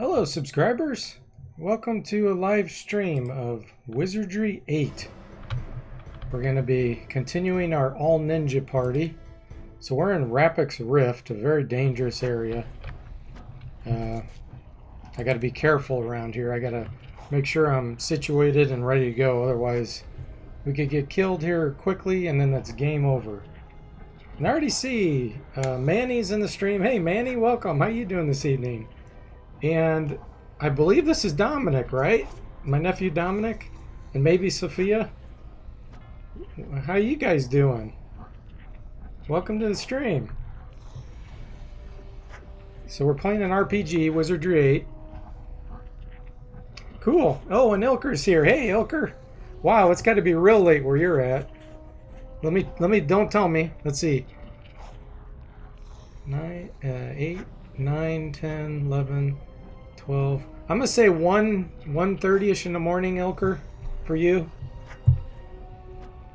Hello subscribers! Welcome to a live stream of Wizardry 8. We're going to be continuing our all ninja party. So we're in Rapix Rift, a very dangerous area. I got to be careful around here. I got to make sure I'm situated and ready to go, otherwise we could get killed here quickly and then that's game over. And I already see Manny's in the stream. Hey Manny, welcome. How you doing this evening? And I believe this is Dominic, right? My nephew Dominic? And maybe Sophia? How you guys doing? Welcome to the stream. So we're playing an RPG, Wizardry 8. Cool. Oh, and Ilker's here. Hey, Ilker. Wow, it's got to be real late where you're at. Let me, don't tell me. Let's see. 8, 9, 10, 11, 12. I'm going to say 1:30ish in the morning, Ilker, for you.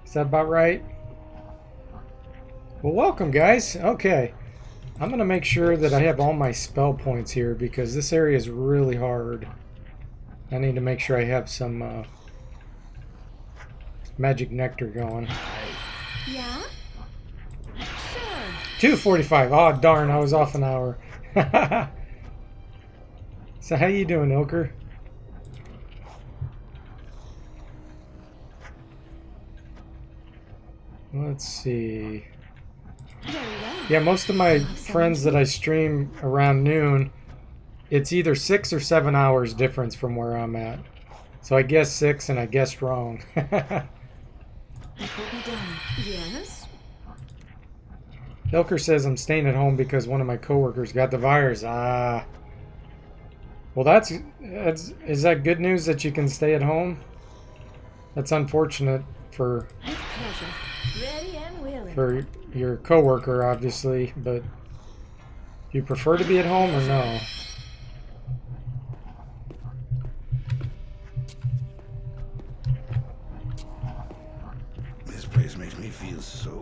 Is that about right? Well, welcome, guys. Okay. I'm going to make sure that I have all my spell points here because this area is really hard. I need to make sure I have some magic nectar going. Yeah? Sure. 2:45. Oh, darn. I was off an hour. So how you doing, Ilker? Let's see. Very well. Yeah, most of my friends that I stream around noon, it's either 6 or 7 hours difference from where I'm at. So I guess 6 and I guessed wrong. It will be done. Yes? Ilker says I'm staying at home because one of my coworkers got the virus. Ah. Well, is that good news that you can stay at home? That's unfortunate for With pleasure. Ready and willing. for your coworker, obviously, but you prefer to be at home or no? This place makes me feel so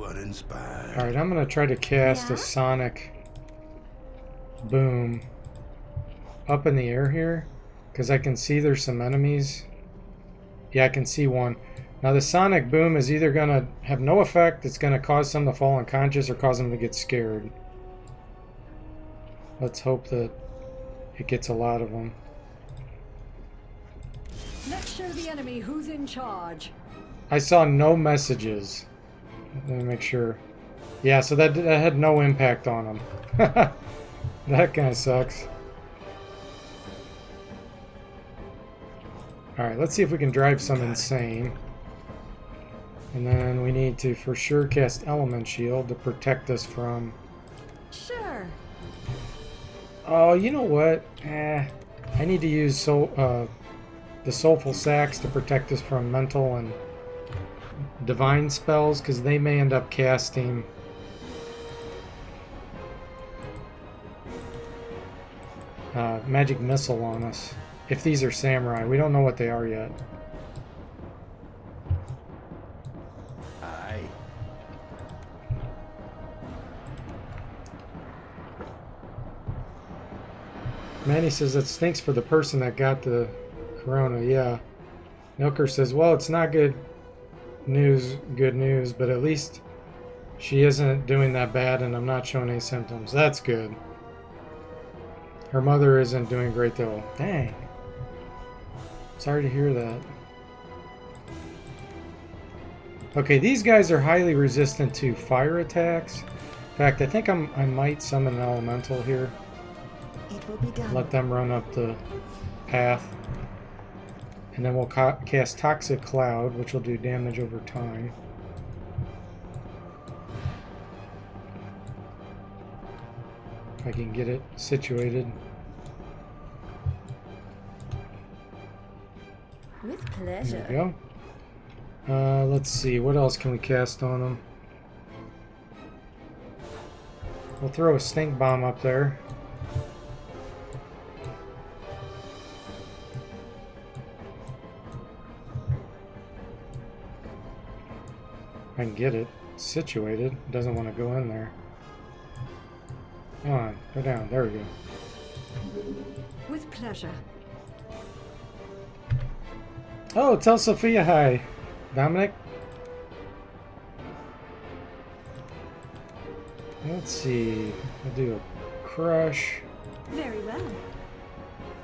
uninspired. Alright, I'm going to try to cast Yeah? a sonic boom up in the air here, because I can see there's some enemies. Yeah, I can see one. Now the sonic boom is either going to have no effect, it's going to cause some to fall unconscious, or cause them to get scared. Let's hope that it gets a lot of them. Let's show the enemy who's in charge. I saw no messages. Let me make sure. Yeah, so that had no impact on them. That kind of sucks. Alright, let's see if we can drive some insane. And then we need to for sure cast Element Shield to protect us from... Sure. Oh, you know what? I need to use the Soulful Sacs to protect us from mental and divine spells, because they may end up casting... Magic Missile on us. If these are samurai. We don't know what they are yet. Aye. Manny says that stinks for the person that got the corona. Yeah. Milker says, well, it's not good news, but at least she isn't doing that bad and I'm not showing any symptoms. That's good. Her mother isn't doing great though. Dang. Sorry to hear that. Okay, these guys are highly resistant to fire attacks. In fact, I think I might summon an elemental here. It will be done. Let them run up the path. And then we'll cast Toxic Cloud, which will do damage over time. If I can get it situated. With There pleasure. we go. Let's see, what else can we cast on them? We'll throw a stink bomb up there. I can get it situated. It doesn't want to go in there. Come on, go down. There we go. With pleasure. Oh, tell Sophia hi, Dominic. Let's see. I'll do a crush. Very well.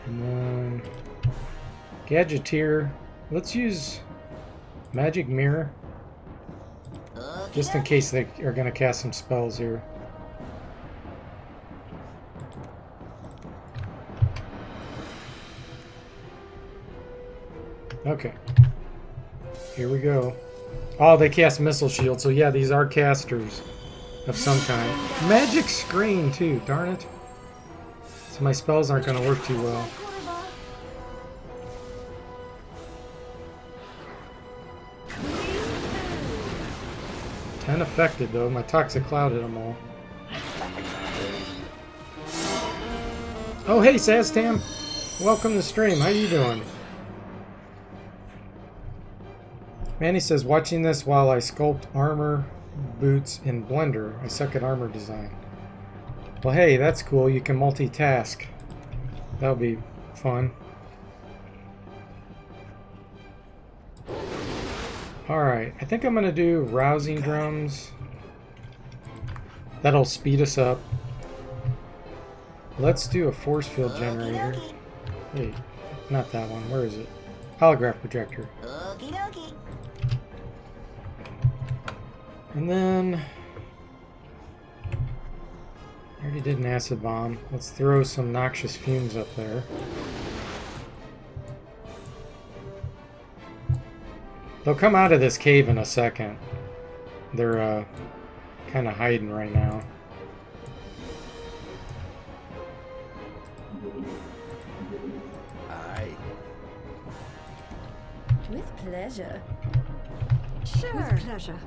And then Gadgeteer. Let's use Magic Mirror. Just in case they are going to cast some spells here. Okay. Here we go. Oh, they cast Missile Shield, so yeah, these are casters of some kind. Magic Screen, too, darn it. So my spells aren't going to work too well. 10 affected, though. My Toxic Cloud hit them all. Oh, hey, Saztam. Welcome to the stream. How you doing? Manny says, watching this while I sculpt armor boots in Blender. I suck at armor design. Well, hey, that's cool. You can multitask. That'll be fun. Alright, I think I'm going to do Rousing Drums. That'll speed us up. Let's do a Force Field Generator. Wait, not that one. Where is it? Holograph Projector. And then... I already did an Acid Bomb. Let's throw some Noxious Fumes up there. They'll come out of this cave in a second. They're kind of hiding right now. Aye. With pleasure. Sure. With pleasure.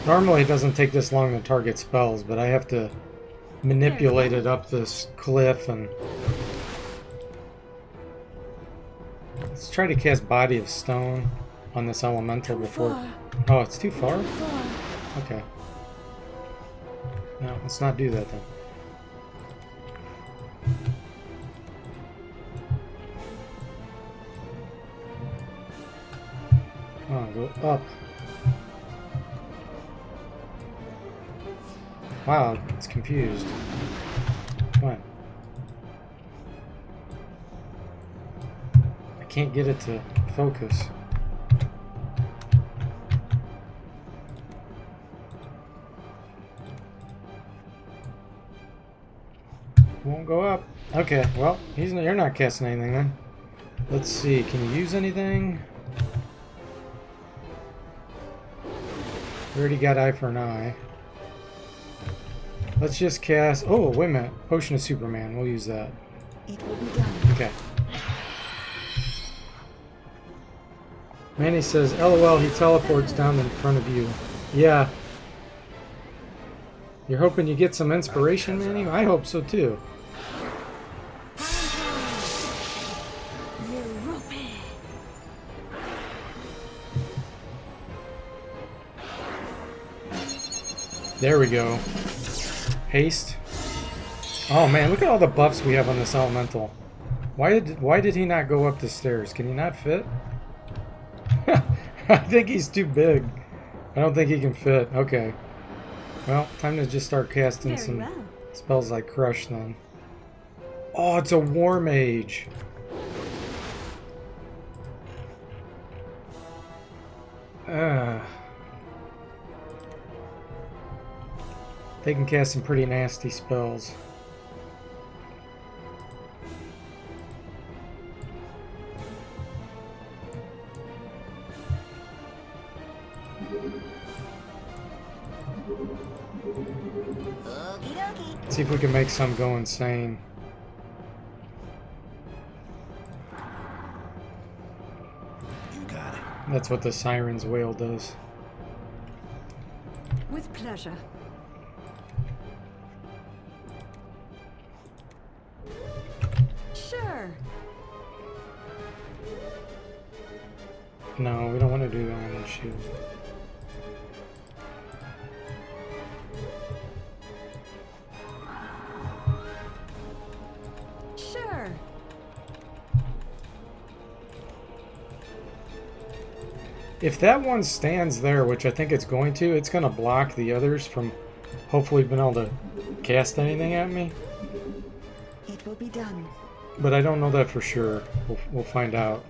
Normally it doesn't take this long to target spells, but I have to manipulate it up this cliff and... Let's try to cast Body of Stone on this elemental before... Oh, it's too far? Okay. No, let's not do that then. Come on, go up. Wow, it's confused. Come on. I can't get it to focus. Won't go up. Okay, well, you're not casting anything then. Let's see, can you use anything? We already got Eye for an Eye. Let's just cast... Oh, wait a minute. Potion of Superman. We'll use that. It will be done. Okay. Manny says, LOL, he teleports down in front of you. Yeah. You're hoping you get some inspiration, Manny? I hope so, too. There we go. Haste. Oh man, look at all the buffs we have on this elemental. Why did he not go up the stairs? Can he not fit? I think he's too big. I don't think he can fit. Okay. Well, time to just start casting some spells like Crush then. Oh, it's a War Mage. They can cast some pretty nasty spells. Let's see if we can make some go insane. You got it. That's what the Siren's Wail does. With pleasure. Sure. No, we don't want to do that on the shield. If that one stands there, which I think it's going to, it's going to block the others from hopefully being able to cast anything at me. It will be done. But I don't know that for sure. We'll find out.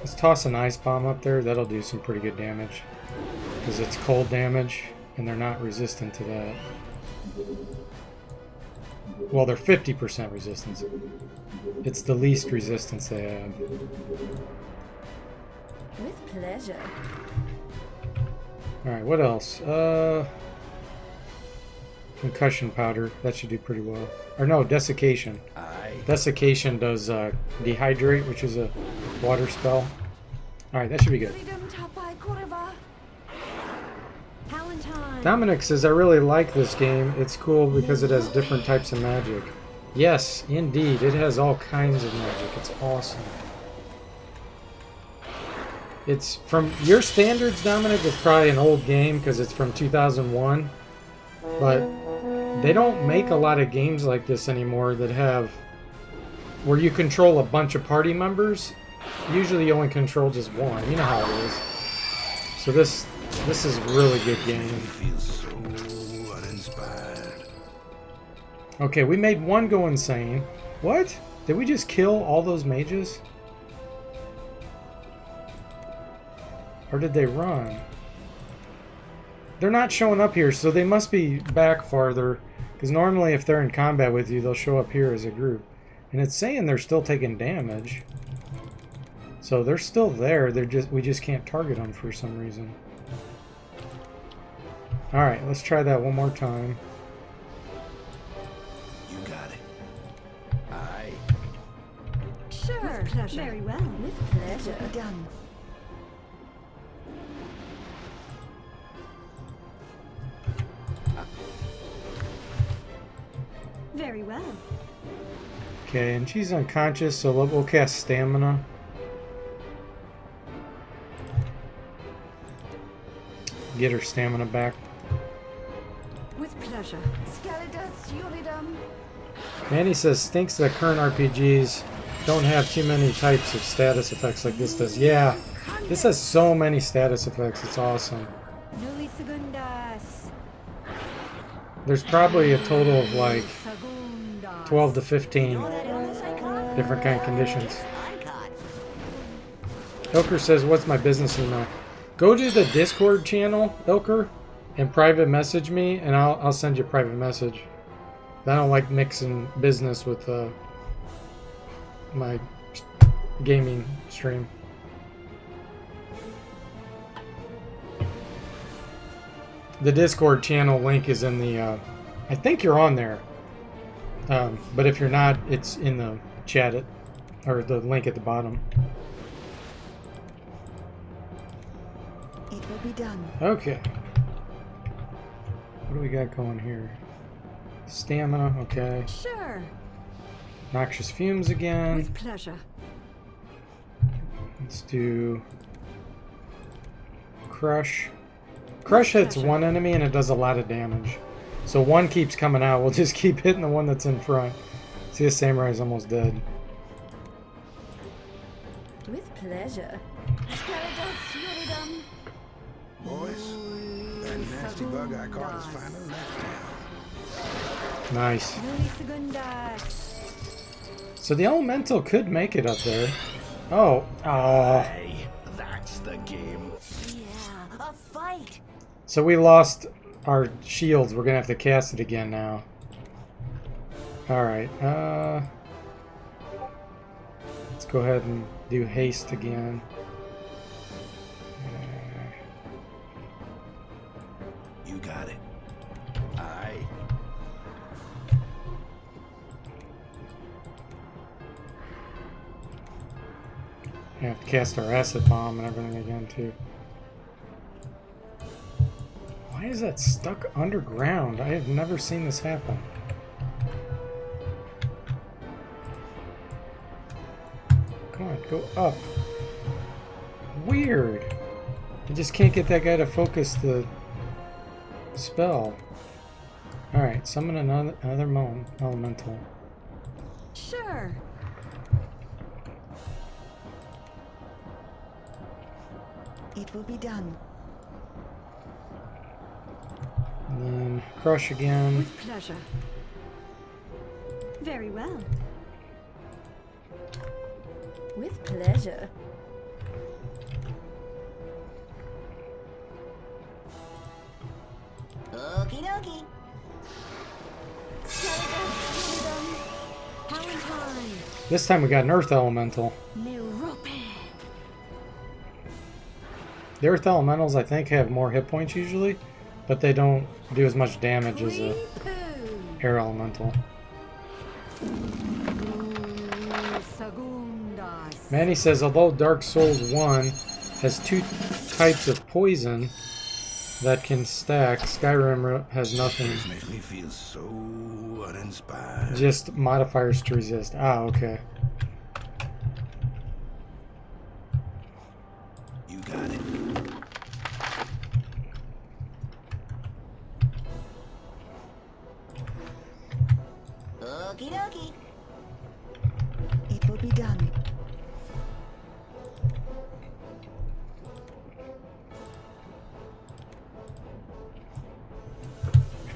Let's toss an ice bomb up there. That'll do some pretty good damage. Because it's cold damage, and they're not resistant to that. Well, they're 50% resistance. It's the least resistance they have. With pleasure. Alright, what else? Concussion powder. That should do pretty well. Or no, desiccation. Aye. Desiccation does dehydrate, which is a water spell. Alright, that should be good. Dominic says, I really like this game. It's cool because it has different types of magic. Yes, indeed. It has all kinds of magic. It's awesome. It's from your standards, Dominic, it's probably an old game because it's from 2001. But they don't make a lot of games like this anymore that have where you control a bunch of party members. Usually you only control just one. You know how it is. So this is a really good game. Feels so uninspired. Okay, we made one go insane. What? Did we just kill all those mages? Or did they run? They're not showing up here, so they must be back farther. Because normally if they're in combat with you, they'll show up here as a group. And it's saying they're still taking damage. So they're still there. We just can't target them for some reason. Alright, let's try that one more time. You got it. Aye. Sure. With pleasure. Very well. With pleasure. It will be done. Very well. Okay, and she's unconscious, so we'll cast Stamina. Get her stamina back. With pleasure. Manny says, stinks that current RPGs don't have too many types of status effects like this does. Yeah, this has so many status effects. It's awesome. There's probably a total of like 12 to 15 different kind of conditions. Ilker says, what's my business email? Go to the Discord channel, Ilker, and private message me, and I'll send you a private message. I don't like mixing business with my gaming stream. The Discord channel link is in the... I think you're on there. But if you're not, it's in the chat, or the link at the bottom. It will be done. Okay. What do we got going here? Stamina, okay. Sure. Noxious fumes again. With pleasure. Let's do Crush. Crush hits one enemy and it does a lot of damage. So one keeps coming out. We'll just keep hitting the one that's in front. See, the samurai's almost dead. With pleasure. Boys, that nasty bug I caught is finally left town. Nice. So the elemental could make it up there. Oh. Aye, that's the game. Yeah, a fight. So we lost our shields. We're gonna have to cast it again now. Alright, let's go ahead and do haste again. You got it. Aye. We have to cast our acid bomb and everything again too. Why is that stuck underground? I have never seen this happen. Come on, go up. Weird. I just can't get that guy to focus the spell. Alright, summon another elemental. Sure. It will be done. And then crush again. With pleasure. Very well. With pleasure. Okie dokie. Valentine. This time we got an Earth Elemental. Merope. The Earth Elementals, I think, have more hit points usually, but they don't do as much damage as a Air Elemental. Segundas. Manny says, although Dark Souls 1 has 2 types of poison that can stack, Skyrim has nothing. This makes me feel so uninspired. Just modifiers to resist. Ah, okay. You got it. Okie dokie. It will be done.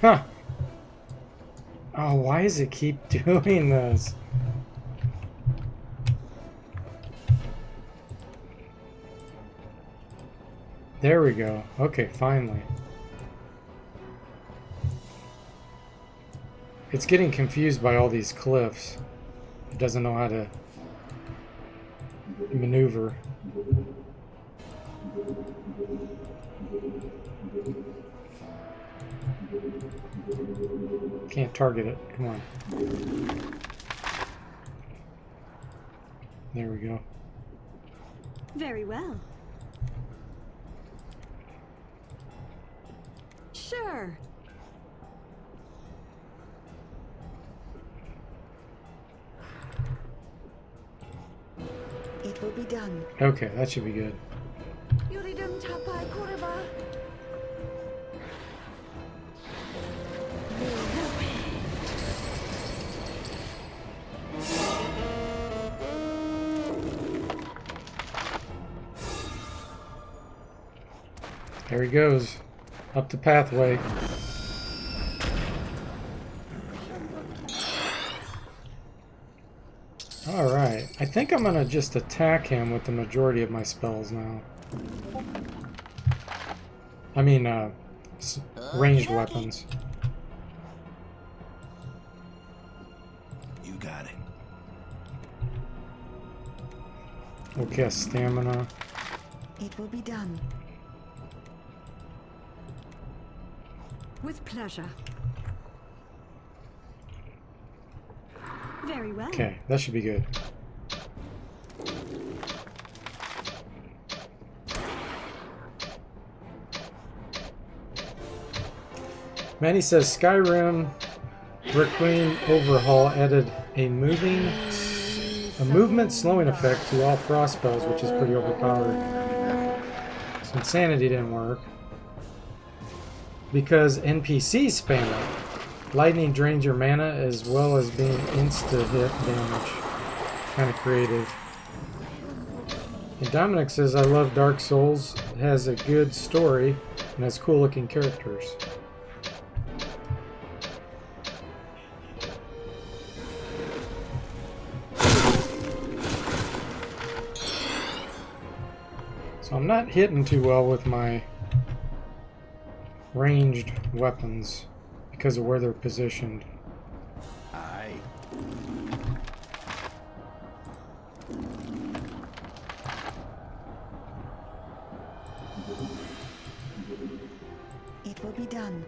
Huh. Oh, why does it keep doing this? There we go. Okay, finally. It's getting confused by all these cliffs. It doesn't know how to maneuver. Can't target it. Come on. There we go. Very well. Sure. It will be done. Okay, that should be good. Yuridum tapai kuriba. There he goes. Up the pathway. Alright. I think I'm gonna just attack him with the majority of my spells now. I mean, ranged weapons. You got it. We'll cast stamina. It will be done. With pleasure. Very well. Okay, that should be good. Manny says Skyrim Requiem Overhaul added a movement slowing effect to all frost spells, which is pretty overpowered. So Insanity didn't work because NPCs spam it. Lightning drains your mana as well as being insta-hit damage. Kind of creative. And Dominic says, I love Dark Souls. It has a good story and has cool looking characters. So I'm not hitting too well with my ranged weapons because of where they're positioned. Aye. It will be done.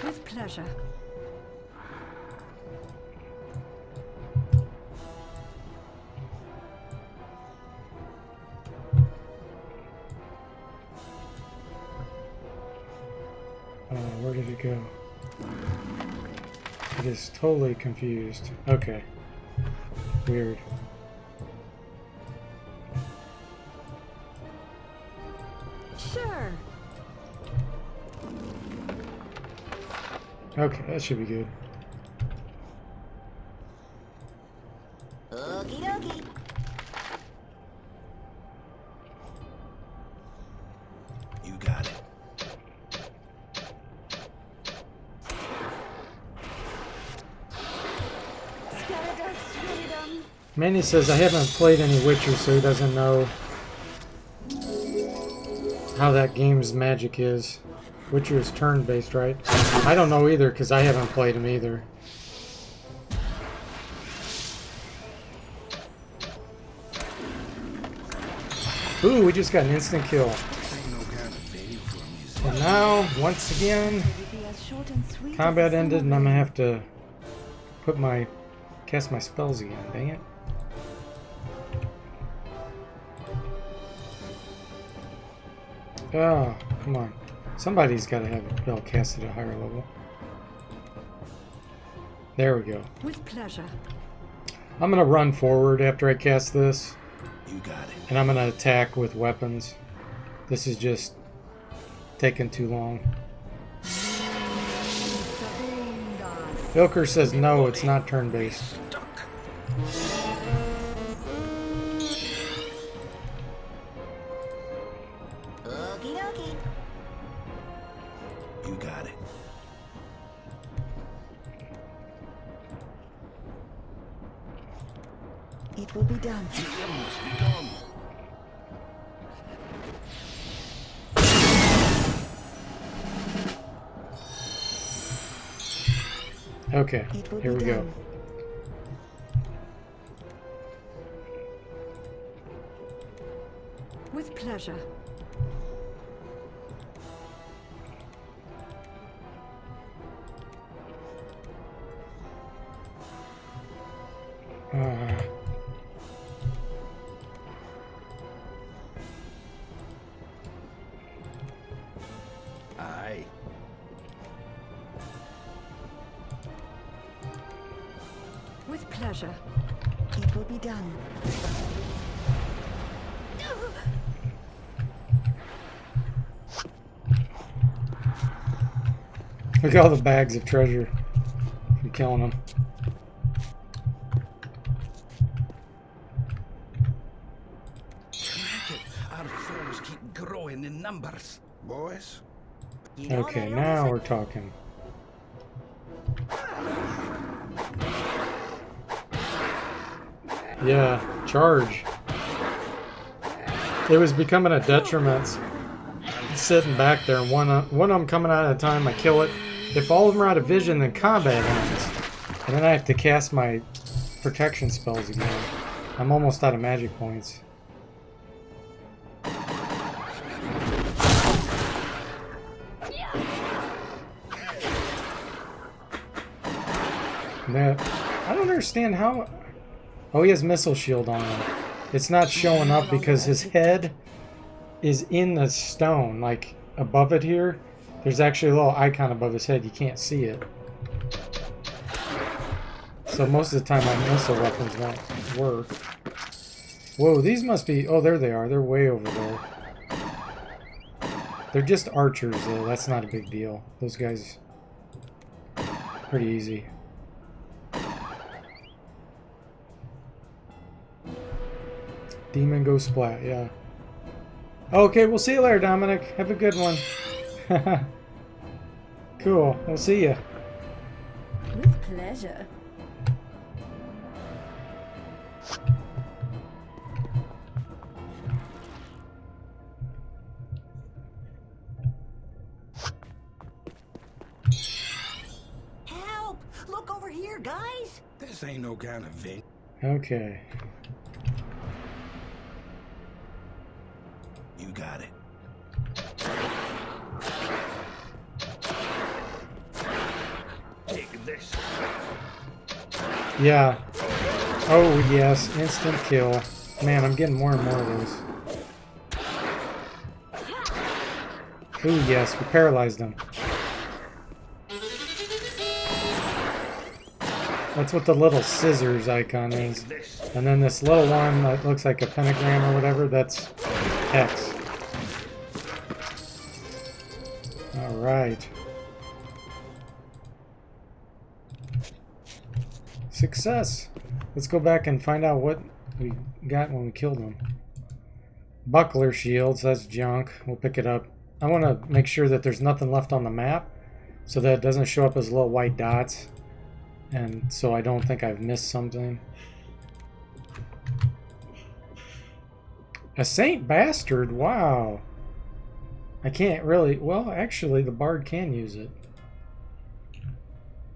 With pleasure. Where did it go? It is totally confused. Okay. Weird. Sure. Okay, that should be good. Okie dokie. Manny says I haven't played any Witcher, so he doesn't know how that game's magic is. Witcher is turn-based, right? I don't know either, because I haven't played him either. Ooh, we just got an instant kill. And now, once again, combat ended, and I'm gonna have to cast my spells again. Dang it. Oh, come on. Somebody's got to have Bell cast at a higher level. There we go. With pleasure. I'm going to run forward after I cast this. You got it. And I'm going to attack with weapons. This is just taking too long. Ilker says no, it's not turn-based. You got it. It will be done. It must be done. Okay, It will here be we go. done. With pleasure. Aye. With pleasure. It will be done. Look at all the bags of treasure from killing them. Our foes keep growing in numbers. Boys? Okay, now we're talking. Yeah, charge. It was becoming a detriment sitting back there, and one of them coming out at a time, I kill it. If all of them are out of vision, then combat ends. And then I have to cast my protection spells again. I'm almost out of magic points. That, I don't understand how... Oh, he has missile shield on him. It's not showing up because his head is in the stone, like above it here. There's actually a little icon above his head. You can't see it. So most of the time my missile weapons won't work. Whoa, these must be... Oh, there they are. They're way over there. They're just archers, though. That's not a big deal. Those guys... Pretty easy. Demon go splat, yeah. Okay, we'll see you later, Dominic. Have a good one. Cool. We'll see you. With pleasure. Help! Look over here, guys! This ain't no kind of vent. Okay. You got it. Take this. Yeah. Oh, yes. Instant kill. Man, I'm getting more and more of those. Ooh, yes. We paralyzed them. That's what the little scissors icon is. And then this little one that looks like a pentagram or whatever, that's X. Alright. Success! Let's go back and find out what we got when we killed them. Buckler shields, that's junk. We'll pick it up. I want to make sure that there's nothing left on the map so that it doesn't show up as little white dots. And so I don't think I've missed something. A Saint Bastard? Wow. I can't really... Well, actually, the Bard can use it.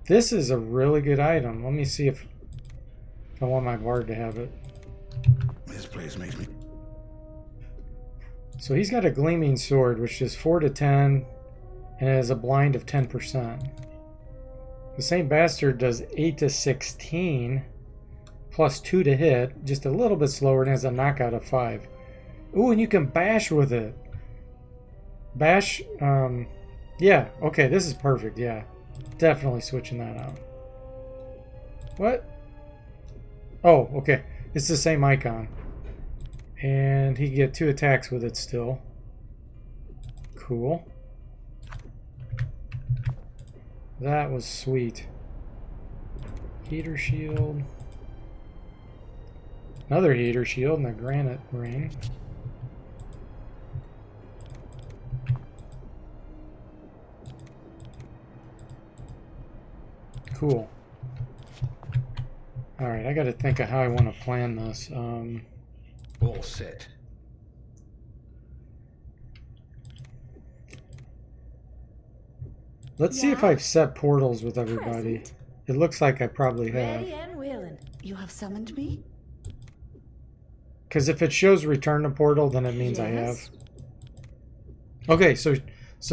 This is a really good item. Let me see if I want my Bard to have it. This place makes me... So he's got a Gleaming Sword, which is 4 to 10, and it has a blind of 10%. The Saint Bastard does 8 to 16, plus 2 to hit, just a little bit slower, and has a knockout of 5. Ooh, and you can bash with it. Bash, yeah, okay, this is perfect, yeah. Definitely switching that out. What? Oh, okay. It's the same icon. And he can get 2 attacks with it still. Cool. That was sweet. Heater shield. Another heater shield and a granite ring. Cool. Alright, I gotta think of how I want to plan this. All set. Let's see if I've set portals with everybody. Present. It looks like I probably have. Ready and willing. You have summoned me? Because if it shows return to portal, then it means I have. Yes. Okay, so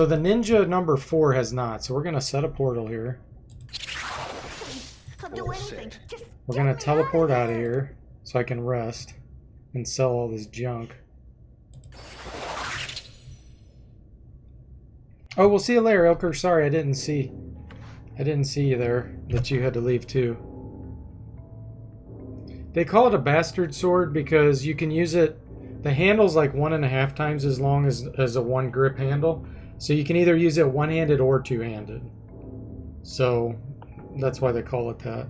the ninja number 4 has not. So we're gonna set a portal here. I'll do All anything. set. Just We're get gonna me teleport out of there. here so I can rest and sell all this junk. Oh, we'll see you later, Ilker. Sorry, I didn't see you there. That you had to leave too. They call it a bastard sword because you can use it. The handle's like 1.5 times as long as a 1 grip handle, so you can either use it one-handed or two-handed. So that's why they call it that.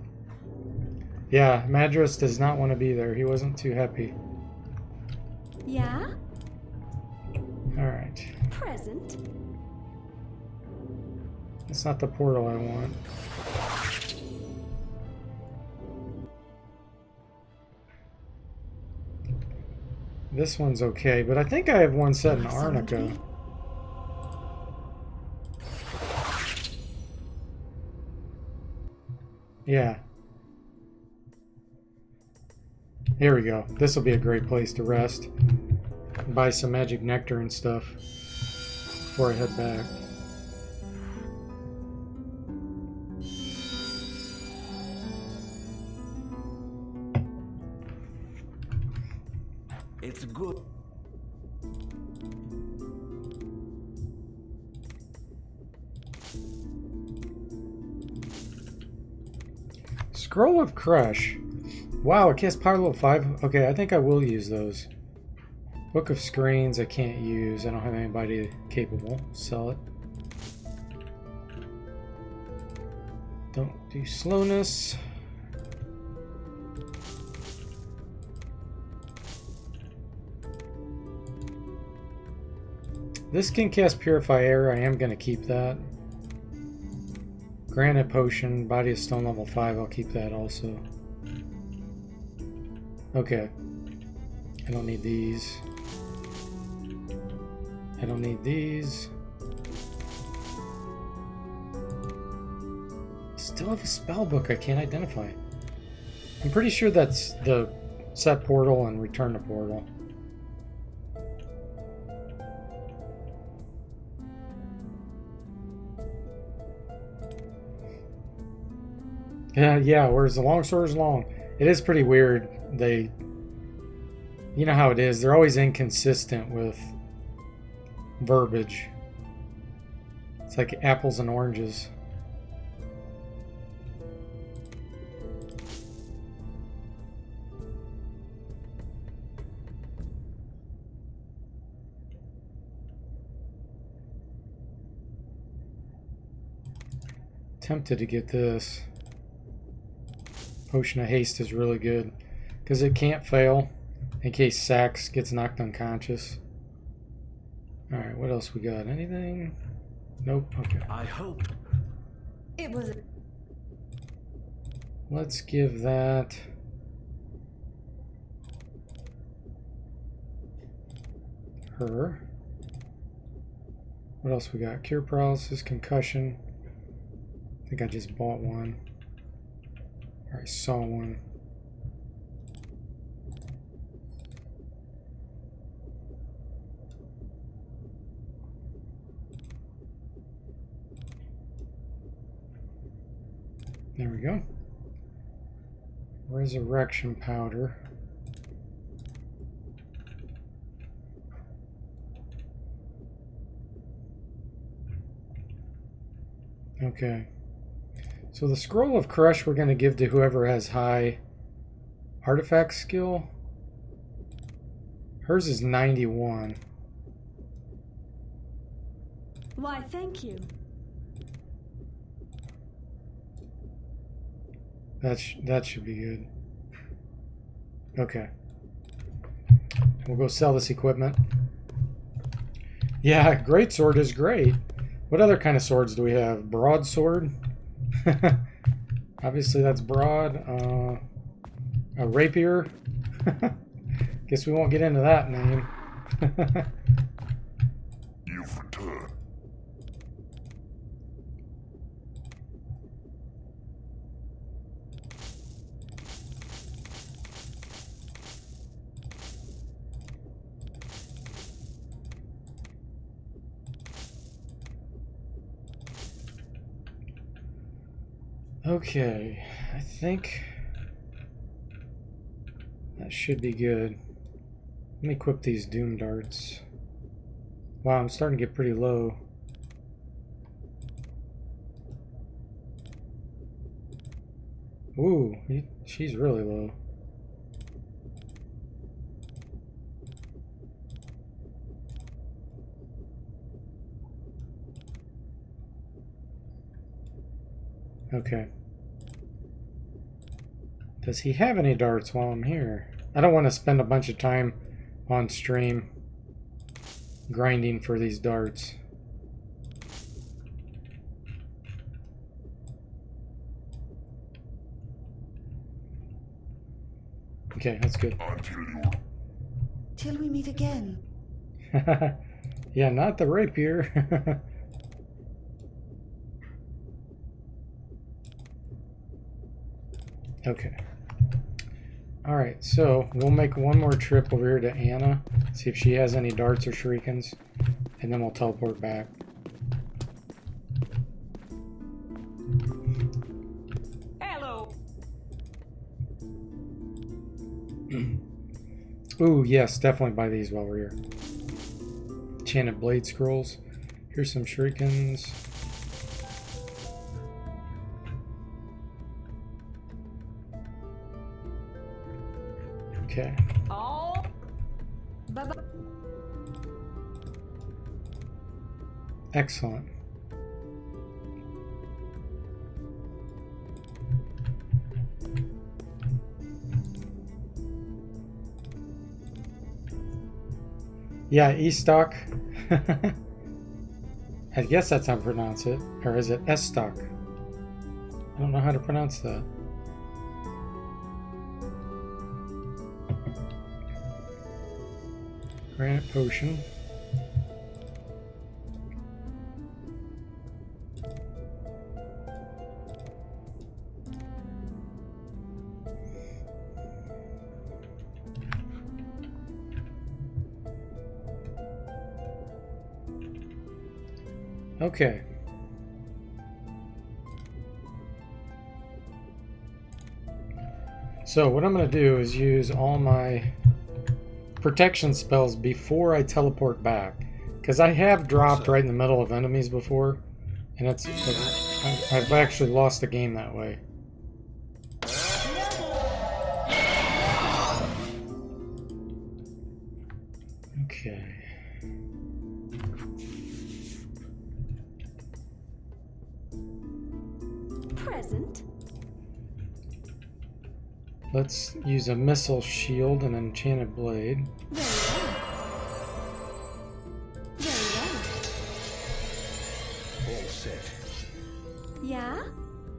Yeah, Madras does not want to be there. He wasn't too happy. Yeah? All right. Present? That's not the portal I want. This one's okay, but I think I have one set in You have summoned Arnica. me? Yeah. Here we go. This will be a great place to rest. Buy some magic nectar and stuff before I head back. It's good. Scroll of Crush. Wow, it casts power level 5. Okay, I think I will use those. Book of Screens I can't use. I don't have anybody capable. Sell it. Don't do slowness. This can cast Purify Air. I am going to keep that. Granite Potion, Body of Stone level 5. I'll keep that also. Okay. I don't need these. I don't need these. Still have a spell book I can't identify. I'm pretty sure that's the set portal and return to portal. Yeah, whereas the longsword is long. It is pretty weird. You know how it is. They're always inconsistent with verbiage. It's like apples and oranges. Tempted to get this. Potion of Haste is really good because it can't fail in case Sax gets knocked unconscious. Alright, what else we got? Anything? Nope. Okay. I hope. It was. Let's give that. her. What else we got? Cure paralysis, concussion. I think I just bought one. Or I saw one. There we go. Resurrection powder. Okay. So the Scroll of Crush we're going to give to whoever has high artifact skill. Hers is 91. Why, thank you. That should be good. Okay. We'll go sell this equipment. Yeah, greatsword is great. What other kind of swords do we have? Broadsword? Obviously that's broad. A rapier? Guess we won't get into that name. You've returned. Okay, I think that should be good. Let me equip these doom darts. Wow, I'm starting to get pretty low. Ooh, she's really low. Okay. Does he have any darts while I'm here? I don't want to spend a bunch of time on stream grinding for these darts. Okay, that's good. Till we meet again. Yeah, not the rapier. Okay. Alright, so we'll make one more trip over here to Anna, see if she has any darts or shurikens, and then we'll teleport back. Hello. Ooh, yes, definitely buy these while we're here. Enchanted blade scrolls. Here's some shurikens. Okay. Oh. Bye-bye. Excellent. Yeah, E-stock. I guess that's how to pronounce it. Or is it S-stock? I don't know how to pronounce that. Granite potion. Okay. So what I'm going to do is use all my protection spells before I teleport back, because I have dropped right in the middle of enemies before, and I've actually lost the game that way. Okay. Present. Let's use a missile shield and an enchanted blade. Very well. Very well. All set. Yeah?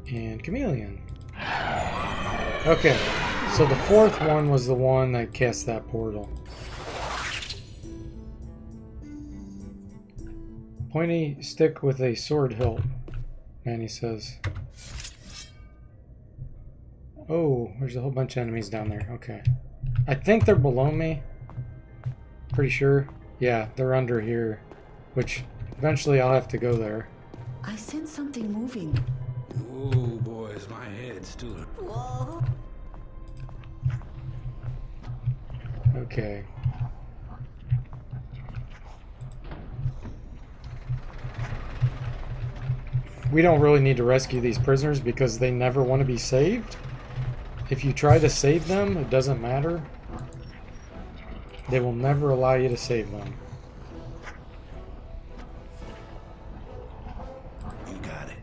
And chameleon. Okay, so the fourth one was the one that cast that portal. Pointy stick with a sword hilt, Manny says. Oh, there's a whole bunch of enemies down there. Okay. I think they're below me. Pretty sure. Yeah, they're under here. Which, eventually I'll have to go there. I sense something moving. Ooh, boys, my head's still. Whoa. Okay. We don't really need to rescue these prisoners because they never want to be saved. If you try to save them, it doesn't matter. They will never allow you to save them. You got it.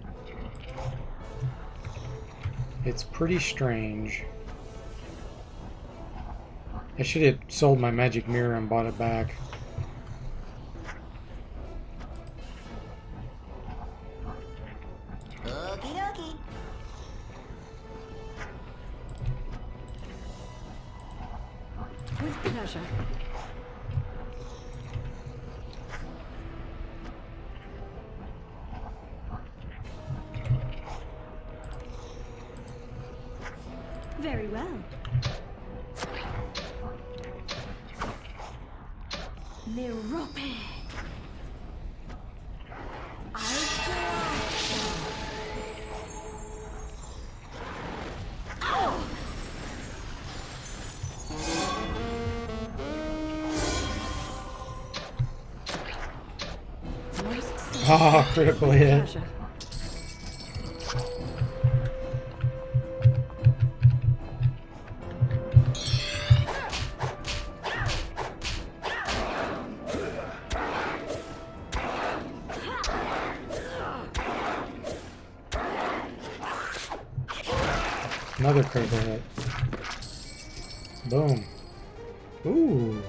It's pretty strange. I should have sold my magic mirror and bought it back. Okie dokie. With pleasure. Very well. Merope. Oh, critical hit. Pleasure. Another critical hit. Boom. Ooh.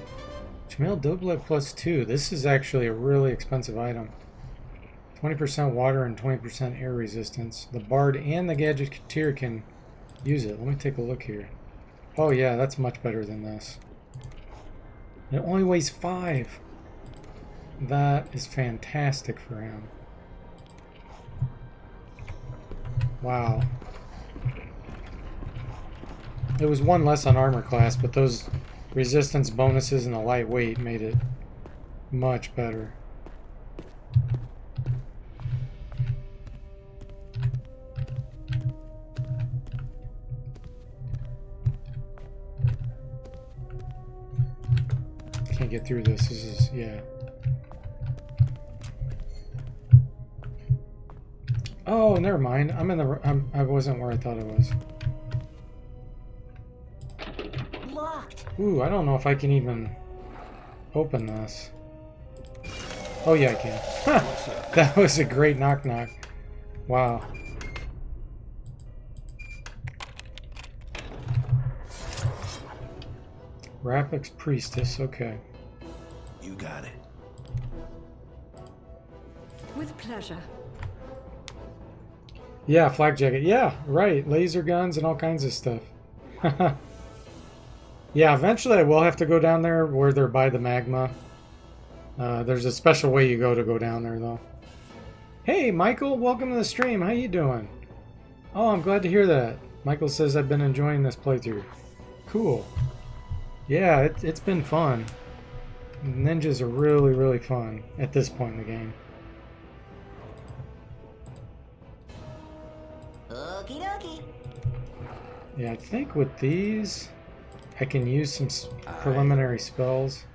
Jamil Doublet +2. This is actually a really expensive item. 20% water and 20% air resistance. The Bard and the Gadgeteer can use it. Let me take a look here. Oh yeah, that's much better than this. It only weighs 5. That is fantastic for him. Wow. It was 1 less on armor class, but those resistance bonuses and the lightweight made it much better. Can't get through this. This is, yeah. Oh, never mind. I'm in the. I wasn't where I thought I was. Locked. Ooh, I don't know if I can even open this. Oh yeah, I can. Ha! That was a great knock knock. Wow. Rapix Priestess, okay. You got it. With pleasure. Yeah, flak jacket. Yeah, right. Laser guns and all kinds of stuff. Yeah, eventually I will have to go down there where they're by the magma. There's a special way you go down there, though. Hey, Michael, welcome to the stream. How you doing? Oh, I'm glad to hear that. Michael says I've been enjoying this playthrough. Cool. Yeah, it's been fun. Ninjas are really, really fun at this point in the game. Okie dokie. Yeah, I think with these, I can use some preliminary spells.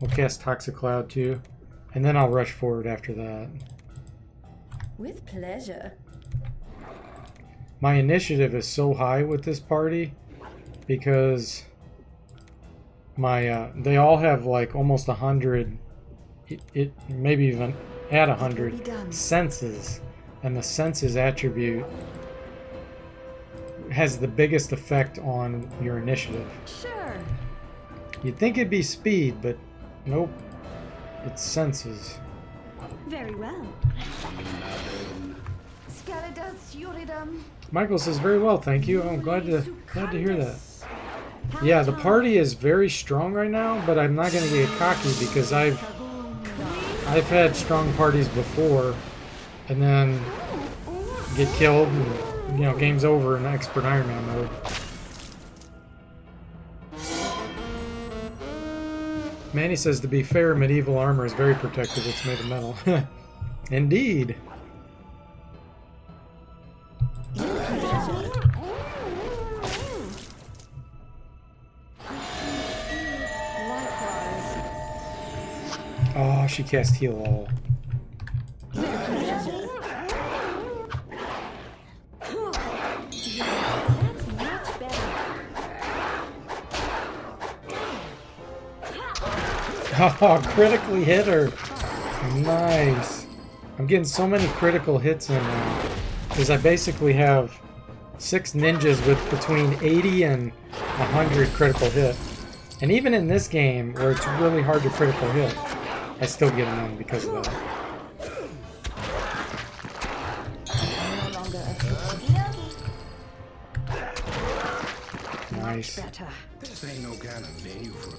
We'll cast Toxic Cloud too, and then I'll rush forward after that. With pleasure. My initiative is so high with this party because my they all have like almost 100, it maybe even at 100 senses, and the senses attribute has the biggest effect on your initiative. Sure. You'd think it'd be speed, but nope. It's senses. Very well. Michael says very well, thank you. I'm glad to hear that. Yeah, the party is very strong right now, but I'm not going to get cocky because I've I've had strong parties before, and then get killed, and you know, game's over in expert Iron Man mode. Manny says, to be fair, medieval armor is very protective. It's made of metal. Indeed. Oh, she cast heal all. Oh, critically hit her. Nice. I'm getting so many critical hits in now. Because I basically have 6 ninjas with between 80 and 100 critical hit. And even in this game, where it's really hard to critical hit, I still get them in because of that. Nice. This ain't no kind of venue for...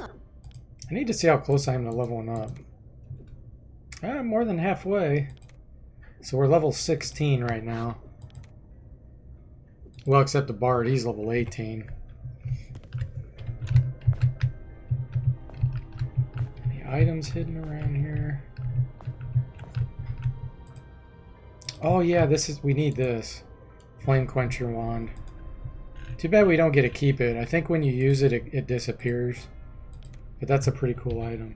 I need to see how close I am to leveling up. I'm more than halfway. So we're level 16 right now. Well, except the Bard, he's level 18. Any items hidden around here? Oh yeah, we need this. Flame Quencher Wand. Too bad we don't get to keep it. I think when you use it, it disappears. But that's a pretty cool item.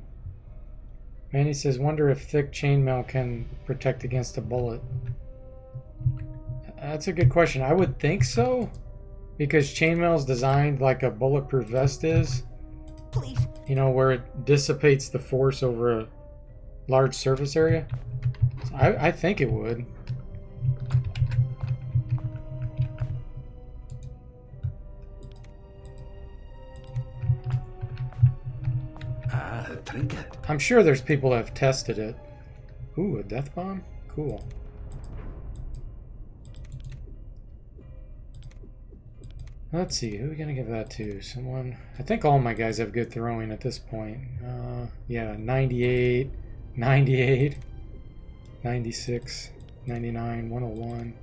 Manny says, wonder if thick chainmail can protect against a bullet. That's a good question. I would think so. Because chainmail is designed like a bulletproof vest is. Please. You know, where it dissipates the force over a large surface area. So I think it would. A trinket. I'm sure there's people that have tested it. Ooh, a death bomb? Cool. Let's see, who are we gonna give that to? Someone? I think all my guys have good throwing at this point. Yeah, 98, 98, 96, 99, 101,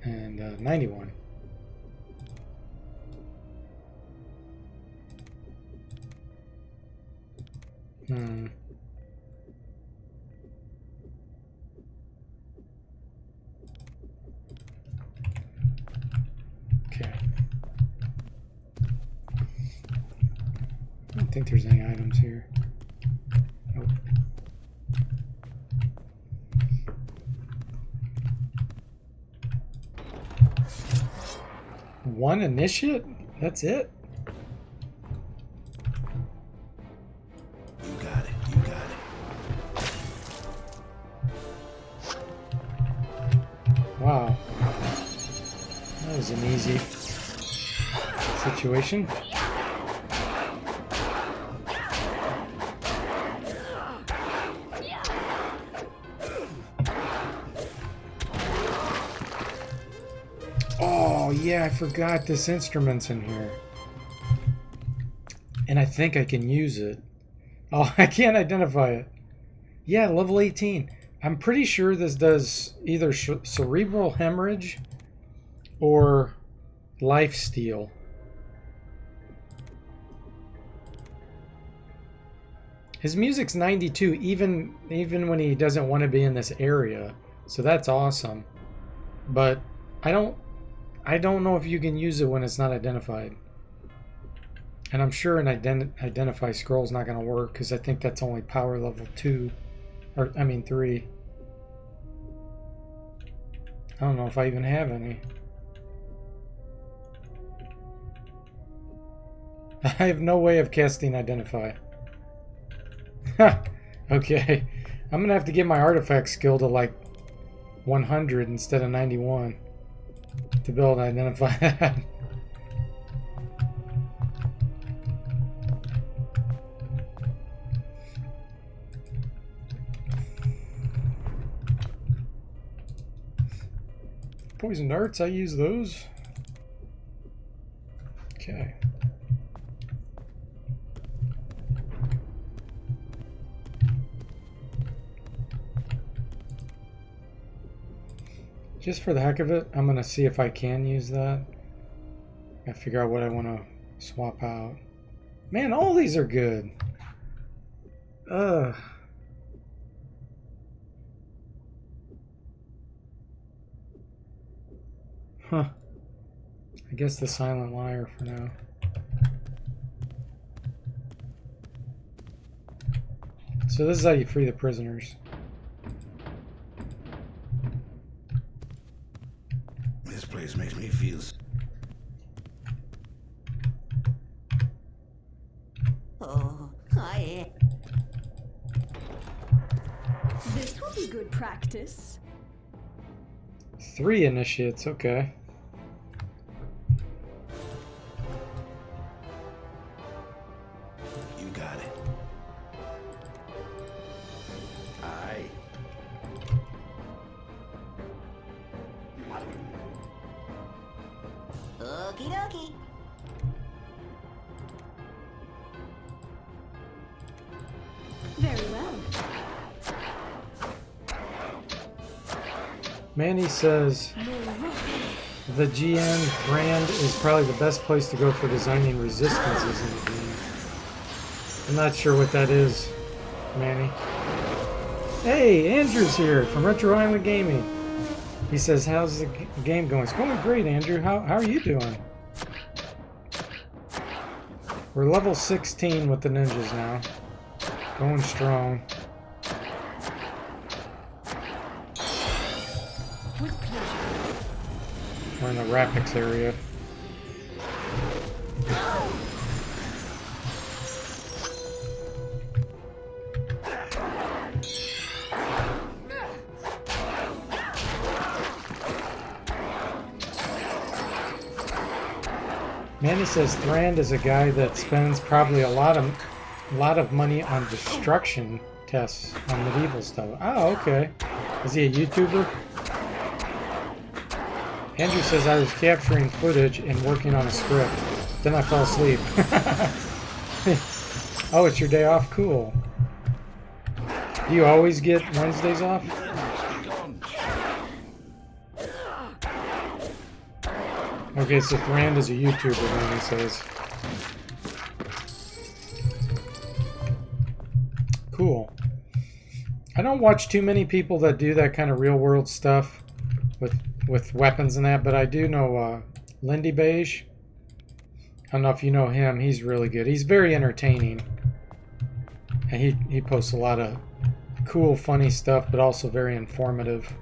and 91. Okay. I don't think there's any items here. Nope. One initiate? That's it? You got it. You got it. Wow. That was an easy situation. Oh, yeah, I forgot this instrument's in here. And I think I can use it. Oh, I can't identify it. Yeah, level 18. I'm pretty sure this does either cerebral hemorrhage or life steal. His music's 92 even when he doesn't want to be in this area. So that's awesome. But I don't know if you can use it when it's not identified. And I'm sure an identify scroll's not going to work because I think that's only power level 2. Or, I mean 3. I don't know if I even have any. I have no way of casting identify. Okay. I'm going to have to get my artifact skill to like 100 instead of 91 to be able to identify that. Poison darts, I use those. Okay. Just for the heck of it, I'm gonna see if I can use that. Gotta figure out what I want to swap out. Man, all these are good. Huh. I guess the Silent Liar for now. So this is how you free the prisoners. This place makes me feel. Oh, hi. This will be good practice. 3 initiates, okay. You got it. Aye. Okie dokie. Very well. Manny says the GM brand is probably the best place to go for designing resistances in the game. I'm not sure what that is, Manny. Hey, Andrew's here from Retro Island Gaming. He says, how's the game going? It's going great, Andrew. How are you doing? We're level 16 with the ninjas now. Going strong. With pleasure. We're in the Rapix area. Manny says Thrand is a guy that spends probably a lot of money on destruction tests on medieval stuff. Oh, okay. Is he a YouTuber? Andrew says I was capturing footage and working on a script. Then I fell asleep. Oh, it's your day off? Cool. Do you always get Wednesdays off? Okay, so Thrand is a YouTuber, then he says. Cool. I don't watch too many people that do that kind of real-world stuff with weapons and that, but I do know Lindy Beige. I don't know if you know him. He's really good. He's very entertaining. And he posts a lot of cool, funny stuff, but also very informative.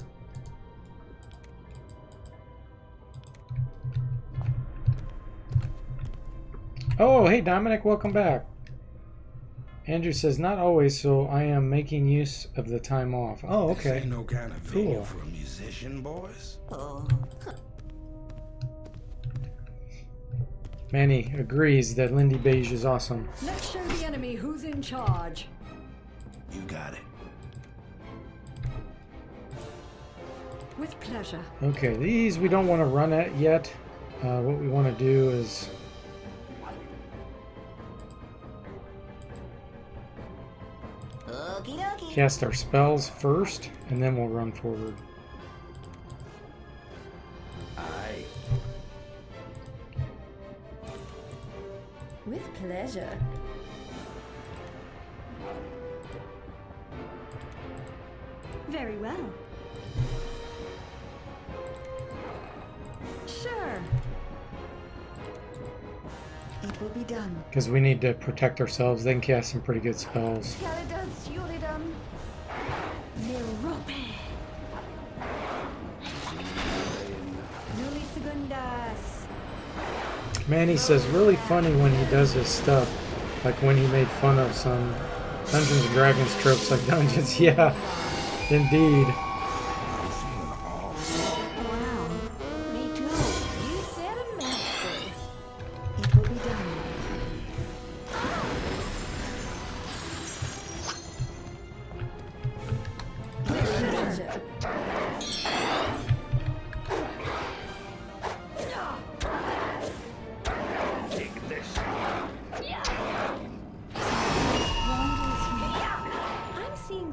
Oh, hey Dominic, welcome back. Andrew says, not always, so I am making use of the time off. Oh, okay. This ain't no kind of video Cool. for a musician, boys. Oh, Manny agrees that Lindy Beige is awesome. Let's show the enemy who's in charge. You got it. With pleasure. Okay, these we don't want to run at yet. What we want to do is... okie dokie. cast our spells first, and then we'll run forward. Aye. With pleasure. Very well. Sure. It will be done. Because we need to protect ourselves. They can cast some pretty good spells. Calidas Uridum. Nerope. Nuli Segundas. Manny says really funny when he does his stuff. Like when he made fun of some Dungeons and Dragons tropes like dungeons. Yeah, indeed. I'm feeling awful. Wow. Me too. You said a mouthful. It will be done. Pleasure. Take this. I'm seeing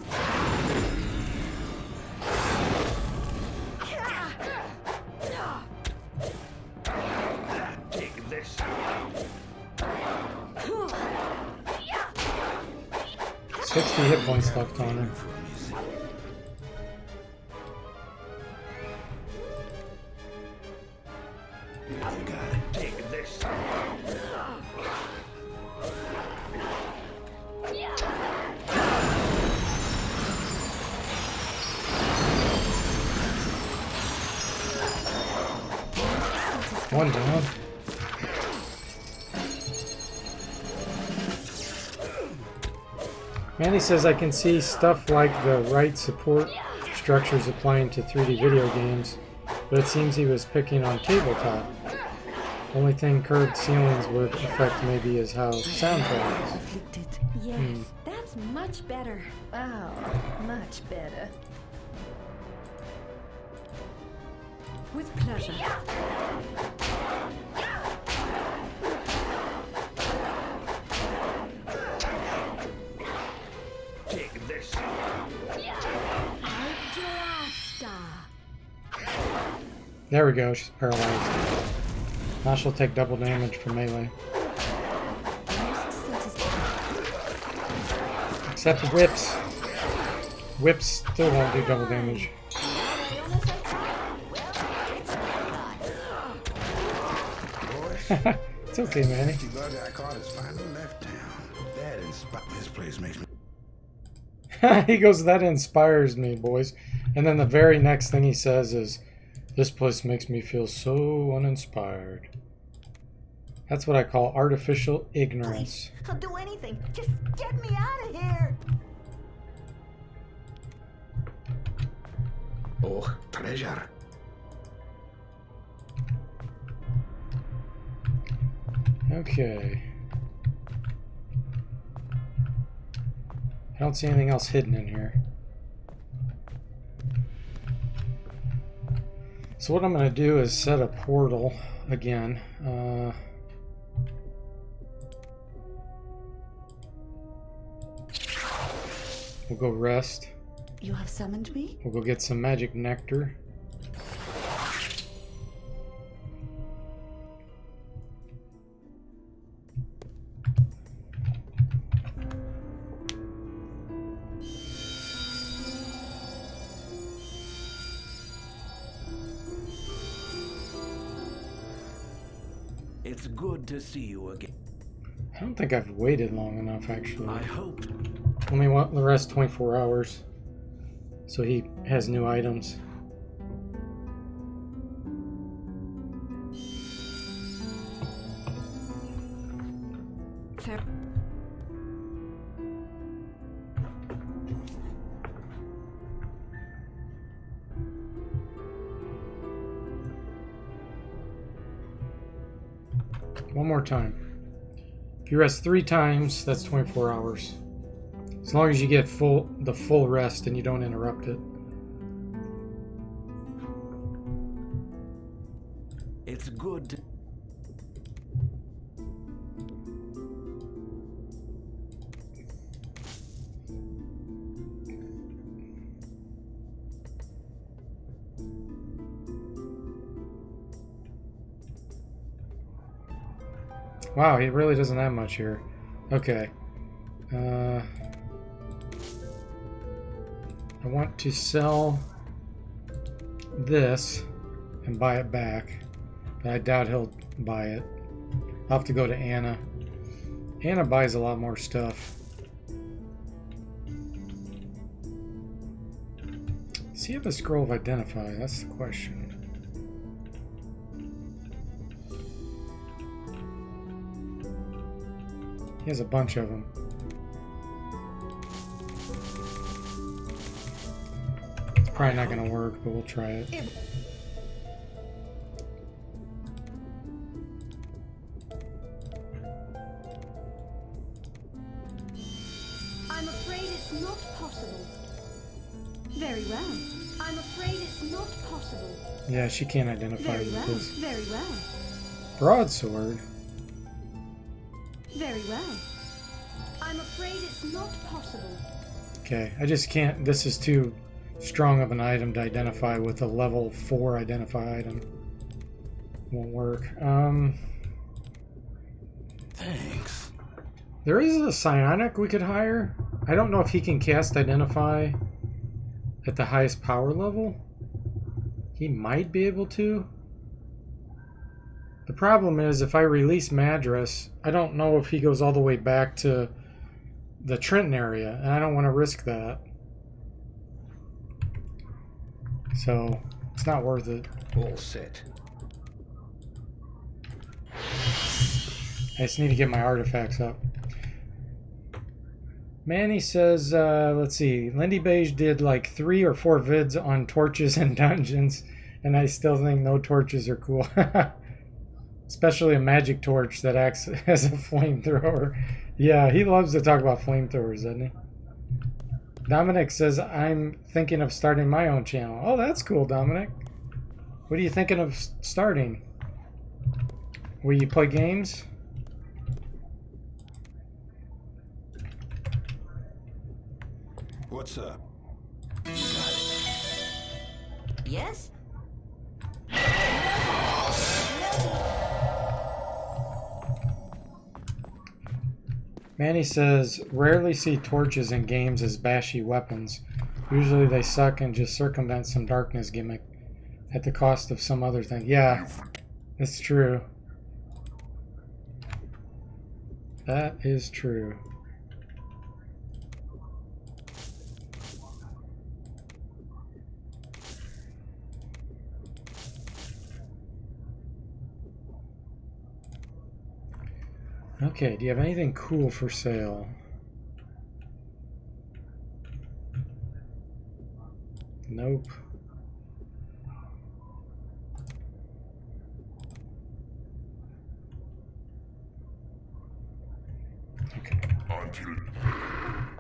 60 hit points left on her. You gotta take this. One down. Manny says I can see stuff like the right support structures applying to 3D video games, but it seems he was picking on tabletop. Only thing curved ceilings would affect maybe is how sound travels. Afflicted. Yes, that's much better. Wow, much better. With pleasure. Take this. There we go, she's paralyzed. Now she'll take double damage from melee. Except the whips. Whips still won't do double damage. Boys, It's okay, Manny. nasty bug I caught has finally left town. That this place makes me. He goes, that inspires me, boys. And then the very next thing he says is, this place makes me feel so uninspired. That's what I call artificial ignorance. Please, I'll do anything. Just get me out of here. Oh, treasure. Okay. I don't see anything else hidden in here. So what I'm going to do is set a portal again. We'll go rest. You have summoned me? We'll go get some magic nectar. It's good to see you again. I don't think I've waited long enough, actually. I hope. Only want the rest 24 hours. So he has new items. Fair. One more time. If you rest 3 times, that's 24 hours. As long as you get the full rest and you don't interrupt it. It's good to... Wow, he really doesn't have much here. Okay. I want to sell this and buy it back, but I doubt he'll buy it. I'll have to go to Anna. Anna buys a lot more stuff. Does he have a scroll of identify? That's the question. He has a bunch of them. It's probably not going to work, but we'll try it. I'm afraid it's not possible. Very well. I'm afraid it's not possible. Yeah, she can't identify Very with well. this. Very well. Broadsword? Very well. I'm afraid it's not possible. Okay, I just can't. This is too strong of an item to identify with a level 4 identify item. Won't work. Thanks. There is a psionic we could hire. I don't know if he can cast Identify at the highest power level. He might be able to. The problem is if I release Madras, I don't know if he goes all the way back to the Trenton area, and I don't want to risk that. So it's not worth it. All set. I just need to get my artifacts up. Manny says, let's see, Lindy Beige did like 3 or 4 vids on torches and dungeons, and I still think no torches are cool. Especially a magic torch that acts as a flamethrower. Yeah, he loves to talk about flamethrowers, doesn't he? Dominic says, I'm thinking of starting my own channel. Oh, that's cool, Dominic. What are you thinking of starting? Will you play games? What's up? Yes? Manny says, rarely see torches in games as bashy weapons. Usually they suck and just circumvent some darkness gimmick at the cost of some other thing. Yeah, it's true. That is true. Okay, do you have anything cool for sale? Nope. Okay.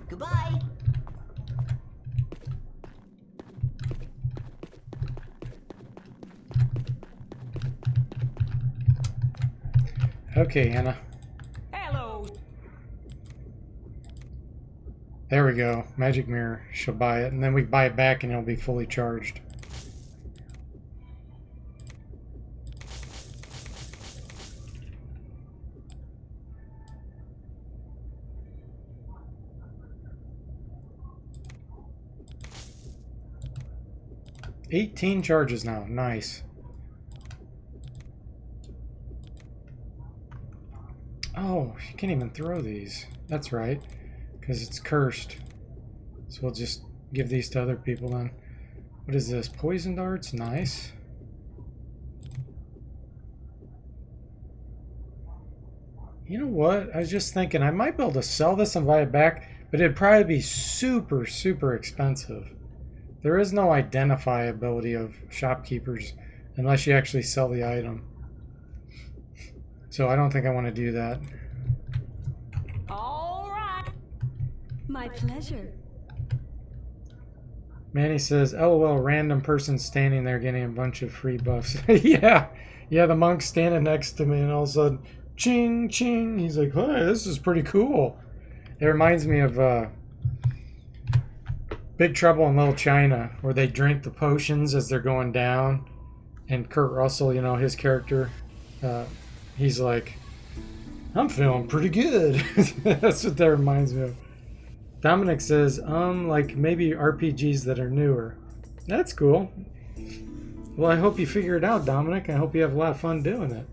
Goodbye. Okay, Anna. Hello. There we go. Magic mirror. She'll buy it, and then we buy it back and it'll be fully charged. $18 charges now. Nice. Oh, you can't even throw these. That's right, because it's cursed. So we'll just give these to other people then. What is this? Poison darts? Nice. You know what? I was just thinking I might be able to sell this and buy it back, but it'd probably be super, super expensive. There is no identifiability of shopkeepers unless you actually sell the item. So I don't think I want to do that. All right. My pleasure. Manny says, LOL, random person standing there getting a bunch of free buffs. Yeah, the monk's standing next to me and all of a sudden, ching, ching. He's like, hey, this is pretty cool. It reminds me of Big Trouble in Little China, where they drink the potions as they're going down. And Kurt Russell, you know, his character, he's like, I'm feeling pretty good. That's what that reminds me of. Dominic says, like maybe RPGs that are newer. That's cool. Well, I hope you figure it out, Dominic. I hope you have a lot of fun doing it.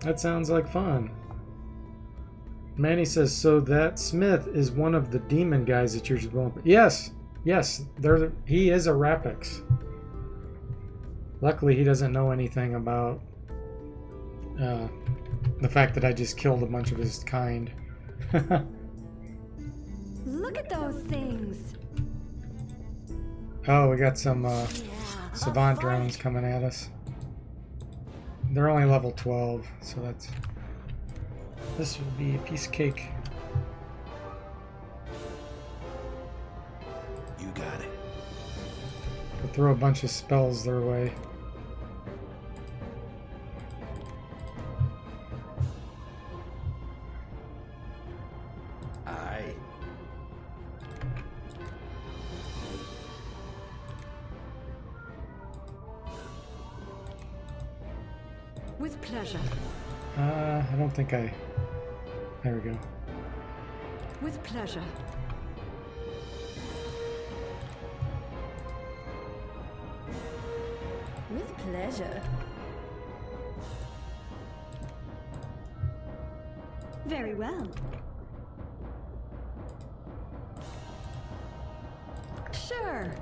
That sounds like fun. Manny says, so that Smith is one of the demon guys that you're going to... Yes, he is a Rapix. Luckily, he doesn't know anything about the fact that I just killed a bunch of his kind. Look at those things. Oh, we got some Savant drones coming at us. They're only level 12, so that's... This will be a piece of cake. You got it. We'll throw a bunch of spells their way. Aye. With pleasure. I don't think I... There we go. With pleasure. With pleasure. Very well. Sure.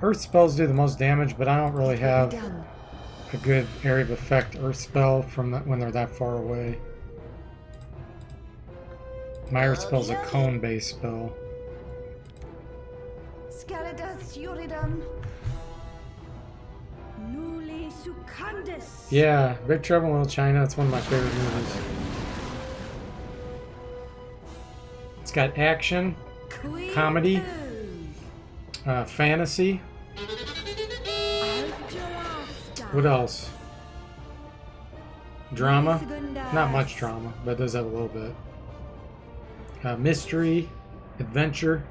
Earth spells do the most damage, but I don't really It will be have done. a good area of effect Earth spell from when they're that far away. My Earth spell's a cone-based spell. Scaradas Yuridan. Nuli Sucandis. Yeah, Big Trouble in Little China. It's one of my favorite movies. It's got action, comedy, fantasy. What else? Drama. Not much drama, but it does have a little bit. Mystery, adventure.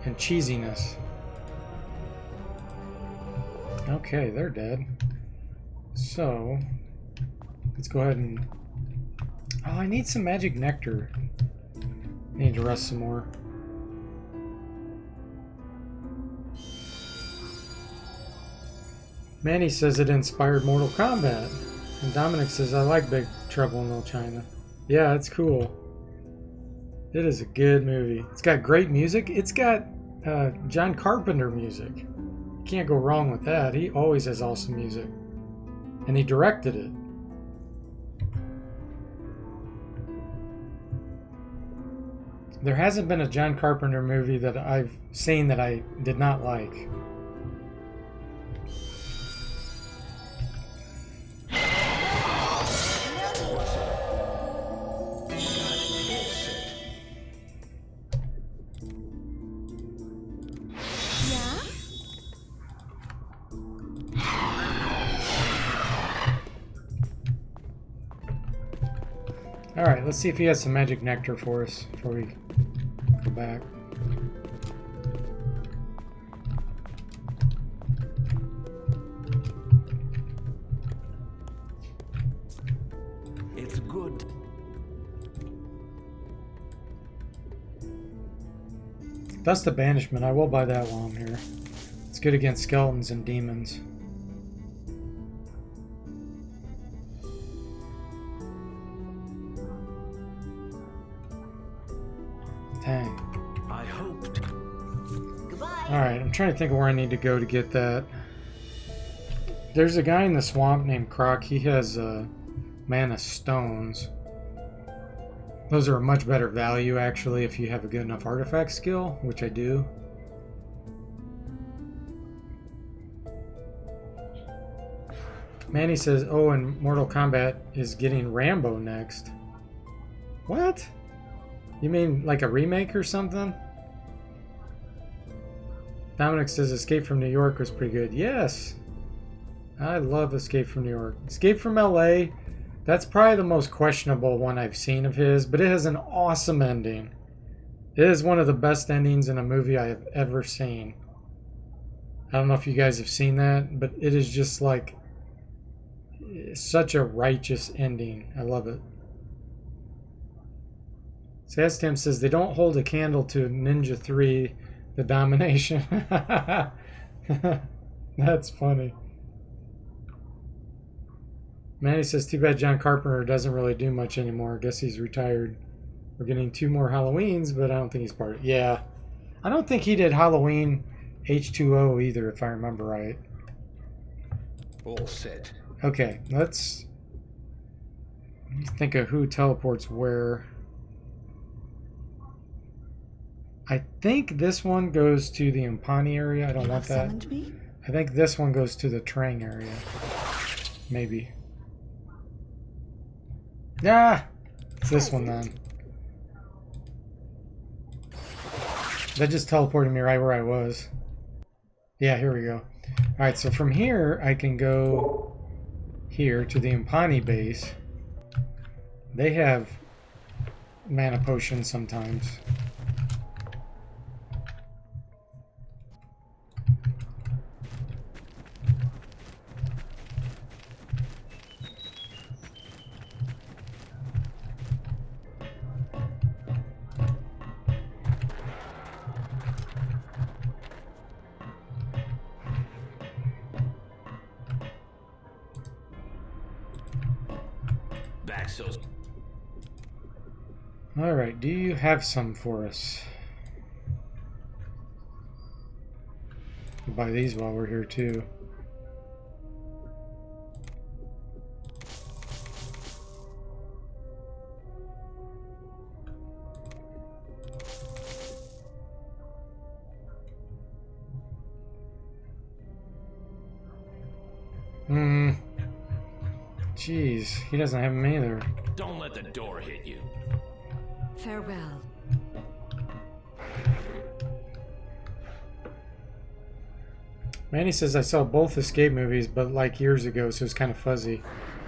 And cheesiness. Okay, they're dead. So, let's go ahead and... Oh, I need some magic nectar. I need to rest some more. Manny says it inspired Mortal Kombat. And Dominic says, I like Big Trouble in Little China. Yeah, it's cool. It is a good movie. It's got great music. It's got John Carpenter music. Can't go wrong with that. He always has awesome music. And he directed it. There hasn't been a John Carpenter movie that I've seen that I did not like. Alright, let's see if he has some magic nectar for us before we go back. It's good. Dust of Banishment, I will buy that while I'm here. It's good against skeletons and demons. Dang. I hoped. Goodbye. Alright, I'm trying to think of where I need to go to get that. There's a guy in the swamp named Croc. He has mana stones. Those are a much better value, actually, if you have a good enough artifact skill, which I do. Manny says, oh, and Mortal Kombat is getting Rambo next. What? You mean like a remake or something? Dominic says Escape from New York was pretty good. Yes! I love Escape from New York. Escape from LA, that's probably the most questionable one I've seen of his, but it has an awesome ending. It is one of the best endings in a movie I have ever seen. I don't know if you guys have seen that, but it is just like such a righteous ending. I love it. Sastam says they don't hold a candle to Ninja 3, the domination. That's funny. Manny says, too bad John Carpenter doesn't really do much anymore. I guess he's retired. We're getting 2 more Halloweens, but I don't think he's part of it. Yeah. I don't think he did Halloween H2O either, if I remember right. All set. Okay, let's think of who teleports where. I think this one goes to the Impani area. I don't want that. Me? I think this one goes to the Trang area. Maybe. Ah! It's this one then. That just teleported me right where I was. Yeah, here we go. Alright, so from here, I can go here to the Impani base. They have mana potions sometimes. back so... Alright, do you have some for us? We'll buy these while we're here too. Jeez, he doesn't have them either. Don't let the door hit you. Farewell. Manny says I saw both Escape movies, but like years ago, so it's kind of fuzzy.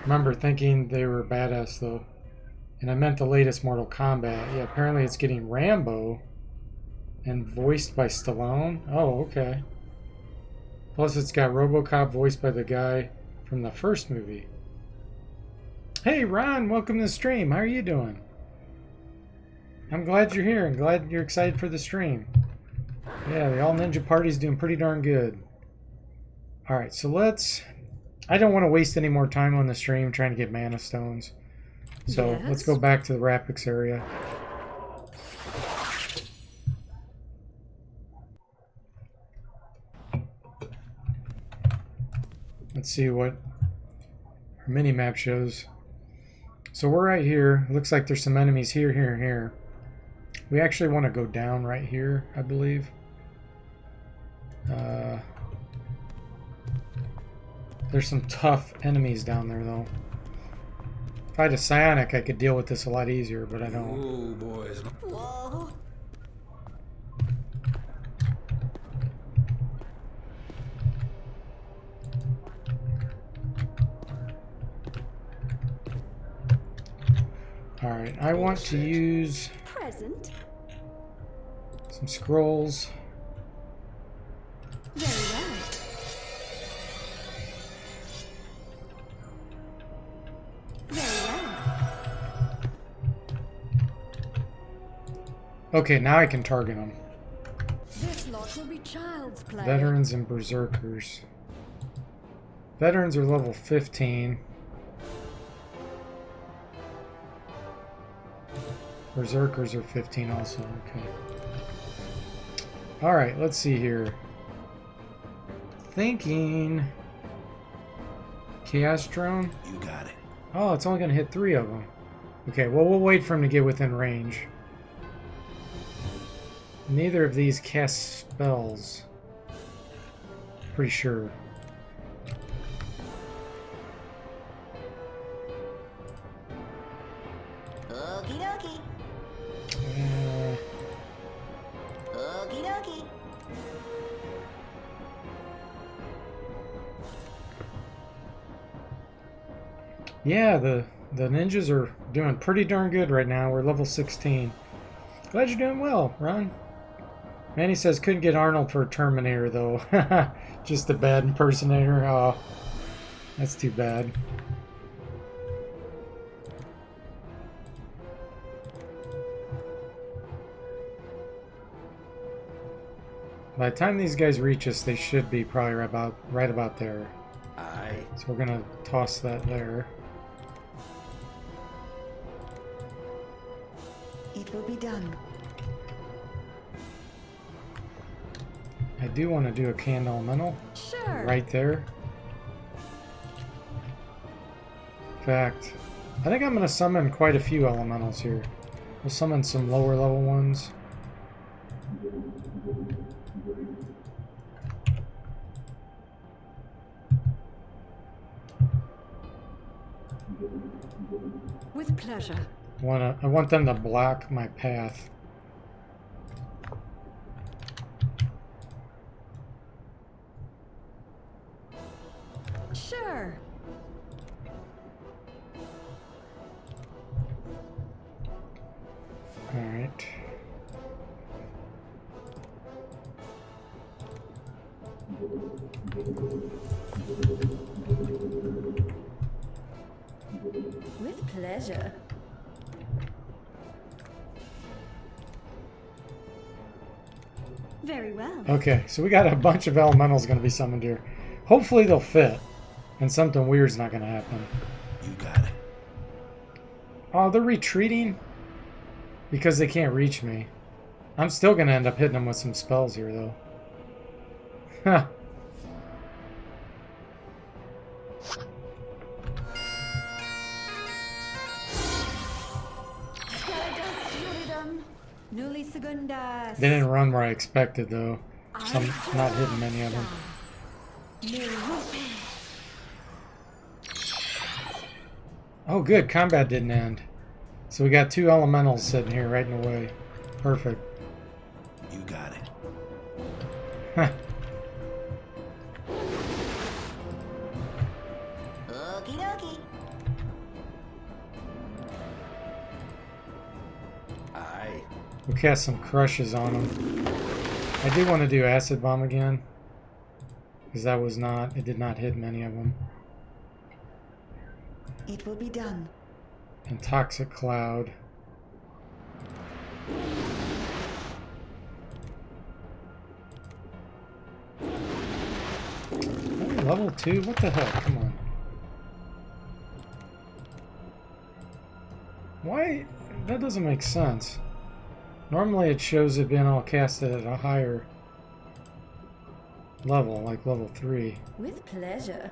Remember thinking they were badass though. And I meant the latest Mortal Kombat. Yeah, apparently it's getting Rambo and voiced by Stallone. Oh, okay. Plus it's got RoboCop voiced by the guy from the first movie. Hey Ron, welcome to the stream. How are you doing? I'm glad you're here and glad you're excited for the stream. Yeah, the All Ninja Party's doing pretty darn good. Alright, so I don't want to waste any more time on the stream trying to get mana stones. So Yes? let's go back to the Rapix area. Let's see what our mini-map shows. So we're right here. It looks like there's some enemies here, here, and here. We actually want to go down right here, I believe. There's some tough enemies down there, though. If I had a psionic, I could deal with this a lot easier, but I don't. Ooh, boys. Whoa. Alright, I want to use Present. some scrolls. Very well. Very well. Okay, now I can target them. This lot will be child's play. Veterans and Berserkers. Veterans are level 15. Berserkers are 15 also, okay. Alright, let's see here. Thinking... Chaos Drone? You got it. Oh, it's only going to hit 3 of them. Okay, well, we'll wait for him to get within range. Neither of these cast spells. Pretty sure. Okie dokie. Okie dokie. Yeah, the ninjas are doing pretty darn good right now. We're level 16. Glad you're doing well, Ron. Manny says couldn't get Arnold for a Terminator though. Just a bad impersonator. Oh, that's too bad. By the time these guys reach us, they should be probably right about there. Aye. So we're gonna toss that there. It will be done. I do want to do a canned elemental Sure. right there. In fact, I think I'm going to summon quite a few elementals here. We'll summon some lower level ones. With pleasure. I want them to block my path. Sure. All right. With pleasure. Very well. Okay, so we got a bunch of elementals going to be summoned here. Hopefully they'll fit, and something weird's not going to happen. You got it. Oh, they're retreating? Because they can't reach me. I'm still going to end up hitting them with some spells here, though. Huh. Newly segundas. They didn't run where I expected, though. So I'm not hitting many of them. Oh, good. Combat didn't end. So we got 2 elementals sitting here right in the way. Perfect. You got it. Huh. Okie dokie. Aye. We'll cast some crushes on them. I do want to do Acid Bomb again. Because that was not... It did not hit many of them. It will be done. And Toxic Cloud. Oh, level 2? What the hell? Come on. Why? That doesn't make sense. Normally it shows it being all casted at a higher level, like level 3. With pleasure.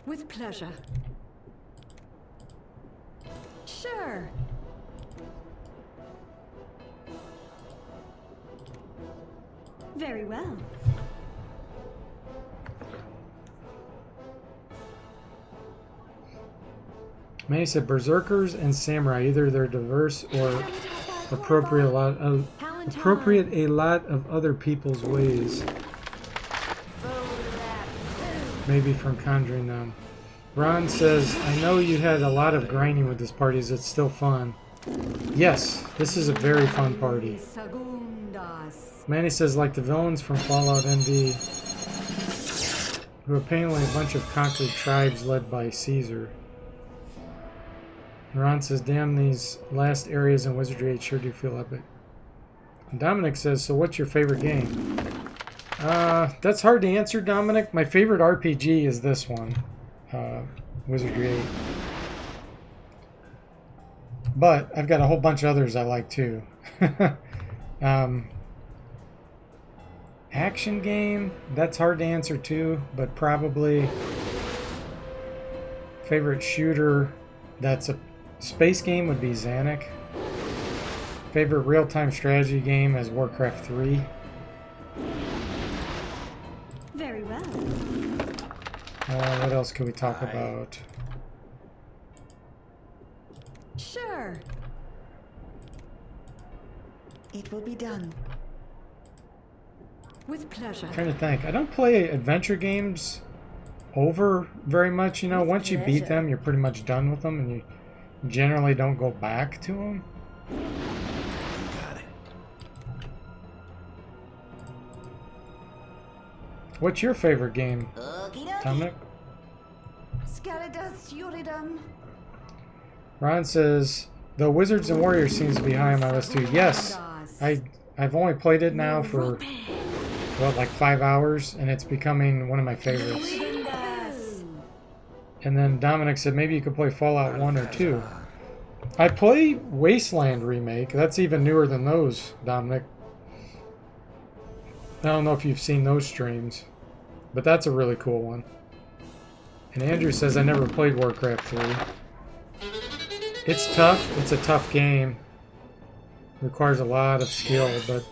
With pleasure. Sure. Very well. Manny said Berserkers and Samurai, either they're diverse or appropriate a lot of other people's ways. Maybe from conjuring them. Ron says, I know you had a lot of grinding with this party. Is it still fun? Yes, this is a very fun party. Manny says, like the villains from Fallout NV, who are apparently a bunch of conquered tribes led by Caesar. Ron says, damn, these last areas in Wizardry 8 sure do feel epic. And Dominic says, so what's your favorite game? That's hard to answer, Dominic. My favorite RPG is this one. Wizardry 8. But I've got a whole bunch of others I like too. Action game, that's hard to answer too, but probably favorite shooter that's a space game would be Xanac. Favorite real-time strategy game is Warcraft 3. Very well. What else could we talk about? Sure. It will be done. With pleasure. I'm trying to think. I don't play adventure games over very much. You know, With once you beat pleasure. them, you're pretty much done with them, and you generally don't go back to them. You got it. What's your favorite game, Okie dokie. Dominic? Scaradas Yuridum. Ron says, though Wizards and Warriors seems to be high on my list too. Yes, I've only played it now for, what, like 5 hours, and it's becoming one of my favorites. And then Dominic said maybe you could play Fallout 1 or 2. I play Wasteland Remake. That's even newer than those, Dominic. I don't know if you've seen those streams, but that's a really cool one. And Andrew says I never played Warcraft 3. It's tough. It's a tough game. Requires a lot of skill, but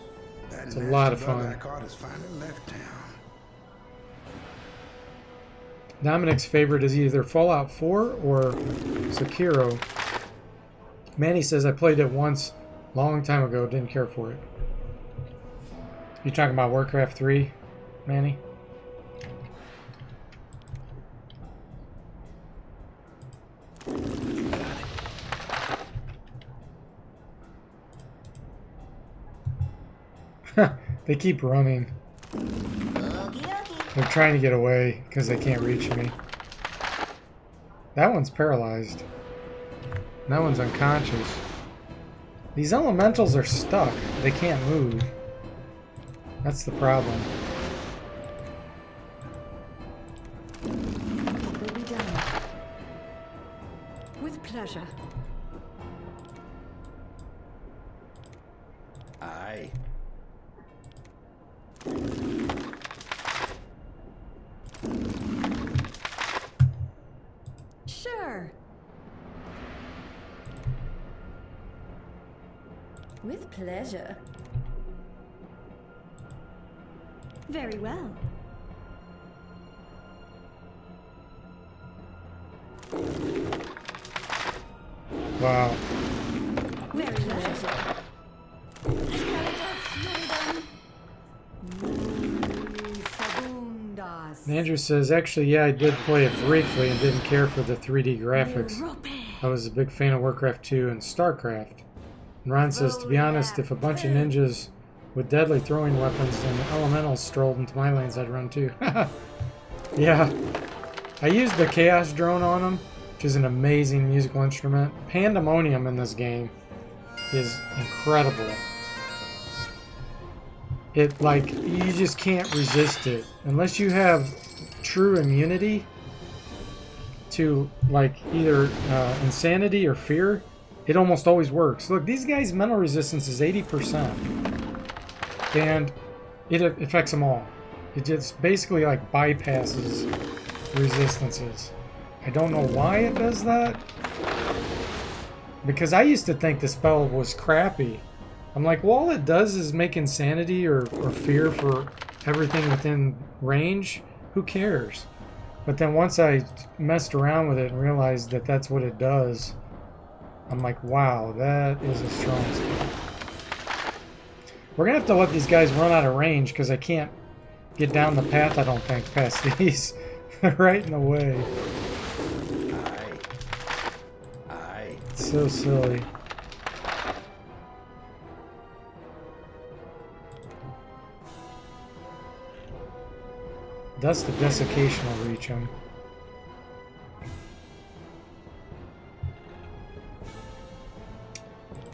That it's a lot of nasty bug fun. I caught has finally left town. Dominic's favorite is either Fallout 4 or Sekiro. Manny says I played it once, long time ago, didn't care for it. You talking about Warcraft 3, Manny? They keep running. Okie dokie. They're trying to get away because they can't reach me. That one's paralyzed. That one's unconscious. These elementals are stuck. They can't move. That's the problem. It will be done. pleasure. Aye. Sure. With pleasure. Very well. Wow. Very pleasure. Andrew says, actually, yeah, I did play it briefly and didn't care for the 3D graphics. I was a big fan of Warcraft 2 and StarCraft. And Ron says, to be honest, if a bunch of ninjas with deadly throwing weapons and elementals strolled into my lanes, I'd run too. Yeah. I used the Chaos Drone on them, which is an amazing musical instrument. Pandemonium in this game is incredible. It, like, you just can't resist it. Unless you have true immunity to, like, either insanity or fear, it almost always works. Look, these guys' mental resistance is 80%. And it affects them all. It just basically, like, bypasses resistances. I don't know why it does that. Because I used to think the spell was crappy. I'm like, well, all it does is make insanity or fear for everything within range. Who cares? But then once I messed around with it and realized that that's what it does, I'm like, wow, that is a strong spell. We're going to have to let these guys run out of range because I can't get down the path, I don't think, past these. They're right in the way. Aye. It's so silly. Dust of Desiccation will reach him.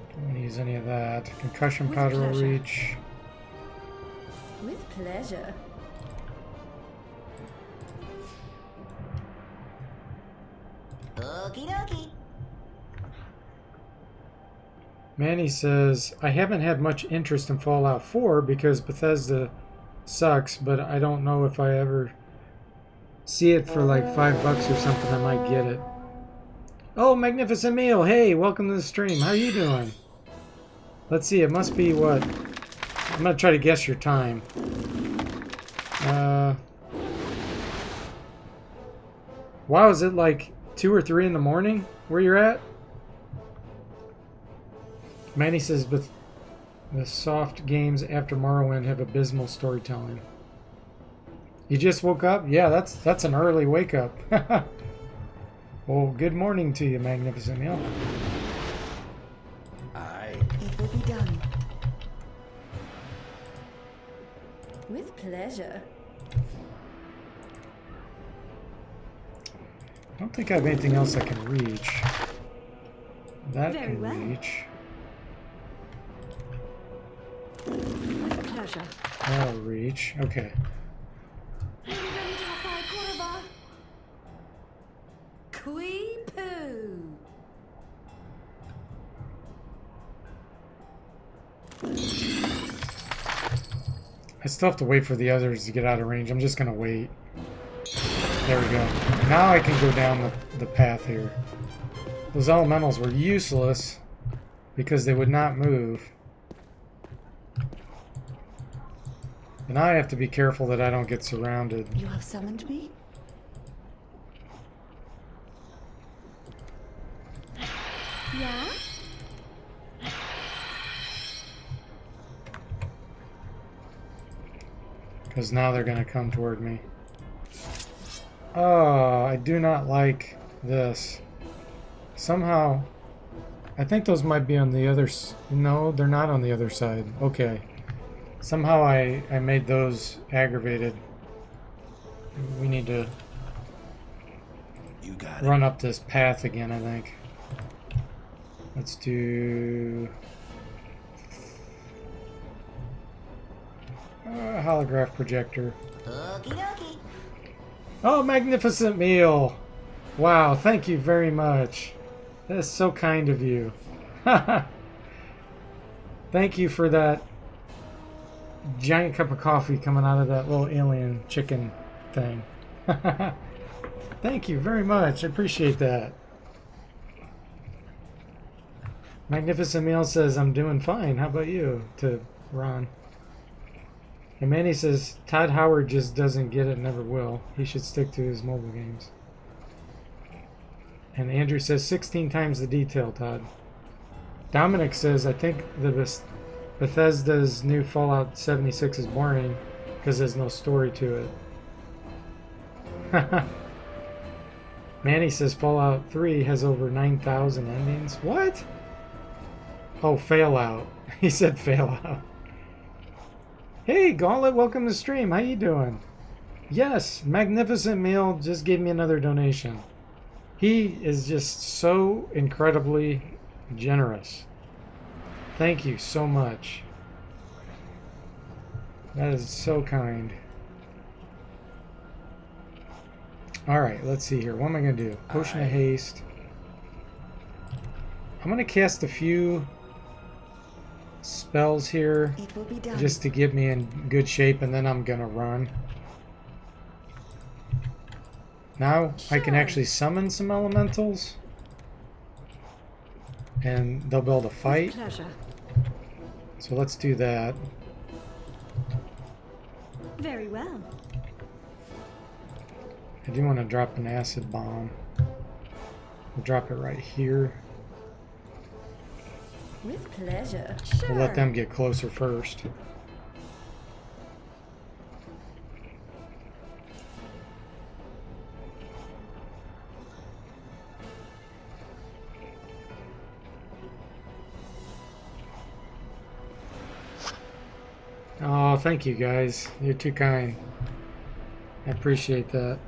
Don't want to use any of that. Concussion powder will reach. With pleasure. Okie dokie. Manny says, I haven't had much interest in Fallout 4 because Bethesda sucks, but I don't know if I ever see it for like $5 or something, I might get it. Oh, Magnificent Meal! Hey, welcome to the stream. How are you doing? Let's see, it must be what? I'm gonna try to guess your time. Wow, is it like 2 or 3 in the morning where you're at? Manny says, but the soft games after Morrowind have abysmal storytelling. You just woke up? Yeah, that's an early wake up. Well, good morning to you, Magnificent Meal. Aye. It will be done. With pleasure. I don't think I have anything else I can reach. That Very can well. reach. With pleasure. That'll reach. Okay. Quee-poo. I still have to wait for the others to get out of range. I'm just gonna wait. There we go. Now I can go down the path here. Those elementals were useless because they would not move. And I have to be careful that I don't get surrounded. You have summoned me? Yeah? Because now they're going to come toward me. Oh, I do not like this. Somehow, I think those might be on the other... No, they're not on the other side. Okay. Somehow I made those aggravated. We need to You got run up this path again, I think. Let's do... holograph projector. Okie dokie. Oh, magnificent meal! Wow, thank you very much. That's so kind of you. Thank you for that giant cup of coffee coming out of that little alien chicken thing. Thank you very much. I appreciate that. Magnificent Meal says, I'm doing fine. How about you? To Ron. And Manny says, Todd Howard just doesn't get it, never will. He should stick to his mobile games. And Andrew says, 16 times the detail, Todd. Dominic says, I think the Bethesda's new Fallout 76 is boring because there's no story to it. Manny says Fallout 3 has over 9,000 endings. What? Oh, fail out. He said fail out. Hey, Gauntlet, welcome to stream. How you doing? Yes, Magnificent Meal just gave me another donation. He is just so incredibly generous. Thank you so much. That is so kind. Alright, let's see here. What am I going to do? Potion of Haste. I'm going to cast a few spells here It will be done. just to get me in good shape, and then I'm going to run. Now I can actually summon some elementals. And they'll be able to fight. Pleasure. So let's do that. Very well. I do want to drop an acid bomb. We'll drop it right here. With pleasure. Sure. We'll let them get closer first. Oh, thank you guys. You're too kind. I appreciate that.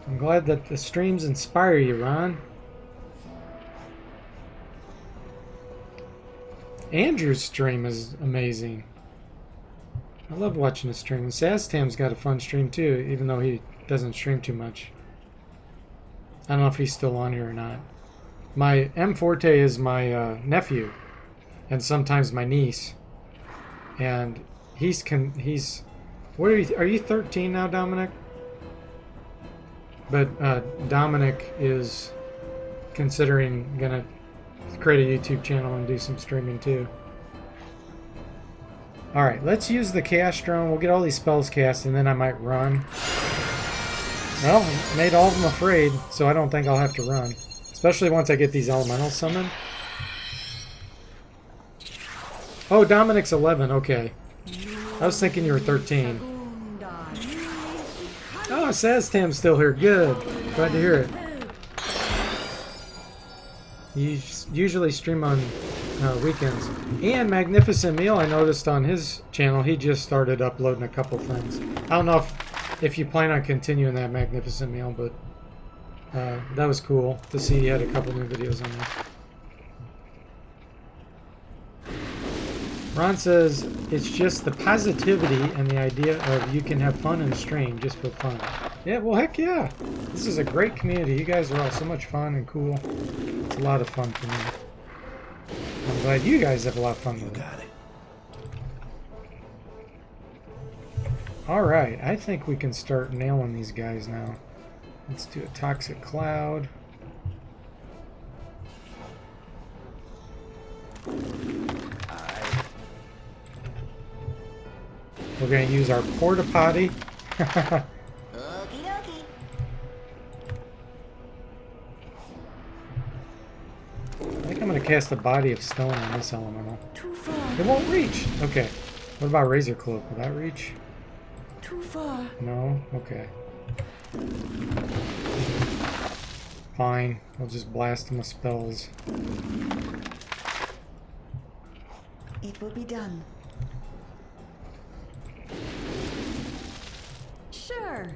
I'm glad that the streams inspire you, Ron. Andrew's stream is amazing. I love watching his stream. And Saztam's got a fun stream too, even though he doesn't stream too much. I don't know if he's still on here or not. My M Forte is my nephew, and sometimes my niece. And he's what are you 13 now, Dominic? But Dominic is considering gonna create a YouTube channel and do some streaming too. Alright, let's use the Chaos Drone. We'll get all these spells cast and then I might run. Well, made all of them afraid, so I don't think I'll have to run. Especially once I get these elementals summoned. Oh, Dominic's 11, okay. I was thinking you were 13. Oh, Saztam's still here, good. Glad to hear it. You usually stream on weekends. And Magnificent Meal, I noticed on his channel, he just started uploading a couple things. I don't know if you plan on continuing that Magnificent Meal, but that was cool to see he had a couple new videos on there. Ron says, it's just the positivity and the idea of you can have fun and stream just for fun. Yeah, well, heck yeah. This is a great community. You guys are all so much fun and cool. It's a lot of fun for me. I'm glad you guys have a lot of fun with it. Got it. Alright, I think we can start nailing these guys now. Let's do a Toxic Cloud. We're going to use our Porta Potty. Okie dokie. I think I'm going to cast a Body of Stone on this elemental. Too far. It won't reach. Okay. What about Razor Cloak? Will that reach? Too far. No? Okay. Fine. I'll just blast him with spells. It will be done. Sure.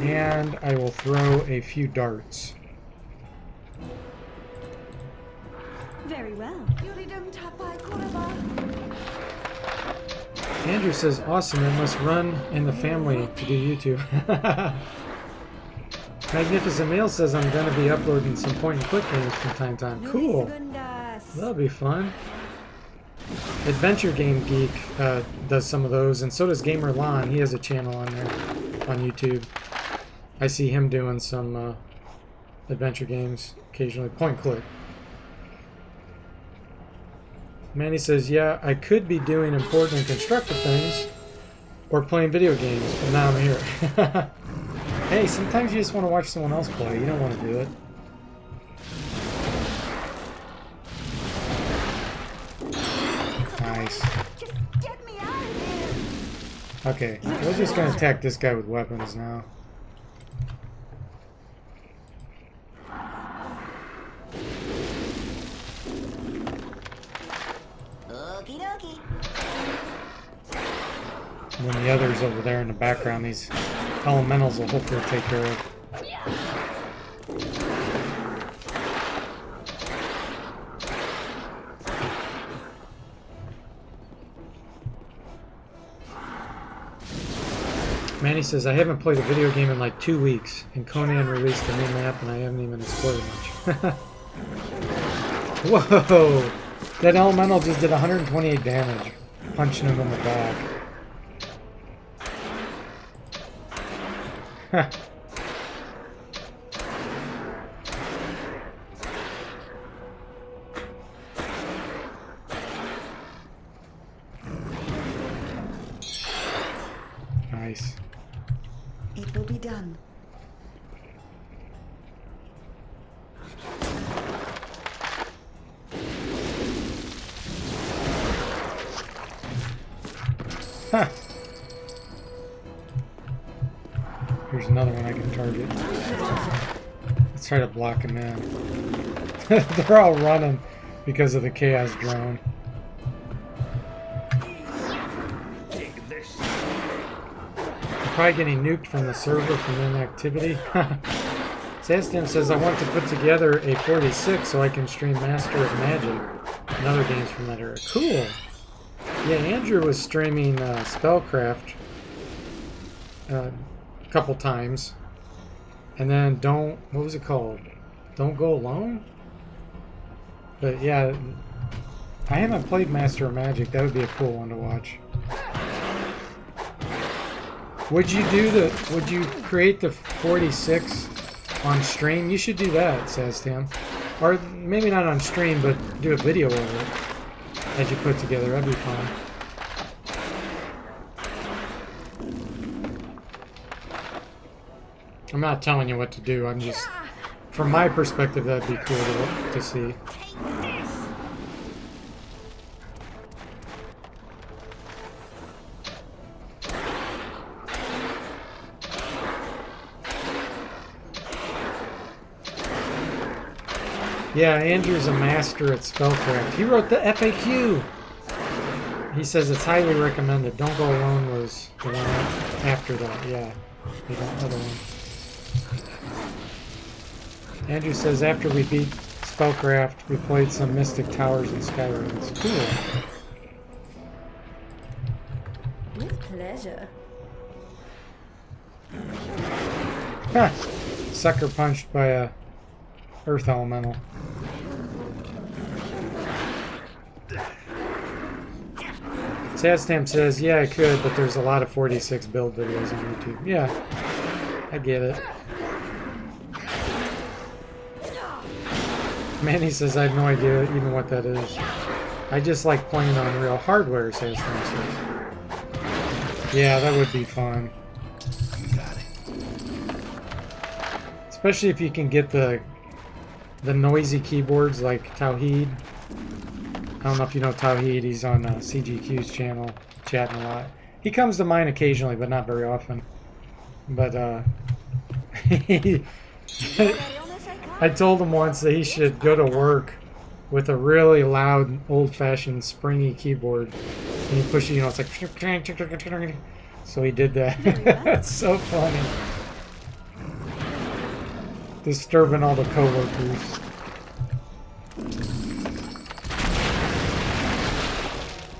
And I will throw a few darts. Very well. Andrew says, awesome, it must run in the family to do YouTube. Magnificent Meal says I'm going to be uploading some point-and-click games from time to time. Cool. That'll be fun. Adventure Game Geek does some of those, and so does Gamer Lon. He has a channel on there on YouTube. I see him doing some adventure games occasionally. Point-and-click. Manny says, yeah, I could be doing important and constructive things or playing video games, but now I'm here. Hey, sometimes you just want to watch someone else play. You don't want to do it. Nice. Just get me out of here. Okay, we're just going to attack this guy with weapons now. Okie dokie. And then the others over there in the background, these elementals will hopefully take care of. Manny says, I haven't played a video game in like 2 weeks, and Conan released a new map and I haven't even explored much. Whoa! That elemental just did 128 damage, punching him in the back. Nice. It will be done. Huh. Here's another one I can target. Let's try to block him in. They're all running because of the Chaos Drone. I'm probably getting nuked from the server from inactivity. Sastam says, I want to put together a 46 so I can stream Master of Magic and other games from that era. Cool! Yeah, Andrew was streaming Spellcraft a couple times. And then what was it called? Don't Go Alone? But yeah, I haven't played Master of Magic. That would be a cool one to watch. Would you create the 46 on stream? You should do that, says Tim. Or maybe not on stream, but do a video of it as you put together. That'd be fun. I'm not telling you what to do. I'm just, from my perspective, that'd be cool to see. Yeah, Andrew's a master at spellcraft. He wrote the FAQ. He says it's highly recommended. Don't Go Alone was the one after that. Yeah, the other one. Andrew says after we beat spellcraft, we played some Mystic Towers and Skyrim. It's cool. With pleasure. Ha! Sucker punched by a Earth Elemental. Sastam says, yeah, I could, but there's a lot of 46 build videos on YouTube. Yeah, I get it. Manny says, I have no idea even what that is. I just like playing on real hardware, Sastam says. Yeah, that would be fun. Especially if you can get the noisy keyboards like Tawheed. I don't know if you know Tawheed. He's on CGQ's channel, chatting a lot. He comes to mine occasionally, but not very often. But I told him once that he should go to work with a really loud, old-fashioned, springy keyboard. And he pushes, it's like... So he did that. That's so funny. Disturbing all the coworkers.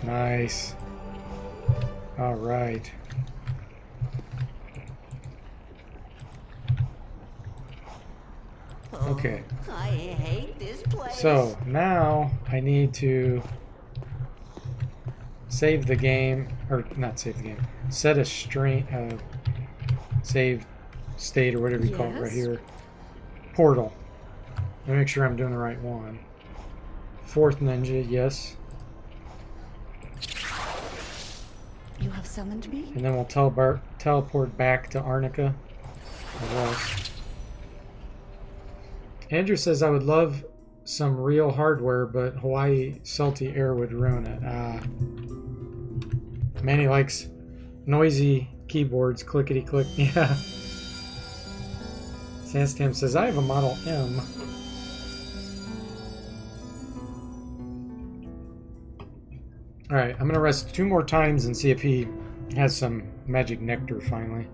Nice. All right. Okay. I hate this place. So now I need to save the game, or not save the game. Set a stream, save state or whatever you call it right Yes? here. Portal. Let me make sure I'm doing the right one. Fourth ninja, yes. You have summoned me? And then we'll teleport back to Arnica. Or else. Andrew says, I would love some real hardware, but Hawaii salty air would ruin it. Manny likes noisy keyboards, clickety click. Yeah. Sandstam says, I have a Model M. Alright, I'm going to rest 2 more times and see if he has some magic nectar finally.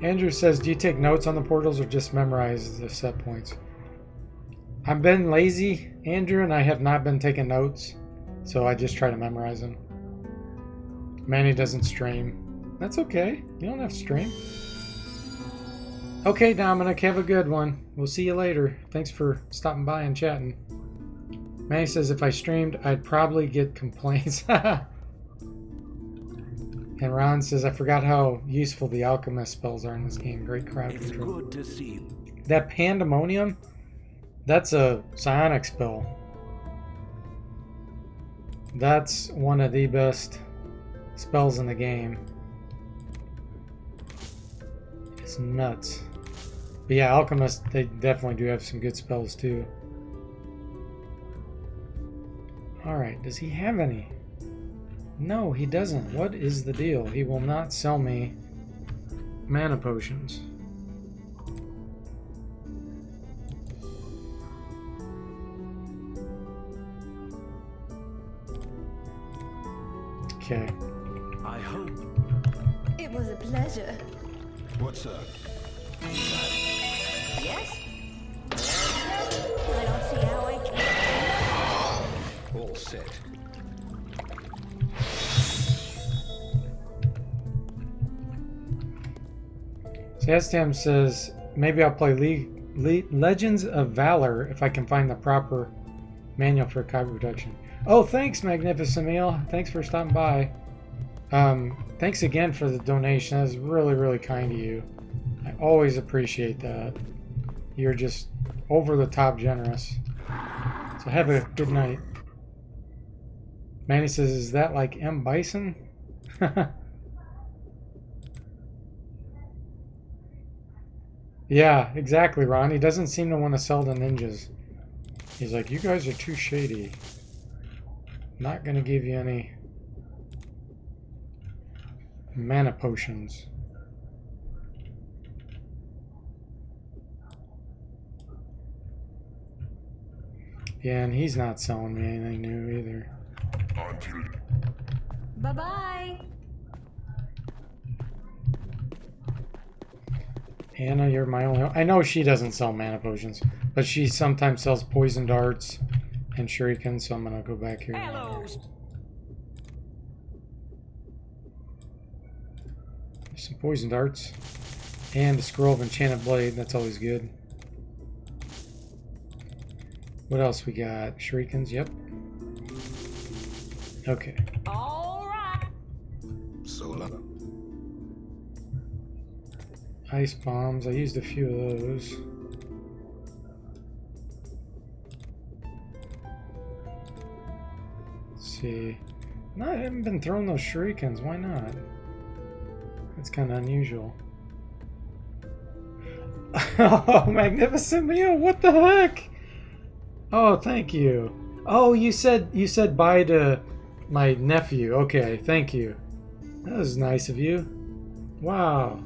Andrew says, do you take notes on the portals or just memorize the set points? I've been lazy, Andrew, and I have not been taking notes, so I just try to memorize them. Manny doesn't stream. That's okay. You don't have to stream. Okay, Dominic, have a good one. We'll see you later. Thanks for stopping by and chatting. Manny says, if I streamed, I'd probably get complaints. And Ron says, I forgot how useful the alchemist spells are in this game. Great crowd It's control. good to see you. That pandemonium, that's a psionic spell. That's one of the best spells in the game. It's nuts. But yeah, alchemists, they definitely do have some good spells too. Alright, does he have any? No, he doesn't. What is the deal? He will not sell me mana potions. Okay. I hope. It was a pleasure. What's up? Yes? I don't see how I can. All set. Sastam says, maybe I'll play Legends of Valor if I can find the proper manual for copy protection. Oh, thanks, Magnificent Meal. Thanks for stopping by. Thanks again for the donation. That was really, really kind of you. I always appreciate that. You're just over the top generous. So have a good night. Manny says, is that like M. Bison? Yeah, exactly, Ron. He doesn't seem to want to sell the ninjas. He's like, you guys are too shady. Not gonna give you any mana potions. Yeah, and he's not selling me anything new either. Bye-bye. Anna, you're my only... I know she doesn't sell mana potions, but she sometimes sells poison darts and shurikens, so I'm gonna go back here. Hello. Some poison darts and a scroll of enchanted blade. That's always good. What else we got? Shurikens, yep. Okay. All right. Sola. Ice bombs. I used a few of those. Let's see. No, I haven't been throwing those shurikens. Why not? That's kind of unusual. Oh, Magnificent Meal! What the heck? Oh, thank you. Oh, you said bye to my nephew. Okay, thank you. That was nice of you. Wow.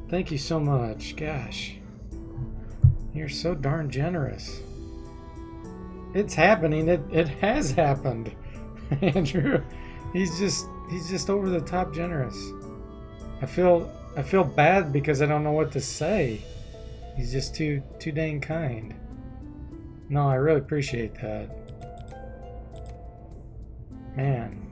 Thank you so much. Gosh. You're so darn generous. It's happening. It has happened. Andrew. He's just over the top generous. I feel bad because I don't know what to say. He's just too dang kind. No, I really appreciate that. Man.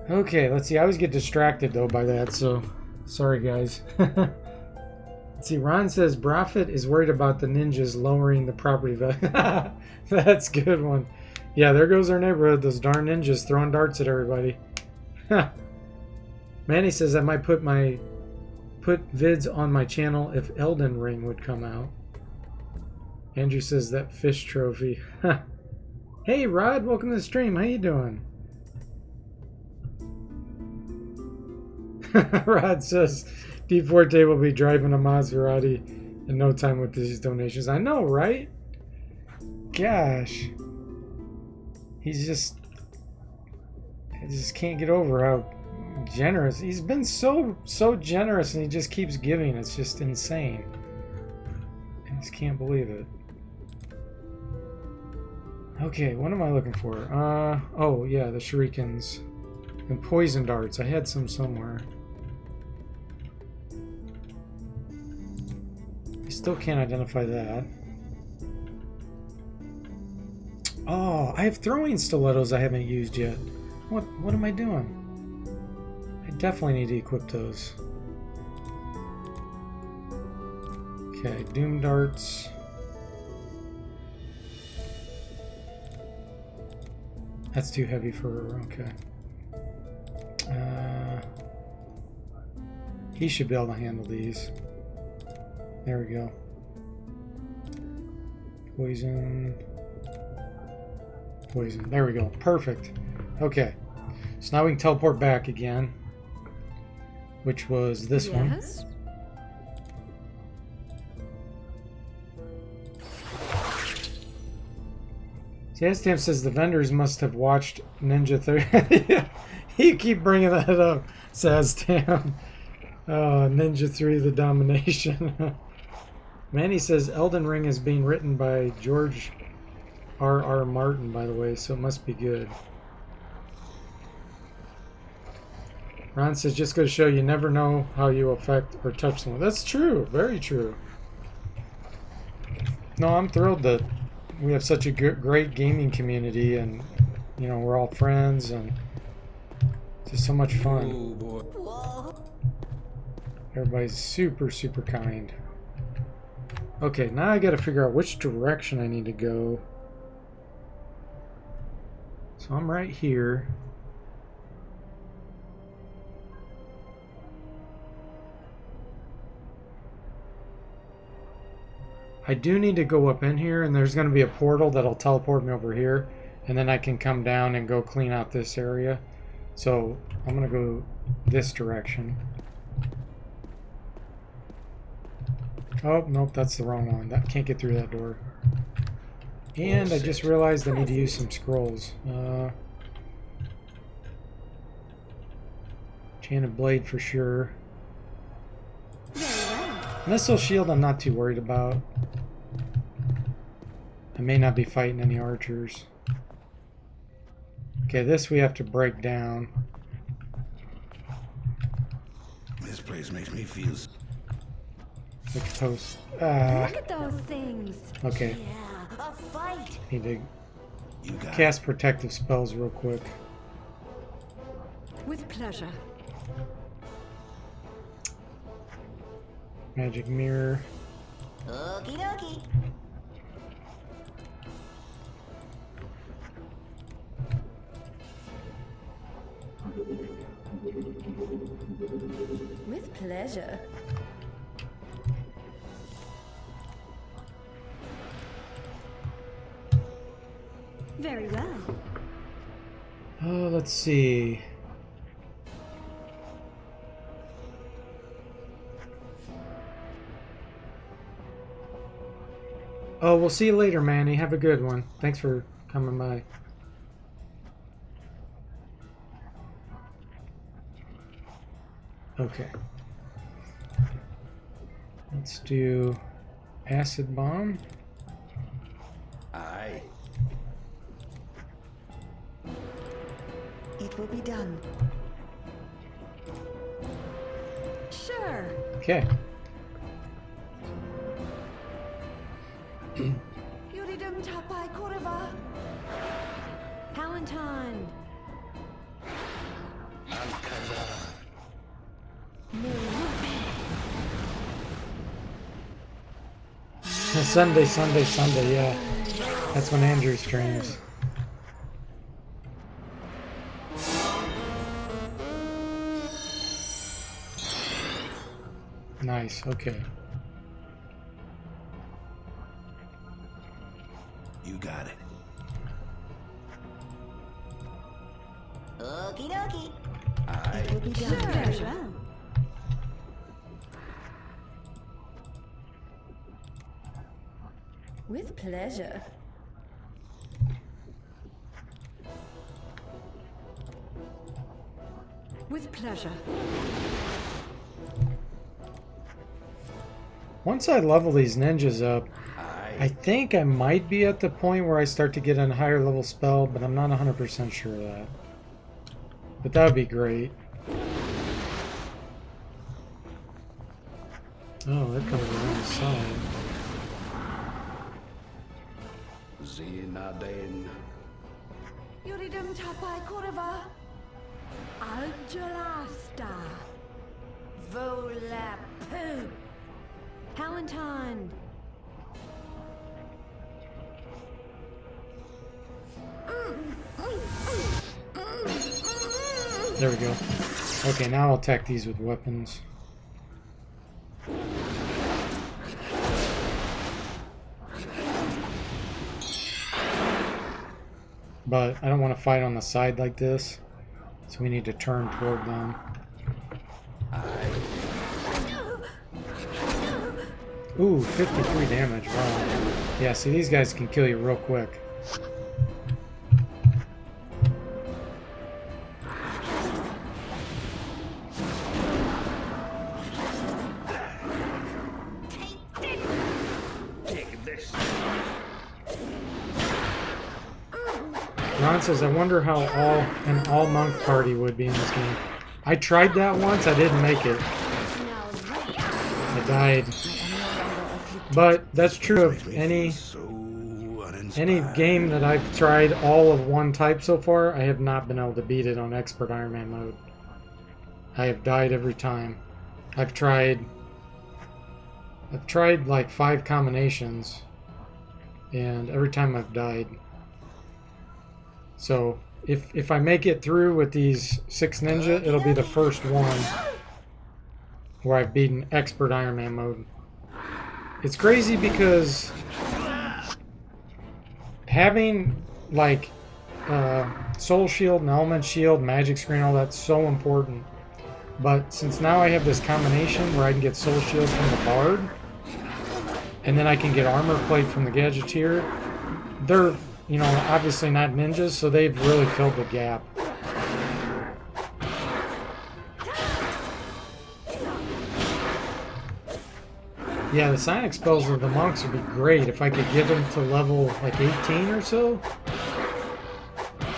Okay, let's see. I always get distracted though by that, so Sorry, guys. Let's see, Ron says Prophet is worried about the ninjas lowering the property value. That's a good one. Yeah, there goes our neighborhood. Those darn ninjas throwing darts at everybody. Manny says I might put vids on my channel if Elden Ring would come out. Andrew says that fish trophy. Hey Rod, welcome to the stream. How you doing? Rod says D Forte will be driving a Maserati in no time with these donations. I know, right? Gosh. I just can't get over how generous. He's been so generous, and he just keeps giving. It's just insane. I just can't believe it. Okay, what am I looking for? Oh yeah, the shurikens and poison darts. I had some somewhere. I still can't identify that. Oh, I have throwing stilettos I haven't used yet. What am I doing? I definitely need to equip those. Okay, doom darts. That's too heavy for her. Okay. He should be able to handle these. There we go. Poison. Poison. There we go. Perfect. Okay. So now we can teleport back again. Which was this one. Yes? Jastam says the vendors must have watched Ninja 3. Yeah, you keep bringing that up, Saztam. Oh, Ninja 3 The Domination. Manny says Elden Ring is being written by George R.R. Martin, by the way, so it must be good. Ron says, just go to show you never know how you affect or touch someone. That's true. Very true. No, I'm thrilled that we have such a great gaming community, and you know, we're all friends, and it's just so much fun. Oh boy. Everybody's super kind. Okay, now I gotta figure out which direction I need to go. So I'm right here. I do need to go up in here, and there's going to be a portal that'll teleport me over here, and then I can come down and go clean out this area. So I'm going to go this direction. Oh, nope, that's the wrong one. That can't get through that door. And I just realized I need to use some scrolls. Enchanted blade for sure. Missile shield I'm not too worried about. I may not be fighting any archers. Okay, this we have to break down. This place makes me feel. Which post? Look at those things. Okay. Yeah, a fight. Need to You got cast protective spells real quick. With pleasure. Magic mirror. Okie dokie. With pleasure. Very well. Oh, let's see. Oh, we'll see you later, Manny. Have a good one. Thanks for coming by. Okay. Let's do acid bomb. Aye. It will be done. Sure. Okay. Yuridum tapai koreva. Palatine. No Sunday, yeah. That's when Andrew streams. Nice, okay. You got it. Okie dokie. It will be done. Very well. With pleasure. With pleasure. Once I level these ninjas up, I think I might be at the point where I start to get a higher level spell, but I'm not 100% sure of that. But that would be great. Oh, they're coming around the side. Zinaden. Yuridum tapai koreva. Algelasta. Volapu. Palatine. There we go. Okay, now I'll attack these with weapons. But I don't want to fight on the side like this, so we need to turn toward them. Ooh, 53 damage, wow. Yeah, see, these guys can kill you real quick. Ron says, I wonder how an all-monk party would be in this game. I tried that once, I didn't make it. I died. But that's true of any game that I've tried all of one type so far. I have not been able to beat it on Expert Iron Man mode. I have died every time. I've tried like 5 combinations, and every time I've died. So if I make it through with these 6 ninja, it'll be the first one where I've beaten Expert Iron Man mode. It's crazy because having like Soul Shield and Element Shield, Magic Screen, all that's so important. But since now I have this combination where I can get Soul Shield from the Bard, and then I can get Armor Plate from the Gadgeteer, they're, you know, obviously not ninjas, so they've really filled the gap. Yeah, the Psionic spells of the monks would be great if I could get them to level like 18 or so.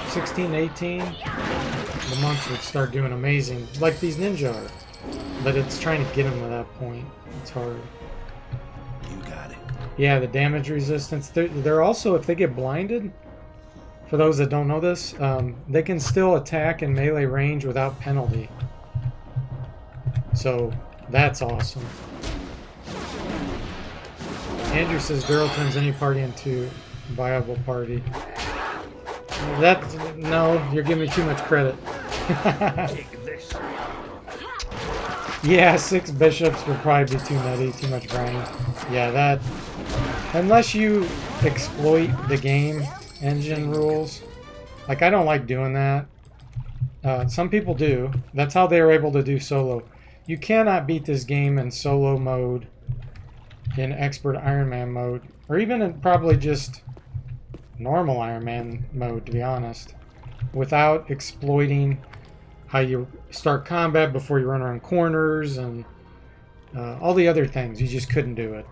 16, 18. The monks would start doing amazing, like these ninja are. But it's trying to get them to that point. It's hard. You got it. Yeah, the damage resistance. They're also, if they get blinded, for those that don't know this, they can still attack in melee range without penalty. So, that's awesome. Andrew says Daryl turns any party into a viable party. No, you're giving me too much credit. Yeah, 6 bishops would probably be too nutty, too much grind. Yeah, that... Unless you exploit the game engine rules. Like, I don't like doing that. Some people do. That's how they were able to do solo. You cannot beat this game in solo mode, in Expert Iron Man mode, or even in probably just normal Iron Man mode, to be honest, without exploiting how you start combat before you run around corners and all the other things. You just couldn't do it.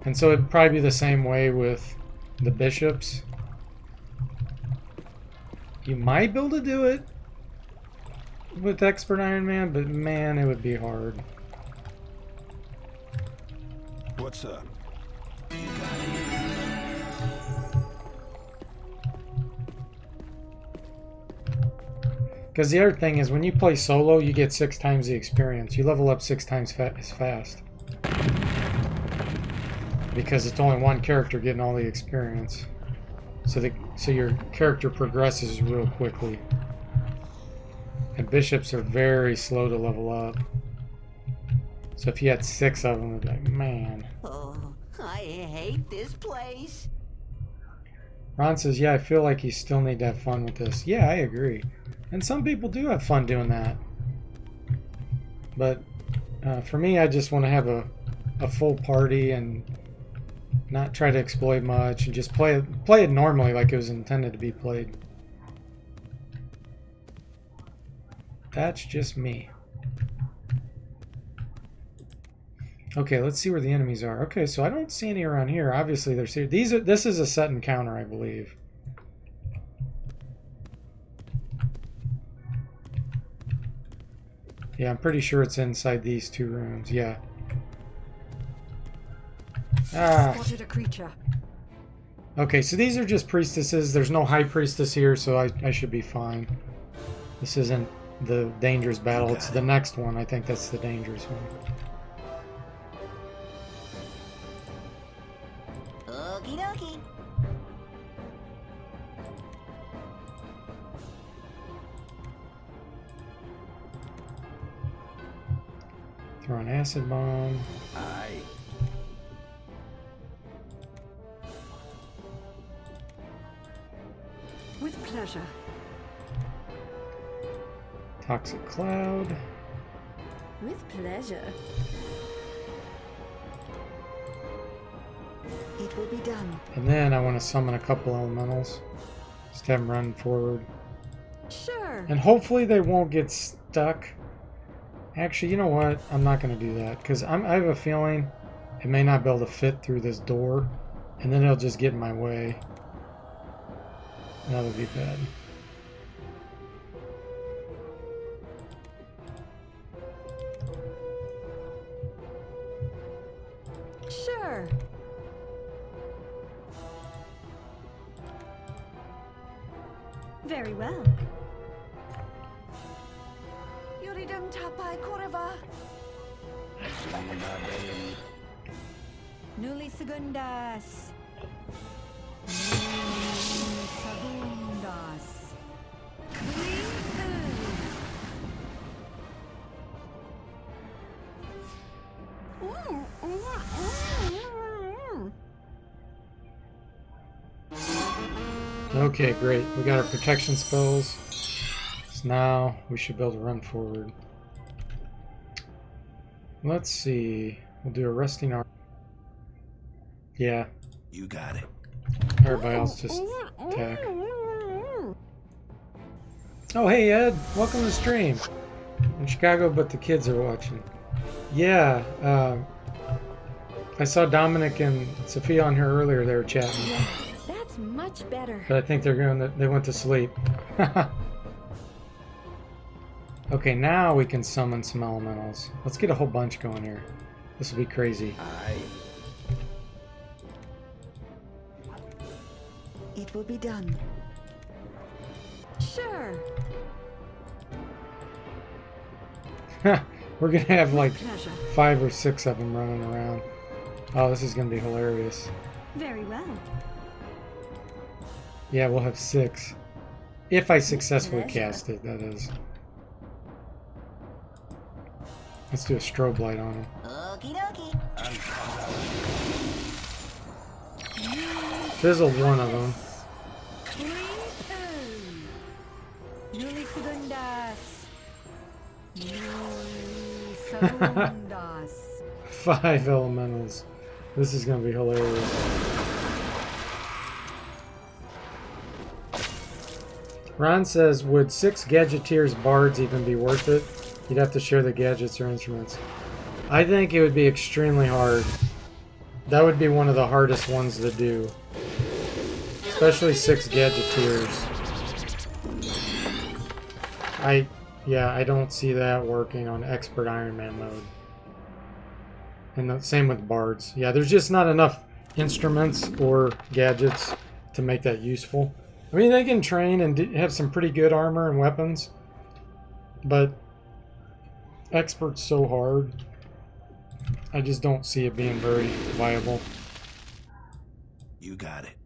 And so it'd probably be the same way with the bishops. You might be able to do it with Expert Iron Man, but man, it would be hard. What's up? Because the other thing is, when you play solo, you get 6 times the experience. You level up 6 times as fast. because it's only one character getting all the experience. So your character progresses real quickly. And bishops are very slow to level up. So if you had 6 of them, it'd be like, man. Oh, I hate this place. Ron says, yeah, I feel like you still need to have fun with this. Yeah, I agree. And some people do have fun doing that. But for me, I just want to have a full party and not try to exploit much and just play it normally like it was intended to be played. That's just me. Okay, let's see where the enemies are. Okay, so I don't see any around here. Obviously, they're here. This is a set encounter, I believe. Yeah, I'm pretty sure it's inside these 2 rooms. Yeah. Ah. Spotted a creature. Okay, so these are just priestesses. There's no high priestess here, so I should be fine. This isn't the dangerous battle. It's the next one. I think that's the dangerous one. Okie dokie. Throw an acid bomb. Aye. With pleasure. Toxic cloud. With pleasure. It will be done. And then I want to summon a couple elementals. Just have them run forward. Sure. And hopefully they won't get stuck. Actually, you know what? I'm not going to do that. Because I have a feeling it may not be able to fit through this door. And then it'll just get in my way. That would be bad. Sure. Very well. Yuridum tapai koreva. Nuli segundas. Nuli segundas. Okay, great. We got our protection spells. So now we should be able to run forward. Let's see. We'll do a resting arm. Yeah. You got it. Everybody else just attack. Oh, hey, Ed. Welcome to the stream. In Chicago, but the kids are watching. Yeah. I saw Dominic and Sophia on here earlier. They were chatting. Yes, that's much better. But I think they went to sleep. Okay, now we can summon some elementals. Let's get a whole bunch going here. This will be crazy. Aye. It will be done. Sure. We're gonna have like Pleasure. 5 or 6 of them running around. Oh, this is gonna be hilarious. Very well. Yeah, we'll have 6. If I successfully pleasure. cast it, that is. Let's do a strobe light on him. Okie dokie. Fizzled one of them. Nuli segundas. Nuli segundas. 5 elementals. This is gonna be hilarious. Ron says, would 6 Gadgeteers bards even be worth it? You'd have to share the gadgets or instruments. I think it would be extremely hard. That would be one of the hardest ones to do. Especially 6 Gadgeteers. I don't see that working on Expert Iron Man mode. And the same with bards. Yeah, there's just not enough instruments or gadgets to make that useful. I mean, they can train and have some pretty good armor and weapons, but Expert's so hard. I just don't see it being very viable. You got it.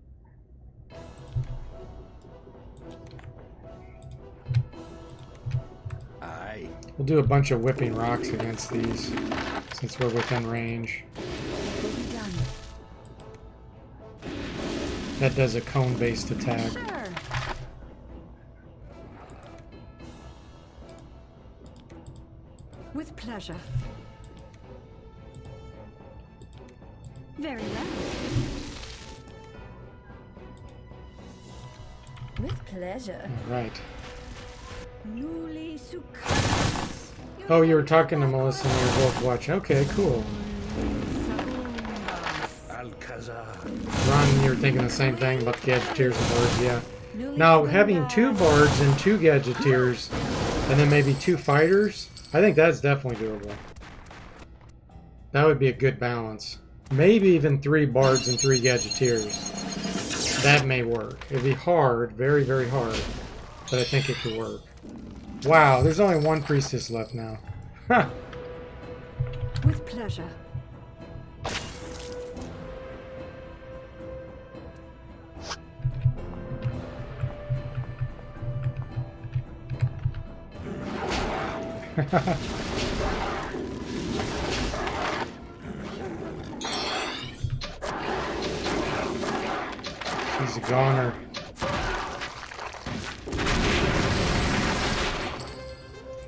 Aye. We'll do a bunch of whipping rocks against these, since we're within range. Will be done. That does a cone-based attack. Sure. With pleasure. Very well. With pleasure. All right. Newly succumbs. Oh, you were talking to Melissa and you were both watching. Okay, cool. Alcazar. Ron, you were thinking the same thing about the Gadgeteers and Bards, yeah. Newly Now, succumbs. having 2 Bards and 2 Gadgeteers, and then maybe 2 Fighters, I think that's definitely doable. That would be a good balance. Maybe even 3 Bards and 3 Gadgeteers. That may work. It'd be hard, very, very hard, but I think it could work. Wow, there's only 1 Priestess left now. Ha! With pleasure. He's a goner.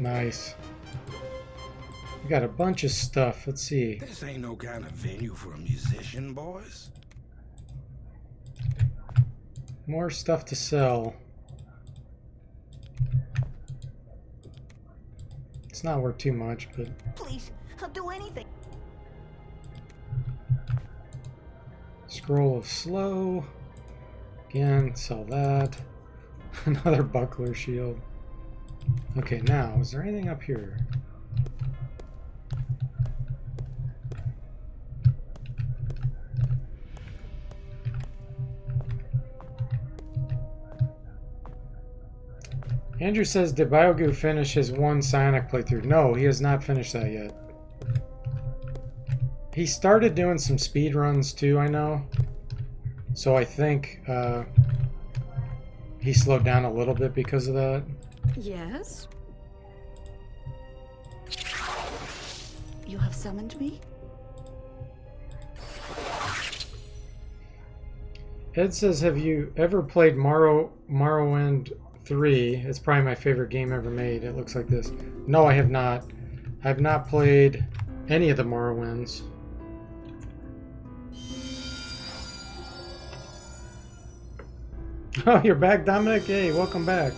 Nice. We got a bunch of stuff. Let's see. This ain't no kind of venue for a musician, boys. More stuff to sell. It's not worth too much, but Please, I'll do anything. Scroll of Slow. Again, sell that. Another buckler shield. Okay, now, is there anything up here? Andrew says, did Biogoo finish his 1 Sonic playthrough? No, he has not finished that yet. He started doing some speed runs too, I know. So I think he slowed down a little bit because of that. Yes? You have summoned me? Ed says, have you ever played Morrowind 3? It's probably my favorite game ever made. It looks like this. No, I have not. I have not played any of the Morrowinds. Oh, you're back, Dominic? Hey, welcome back.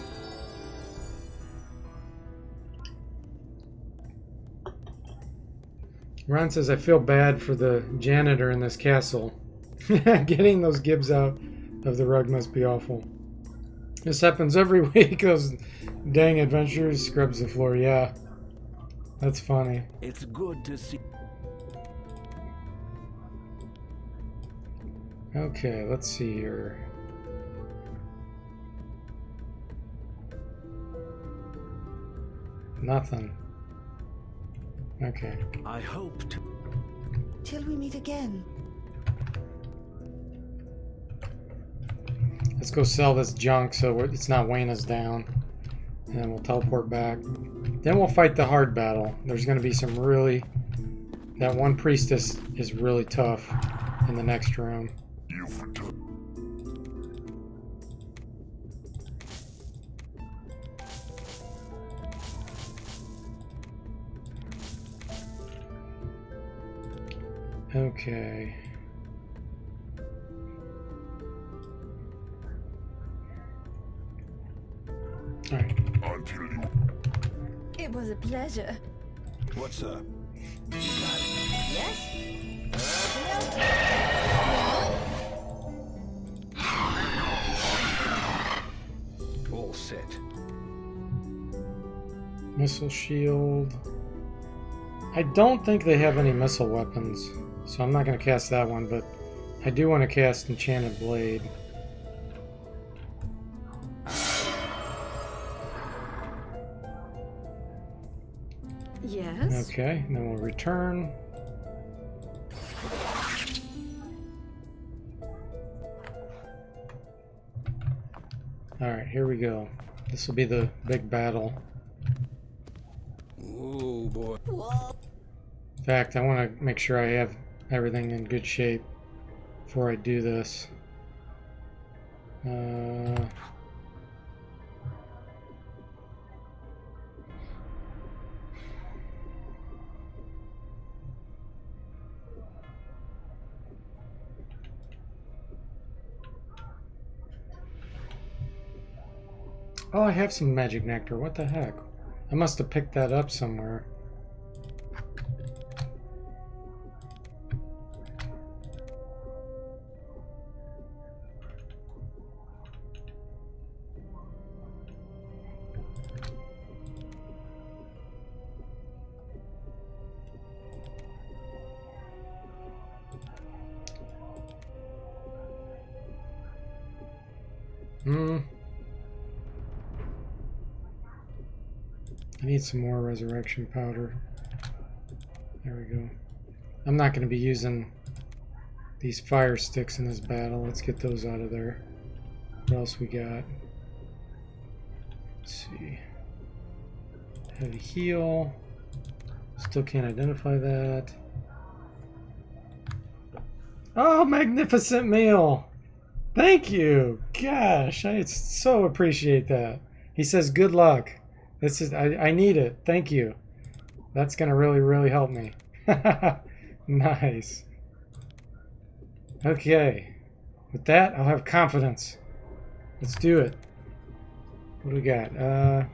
Ron says, I feel bad for the janitor in this castle. Getting those gibs out of the rug must be awful. This happens every week. Those dang adventurers scrubs the floor. Yeah, that's funny. It's good to see. Okay, let's see here. Nothing. Okay. I hope to. Till we meet again. Let's go sell this junk so it's not weighing us down. And then we'll teleport back. Then we'll fight the hard battle. There's going to be some really... That 1 priestess is really tough in the next room. Okay. Alright. It was a pleasure. What's up? Yes? All set. Missile shield. I don't think they have any missile weapons, so I'm not going to cast that one, but I do want to cast Enchanted Blade. Yes? Okay, and then we'll return. Alright, here we go. This will be the big battle. Oh boy. In fact, I want to make sure I have everything in good shape before I do this. Oh, I have some magic nectar. What the heck? I must have picked that up somewhere. I need some more resurrection powder. There we go. I'm not going to be using these fire sticks in this battle. Let's get those out of there. What else we got? Let's see. Heavy heal. Still can't identify that. Oh, magnificent meal! Thank you! Gosh, I so appreciate that. He says, good luck. This is, I need it. Thank you. That's gonna really help me. Nice. Okay. With that, I'll have confidence. Let's do it. What do we got?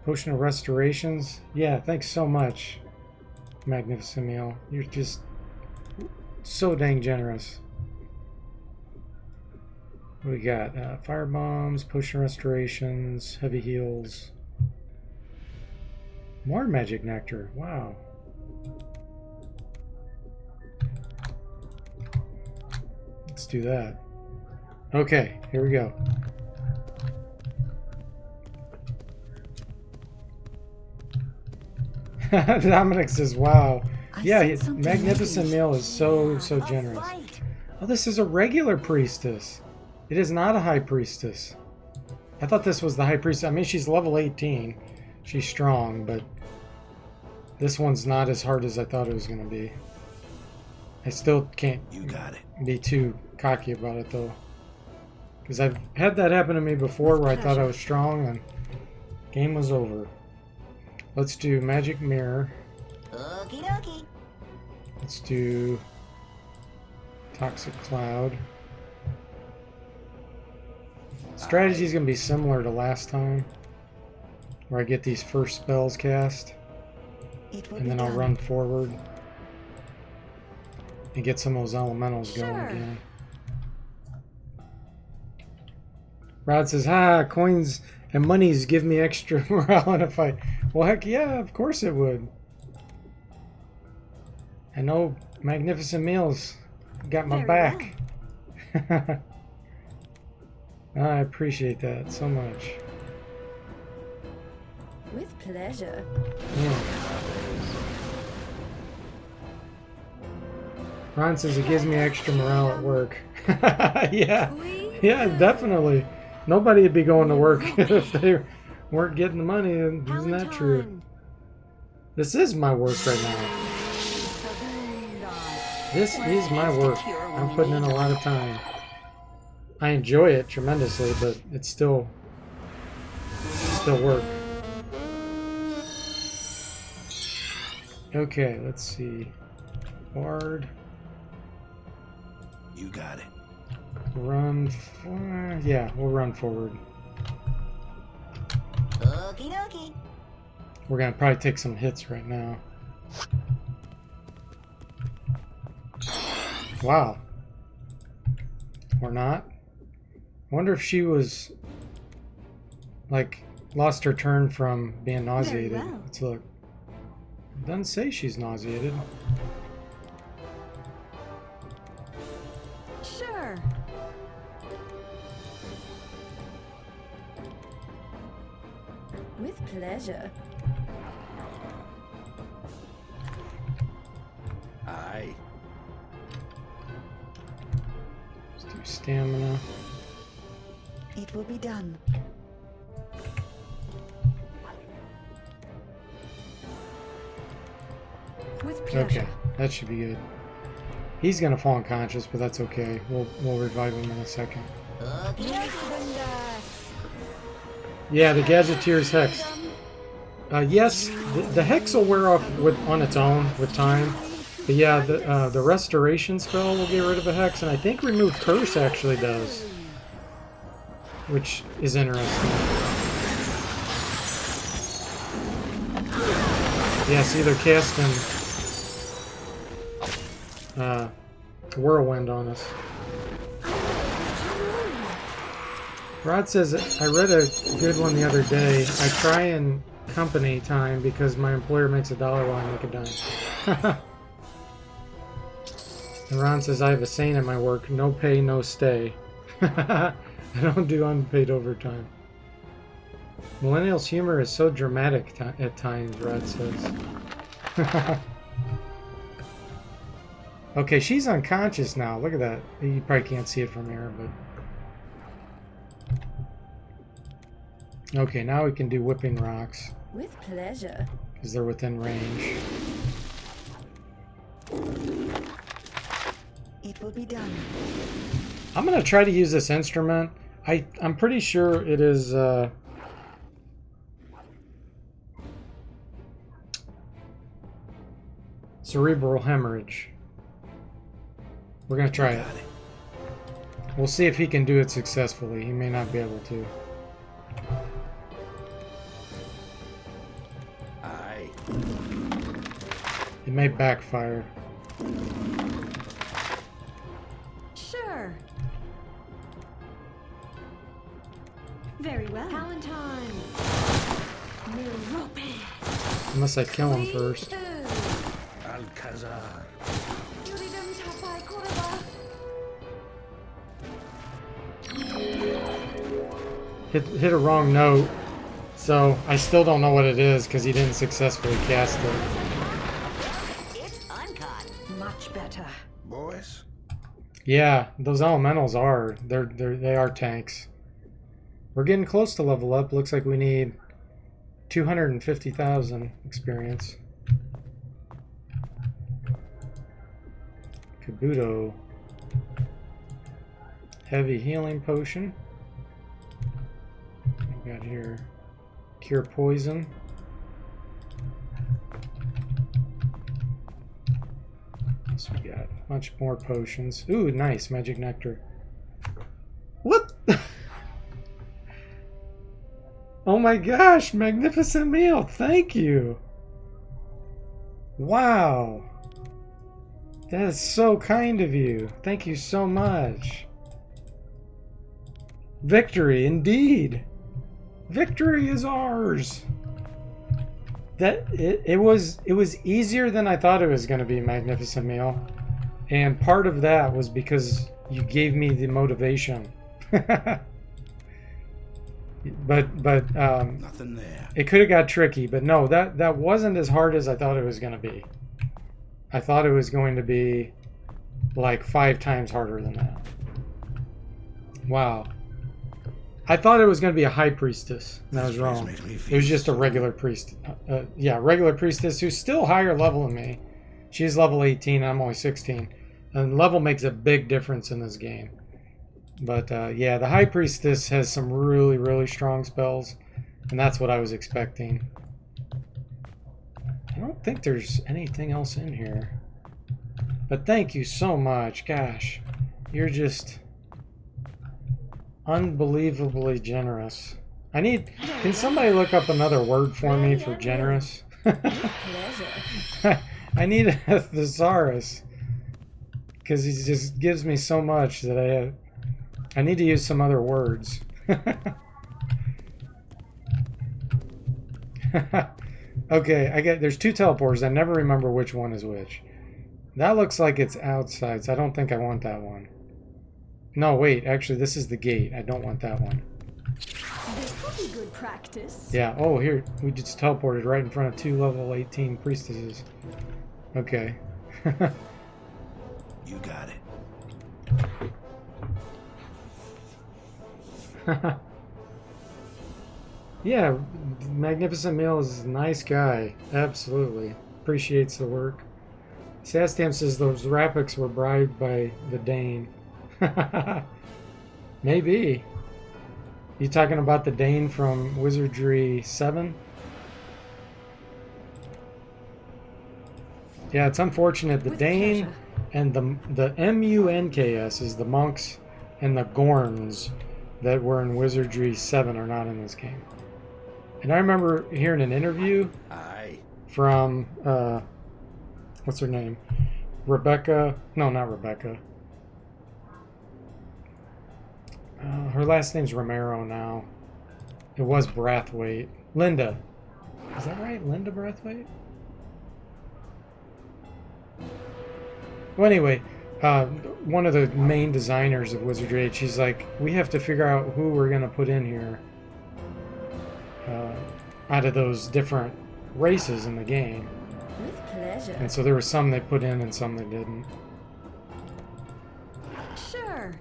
Potion of Restorations. Yeah, thanks so much, Magnificent Meal. You're just so dang generous. What do we got? Fire bombs, potion restorations, heavy heals. More magic nectar. Wow. Let's do that. Okay, here we go. Dominic says, wow. Yeah, Magnificent Meal is so generous. Oh, this is a regular priestess. It is not a high priestess. I thought this was the high priestess. I mean, she's level 18. She's strong, but this one's not as hard as I thought it was going to be. I still can't be too cocky about it, though. Because I've had that happen to me before where I thought I was strong and game was over. Let's do Magic Mirror. Okie dokie. Let's do Toxic Cloud. Strategy is going to be similar to last time, where I get these first spells cast, and then I'll run forward and get some of those elementals going again. Rod says, coins and monies give me extra morale in a fight. Well, heck yeah, of course it would. I know Magnificent Meals got my back. Well. I appreciate that so much. With pleasure. Yeah. Ron says it gives me extra morale at work. Yeah, definitely. Nobody would be going to work if they weren't getting the money. Isn't that true? This is my work right now. This is my work. I'm putting in a lot of time. I enjoy it tremendously, but it's still work. Okay, let's see. Bard. You got it. Run. Yeah, we'll run forward. Okie dokie. We're gonna probably take some hits right now. Wow. Or not. I wonder if she was like lost her turn from being nauseated. Well. Let's look. It doesn't say she's nauseated. Sure. With pleasure. Aye. Let's do stamina. It will be done. With pleasure. Okay, that should be good. He's gonna fall unconscious, but that's okay. We'll revive him in a second. Yeah, the Gadgeteer's Hex. Yes, the Hex will wear off on its own with time. But yeah, the Restoration spell will get rid of a Hex, and I think Remove Curse actually does. Which is interesting. Yes, either casting Whirlwind on us. Rod says, I read a good one the other day. I try in company time because my employer makes $1 while I make a dime. And Ron says, I have a saying at my work, no pay, no stay. I don't do unpaid overtime. Millennials' humor is so dramatic at times, Rod says. Okay, she's unconscious now. Look at that. You probably can't see it from here, but... Okay, now we can do Whipping Rocks. With pleasure. Because they're within range. It will be done. I'm going to try to use this instrument. I'm pretty sure it is... cerebral hemorrhage. We're going to try it. We'll see if he can do it successfully. He may not be able to. Aye. It may backfire. Sure. Very well. Valentine. Unless I kill him first. Alcazar. Hit a wrong note. So I still don't know what it is because he didn't successfully cast it. It's uncut. Much better. Boys, Yeah, those elementals are. They are tanks. We're getting close to level up. Looks like we need 250,000 experience. Kabuto. Heavy healing potion. We got here cure poison. So we got a bunch more potions. Ooh, nice magic nectar. What? Oh my gosh, magnificent meal. Thank you. Wow. That is so kind of you. Thank you so much. Victory, indeed. Victory is ours. That it was easier than I thought it was going to be, magnificent meal. And part of that was because you gave me the motivation. but nothing there. it could have got tricky, but no, that wasn't as hard as I thought it was going to be. I thought it was going to be like 5 times harder than that. Wow. I thought it was going to be a high priestess, and I was wrong. It was just a regular priest. Yeah, regular priestess who's still higher level than me. She's level 18, I'm only 16. And level makes a big difference in this game. But yeah, the high priestess has some really, really strong spells, and that's what I was expecting. I don't think there's anything else in here. But thank you so much. Gosh, you're just unbelievably generous. Can somebody look up another word for me for generous? I need a thesaurus. Because he just gives me so much that I need to use some other words. Okay, there's 2 teleporters. I never remember which one is which. That looks like it's outside, so I don't think I want that one. No, wait, actually this is the gate. I don't want that one. This would be good practice. Yeah, oh here, we just teleported right in front of 2 level 18 priestesses. Okay. You got it. Yeah, Magnificent Meal is a nice guy. Absolutely. Appreciates the work. Sastam says those Rapics were bribed by the Dane. Maybe. You talking about the Dane from Wizardry 7? Yeah, it's unfortunate. The With Dane pleasure. and the MUNKS is the monks and the Gorns that were in Wizardry 7 are not in this game. And I remember hearing an interview Aye. from what's her name? Rebecca. No, not Rebecca. Her last name's Romero now. It was Brathwaite. Linda. Is that right? Linda Brathwaite? Well, anyway, one of the main designers of Wizardry 8, she's like, we have to figure out who we're going to put in here out of those different races in the game. With pleasure. And so there were some they put in and some they didn't. Sure.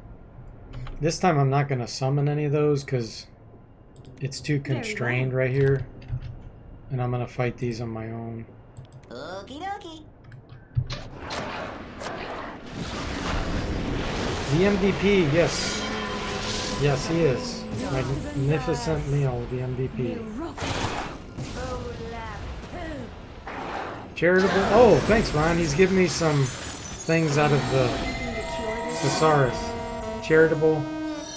This time I'm not going to summon any of those because it's too constrained right here. And I'm going to fight these on my own. Okie dokie. The MVP, yes. Yes, he is. Magnificent Meal, the MVP. Charitable. Oh, thanks, Ron. He's giving me some things out of the thesaurus. Charitable.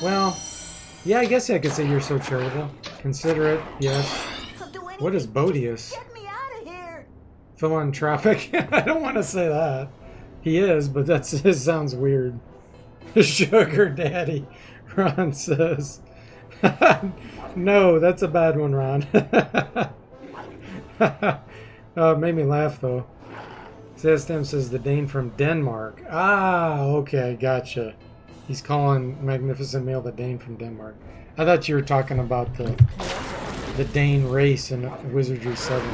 Well, yeah, I guess I could say you're so charitable. Considerate, yes. I'll do anything. What is Bodius? Get me out of here. Philanthropic. I don't want to say that. He is, but that sounds weird. Sugar Daddy, Ron says. No, that's a bad one, Ron. It made me laugh, though. Sastam says the Dane from Denmark. Ah, okay, gotcha. He's calling Magnificent Meal the Dane from Denmark. I thought you were talking about the Dane race in Wizardry 7.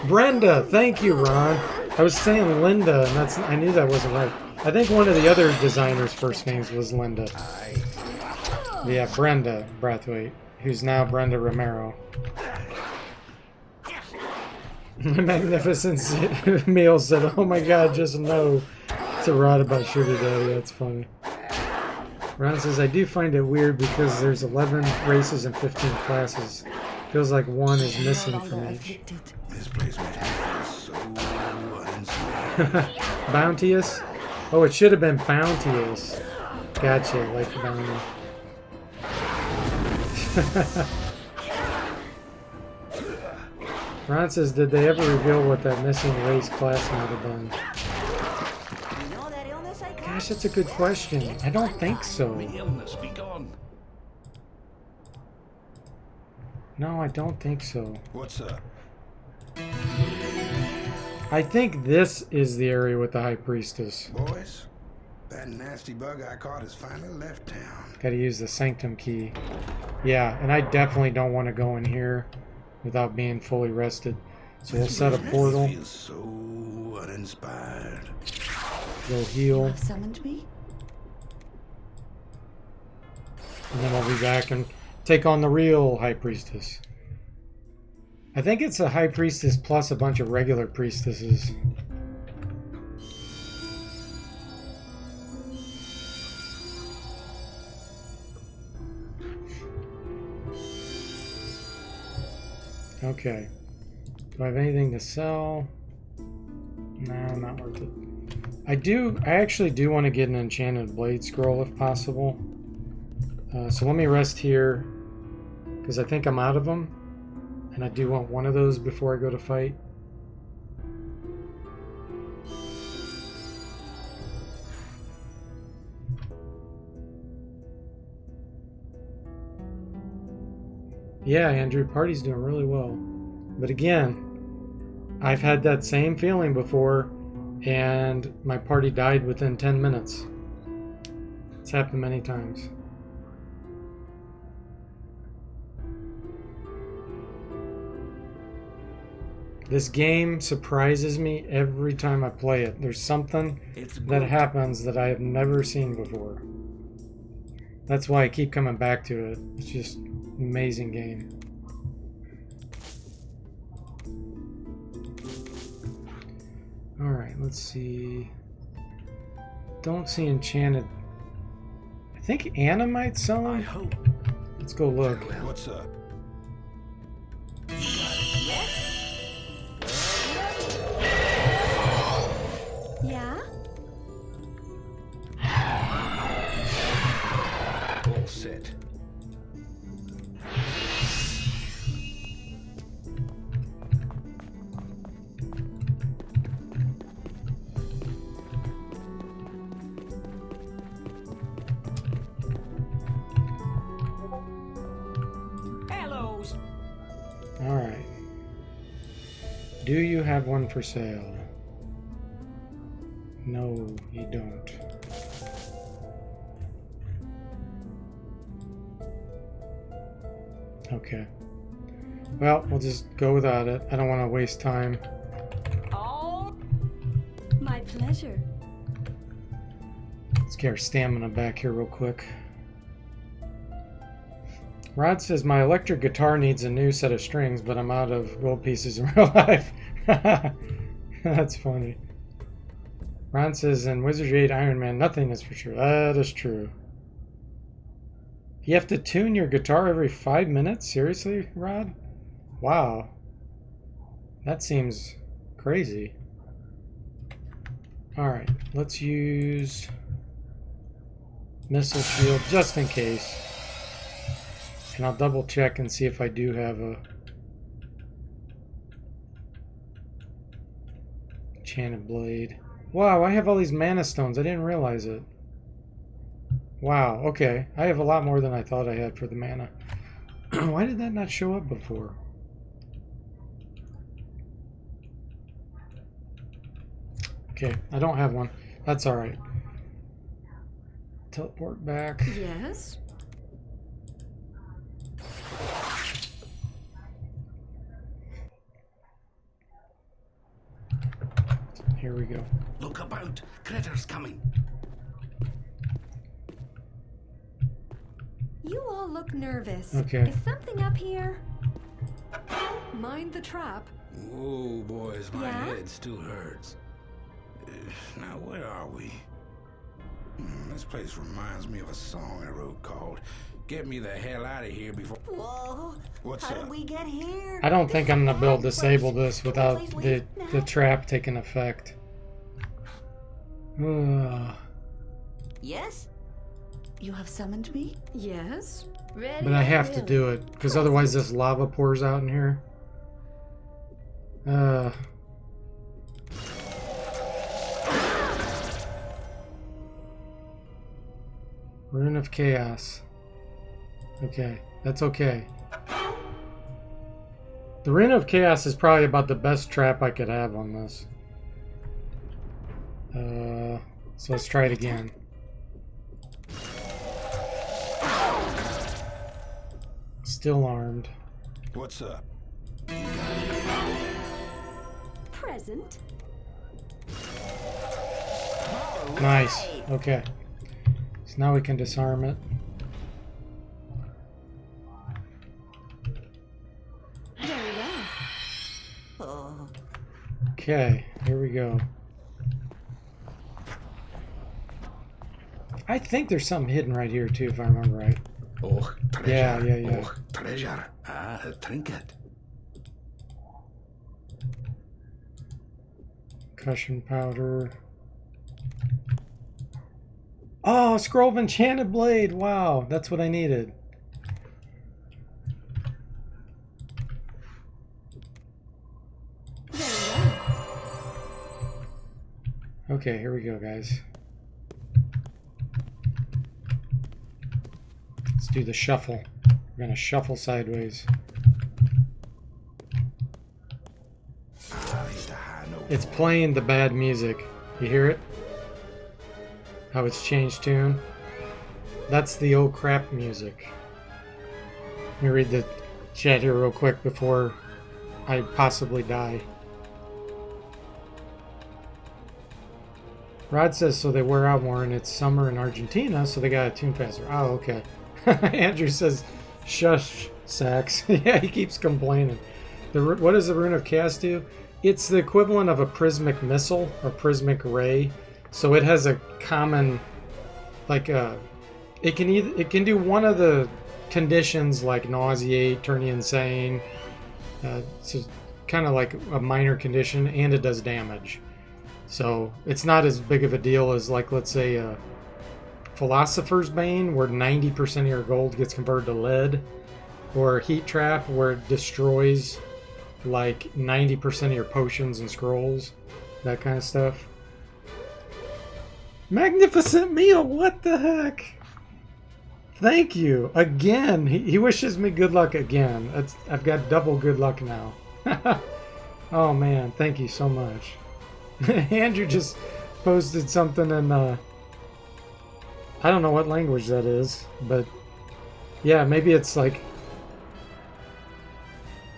Brenda, thank you, Ron. I was saying Linda, and I knew that wasn't right. I think one of the other designers' first names was Linda. Yeah, Brenda Brathwaite, who's now Brenda Romero. Magnificent Meal said, "Oh my God, just no." To Rod about Sugar Daddy. That's funny. Ron says, "I do find it weird because there's 11 races and 15 classes. Feels like one is missing from each." This place makes me feel so uninspired. Bounteous? Oh, it should have been Bounteous. Gotcha, like Bounty. Ron says, did they ever reveal what that missing race class might have been? You know that illness I caught? Gosh, that's a good question. I don't think so. The illness be gone. No, I don't think so. What's up? I think this is the area with the High Priestess. Boys, that nasty bug I caught has finally left town. Gotta use the Sanctum key. Yeah, and I definitely don't want to go in here without being fully rested. So we'll set a portal. I feel so uninspired. Go heal. Have summoned me? And then I'll be back and take on the real High Priestess. I think it's a High Priestess plus a bunch of regular priestesses. Okay. Do I have anything to sell? No, not worth it. I actually do want to get an enchanted blade scroll if possible. So let me rest here, because I think I'm out of them. And I do want one of those before I go to fight. Yeah, Andrew, party's doing really well. But again, I've had that same feeling before, and my party died within 10 minutes. It's happened many times. This game surprises me every time I play it. There's something It's that good. happens that I have never seen before. That's why I keep coming back to it. It's just an amazing game. Alright, let's see. Don't see enchanted. I think Anna might sell I them. hope. Let's go look. What's up? Yeah? All set. Hellos. Alright. Do you have one for sale? No, you don't. Okay. Well, we'll just go without it. I don't want to waste time. Oh. My pleasure. Let's get our stamina back here real quick. Rod says, my electric guitar needs a new set of strings, but I'm out of gold pieces in real life. That's funny. Ron says, in Wizardry 8 Iron Man, nothing is for sure. That is true. You have to tune your guitar every 5 minutes? Seriously, Rod? Wow. That seems crazy. Alright, let's use Missile Shield just in case. And I'll double check and see if I do have a Enchanted Blade. Wow, I have all these mana stones. I didn't realize it. Wow, okay. I have a lot more than I thought I had for the mana. Why did that not show up before? Okay, I don't have one. That's alright. Teleport back. Yes? Here we go. Look about. Critters coming. You all look nervous. Okay. Is something up here? Mind the trap. Whoa, boys, my Yeah? head still hurts. Now, where are we? This place reminds me of a song I wrote called Get Me the Hell Out of Here Before... Whoa. What's How up? did we get here? I don't think I'm gonna be able to disable this Can we without please the leave the now? trap taking effect. Ugh. Yes? You have summoned me? Yes. Ready? But I have to do it, because otherwise this lava pours out in here. Rune of Chaos. Okay, that's okay. The Rune of Chaos is probably about the best trap I could have on this. So let's try it again. Still armed. What's up? Present. Nice. Okay. So now we can disarm it. Very well. Oh. Okay, here we go. I think there's something hidden right here too, if I remember right. Oh, treasure. Yeah. Oh, treasure. Ah, a trinket. Cushion powder. Oh, scroll of enchanted blade. Wow, that's what I needed. Very well. Okay, here we go, guys. Let's do the shuffle. We're gonna shuffle sideways. It's playing the bad music. You hear it? How it's changed tune? That's the old crap music. Let me read the chat here real quick before I possibly die. Rod says so they wear out more and it's summer in Argentina, so they got a tune faster. Oh, okay. Andrew says, shush, Sax. Yeah, he keeps complaining. What does the Rune of Chaos do? It's the equivalent of a prismic missile or prismic ray. So it has a common, like, it can do one of the conditions like nauseate, turn you insane. So kind of like a minor condition, and it does damage. So it's not as big of a deal as, like, let's say Philosopher's Bane, where 90% of your gold gets converted to lead, or Heat Trap, where it destroys like 90% of your potions and scrolls, that kind of stuff. Magnificent meal, what the heck? Thank you again. He wishes me good luck again. I've got double good luck now. Oh man, thank you so much. Andrew just posted something in I don't know what language that is, but yeah, maybe it's like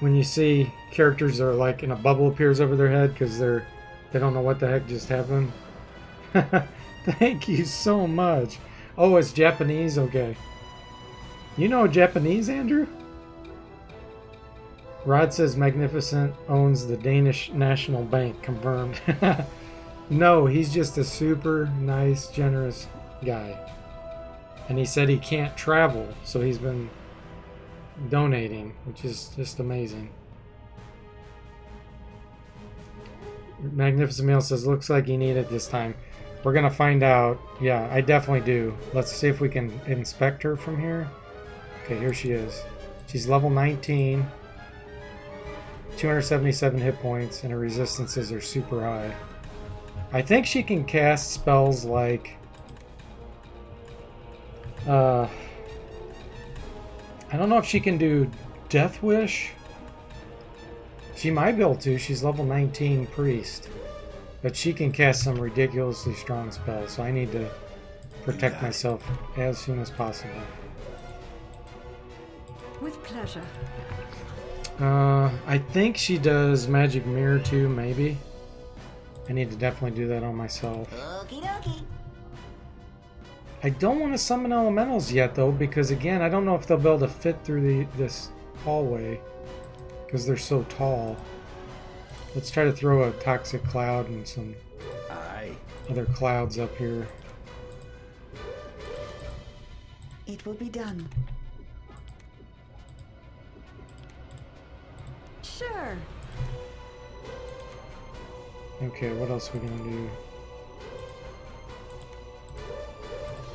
when you see characters that are like in a bubble appears over their head because they don't know what the heck just happened. Thank you so much. Oh, it's Japanese? Okay. You know Japanese, Andrew? Rod says Magnificent owns the Danish National Bank. Confirmed. No, he's just a super nice, generous guy. And he said he can't travel, so he's been donating, which is just amazing. Magnificent Meal says, looks like you need it this time. We're going to find out. Yeah, I definitely do. Let's see if we can inspect her from here. Okay, here she is. She's level 19. 277 hit points, and her resistances are super high. I think she can cast spells like... I don't know if she can do Death Wish. She might be able to. She's level 19 priest. But she can cast some ridiculously strong spells, so I need to protect myself as soon as possible. With pleasure. I think she does Magic Mirror too, maybe. I need to definitely do that on myself. Okie dokie. I don't want to summon elementals yet, though, because again, I don't know if they'll be able to fit through this hallway because they're so tall. Let's try to throw a Toxic Cloud and some other clouds up here. It will be done. Sure. Okay, what else are we gonna do?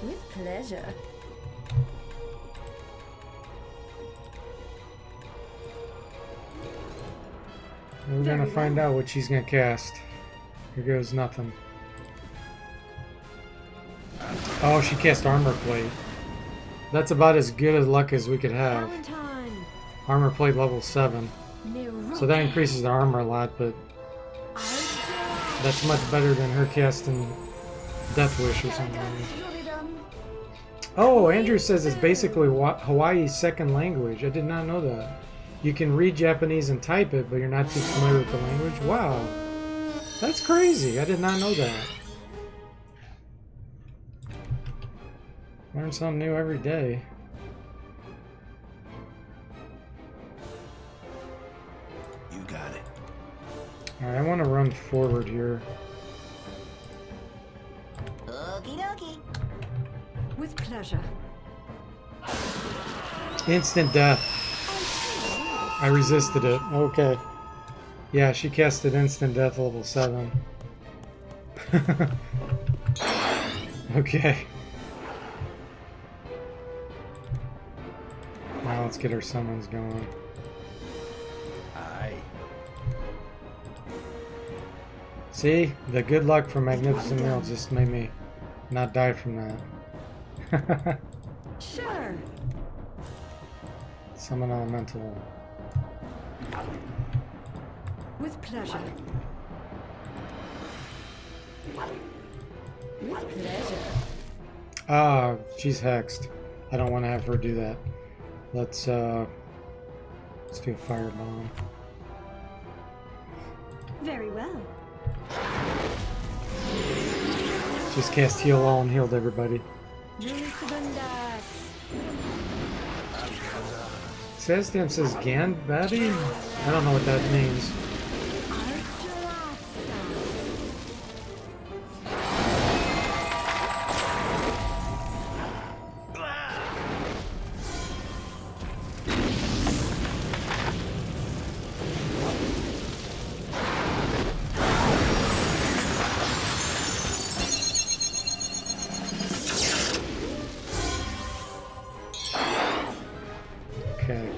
With pleasure. We're gonna find out what she's gonna cast. Here goes nothing. Oh, she cast Armor Plate. That's about as good a luck as we could have. Valentine. Armor Plate level 7. So that increases the armor a lot, but that's much better than her casting Death Wish or something. Oh, Andrew says it's basically Hawaii's second language. I did not know that. You can read Japanese and type it, but you're not too familiar with the language? Wow. That's crazy. I did not know that. Learn something new every day. You got it. Alright, I want to run forward here. Okie dokie. With pleasure. Instant death. I resisted it. Okay. Yeah, she casted instant death level 7. Okay. Now let's get our summons going. See? The good luck from Magnificent Meal just made me not die from that. Sure. Summon Elemental. With pleasure. With pleasure. Ah, she's hexed. I don't want to have her do that. Let's do a firebomb. Very well. Just cast heal all and healed everybody. Sasdam says Ganbadi? I don't know what that means. Okay.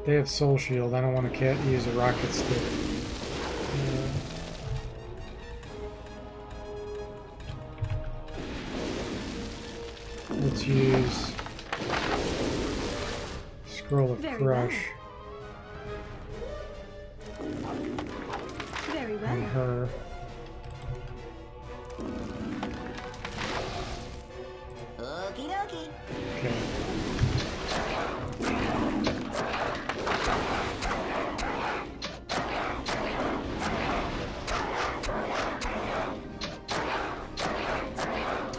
They have Soul Shield. I don't want to use a rocket stick. Let's use Scroll of Crush Very well. on her. Okie dokie. Okay.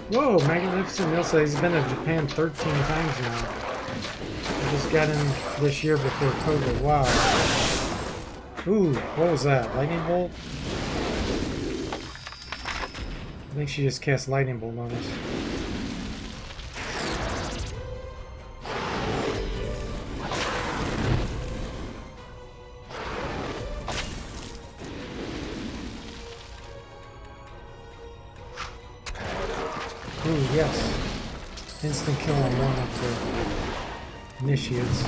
Whoa, Magnificent Neil says he's been to Japan 13 times now. I just got in this year before COVID. Wow. Ooh, what was that? Lightning Bolt? I think she just cast Lightning Bolt on us. Ooh, yes. Instant kill on one of the initiates.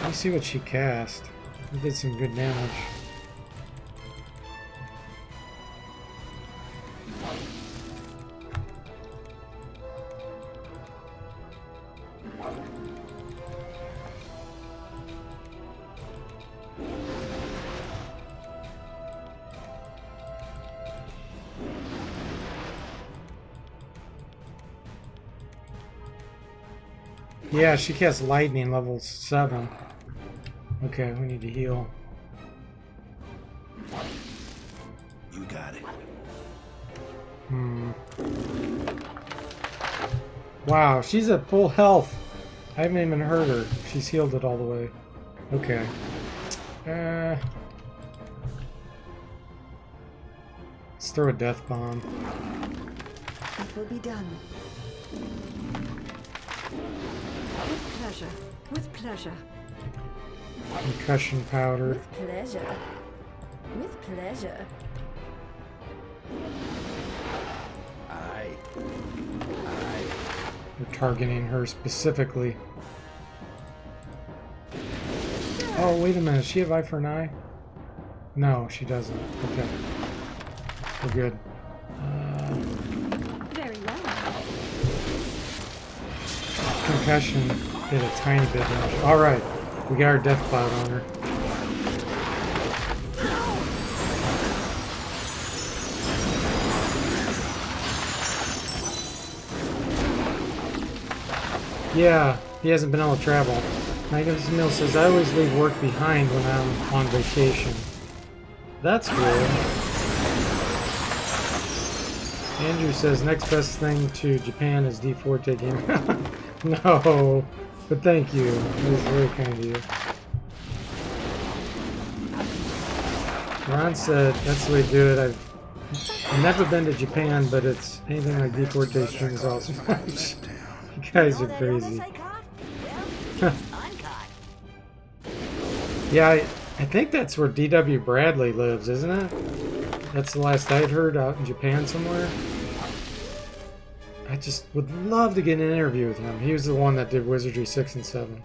Let me see what she cast. It did some good damage. Yeah, she casts lightning level 7. Okay, we need to heal. You got it. Wow, she's at full health. I haven't even hurt her. She's healed it all the way. Okay. Let's throw a death bomb. It will be done. With pleasure. With pleasure. Concussion powder. With pleasure. With pleasure. We're targeting her specifically. Oh, wait a minute. Does she have eye for an eye? No, she doesn't. Okay. We're good. Very well. Concussion did a tiny bit damage. Alright. We got our death cloud on her. Yeah, he hasn't been able to travel. Magnificent Mill says, I always leave work behind when I'm on vacation. That's good. Andrew says, next best thing to Japan is D4 taking. No, but thank you. It was very kind of you. Ron said, that's the way to do it. I've never been to Japan, but it's anything like D4 tasting is awesome. You guys are crazy. Yeah, I think that's where D.W. Bradley lives, isn't it? That's the last I'd heard, out in Japan somewhere. I just would love to get an interview with him. He was the one that did Wizardry 6 and 7.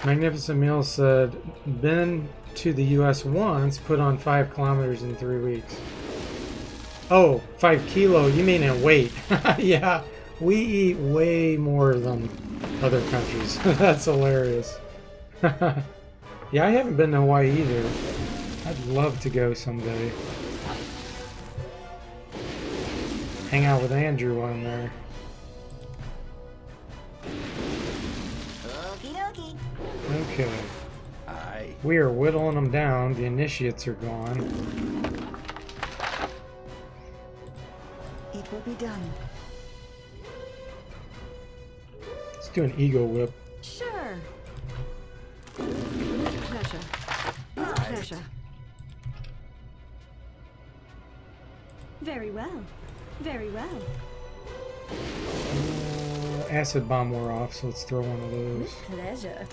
Magnificent Meal said, been to the US once, put on 5 kilometers in 3 weeks. Oh, 5 kilo, you mean in weight. Yeah, we eat way more than other countries. That's hilarious. Yeah, I haven't been to Hawaii either. I'd love to go someday. hang out with Andrew on there. Okie dokie. Okay. Aye. We are whittling them down. The initiates are gone. It will be done. Let's do an ego whip. Sure. With pleasure. With pleasure. Very well. Very well. Acid bomb wore off, so let's throw one of those. With pleasure.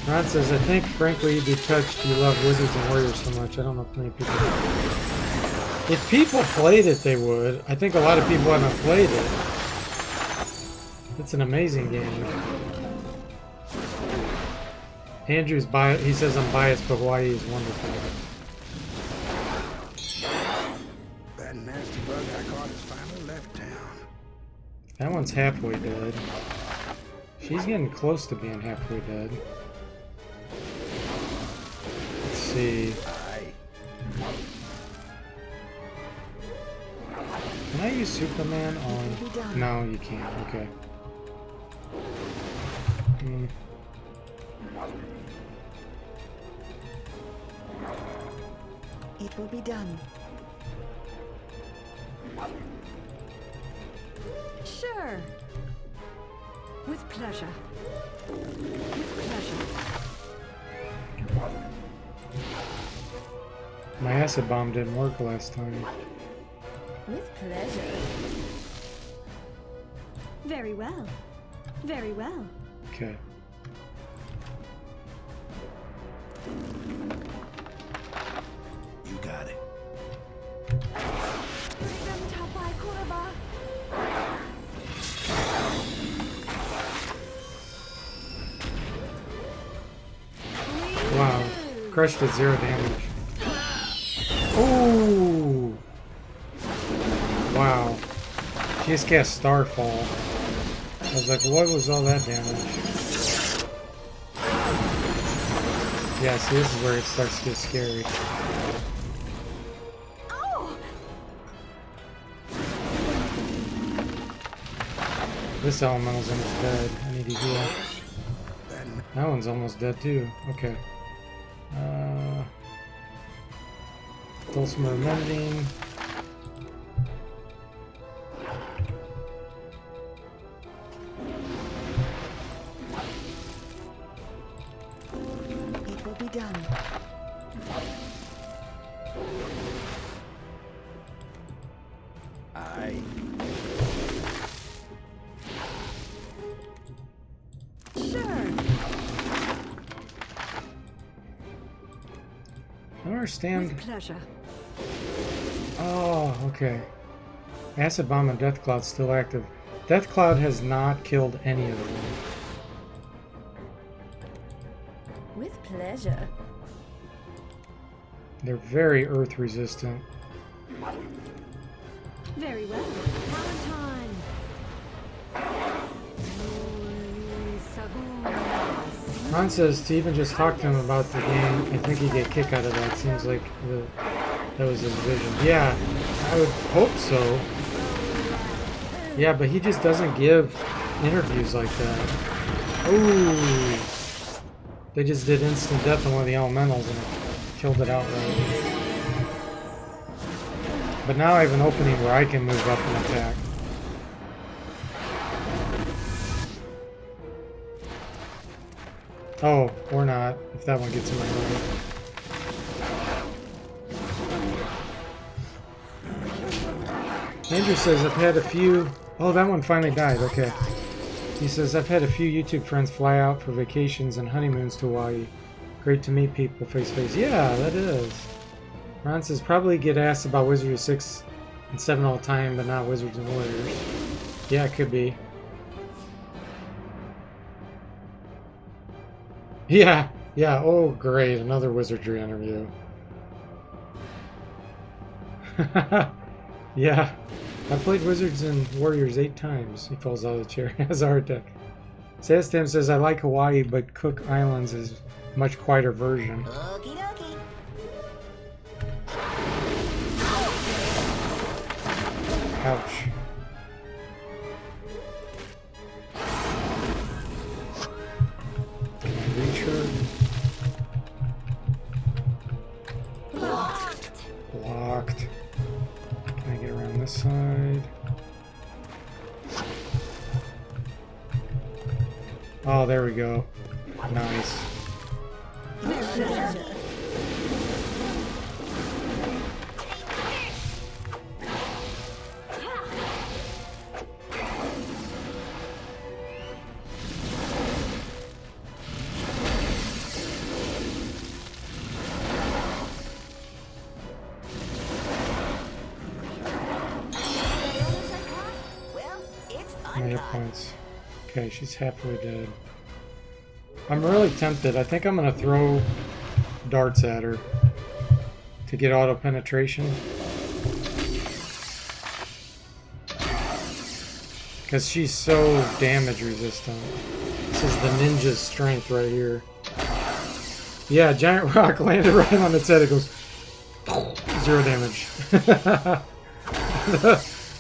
Ron says, I think, frankly, you'd be touched. You love Wizards and Warriors so much. I don't know if many people... If people played it, they would. I think a lot of people haven't played it. It's an amazing game. Andrew's biased. He says I'm biased, but Hawaii is wonderful. That nasty bug I caught has finally left town. That one's halfway dead. She's getting close to being halfway dead. Let's see. Aye. Can I use Superman on... No, you can't. Okay. It will be done. Sure. With pleasure. With pleasure. My acid bomb didn't work last time. With pleasure. Very well. Very well. Okay. You got it. Wow. Crushed at 0 damage. Ooh! Wow. She just cast Starfall. I was like, what was all that damage? Yeah, see, this is where it starts to get scary. This elemental's almost dead. I need to heal. That one's almost dead too. Okay. Dulcimer Mending. It will be done. Aye. I don't understand. With pleasure. Oh, okay. Acid Bomb and Death Cloud still active. Death Cloud has not killed any of them. With pleasure. They're very earth resistant. Very well. Valentine. Ron says to even just talk to him about the game, I think he'd get a kick out of that. Seems like that was his vision. Yeah, I would hope so. Yeah, but he just doesn't give interviews like that. Ooh! They just did instant death on one of the elementals and killed it outright. But now I have an opening where I can move up and attack. Oh, or not, if that one gets in my way. Andrew says, I've had a few... Oh, that one finally died, okay. He says, I've had a few YouTube friends fly out for vacations and honeymoons to Hawaii. Great to meet people face to face. Yeah, that is. Ron says, probably get asked about Wizardry 6 and 7 all the time, but not Wizards and Warriors. Yeah, it could be. Yeah, oh great, another Wizardry interview. Yeah. I played Wizards and Warriors 8 times. He falls out of the chair as a heart attack. Sastam says, I like Hawaii, but Cook Islands is a much quieter version. Okie dokie. Ouch. Can I reach her? Blocked. Can I get around this side? Oh, there we go. Nice. Well, it's How many hit undone. points? Okay, she's halfway dead. I'm really tempted. I think I'm gonna throw darts at her to get auto penetration. Because she's so damage resistant. This is the ninja's strength right here. Yeah, giant rock landed right on its head. It goes 0 damage.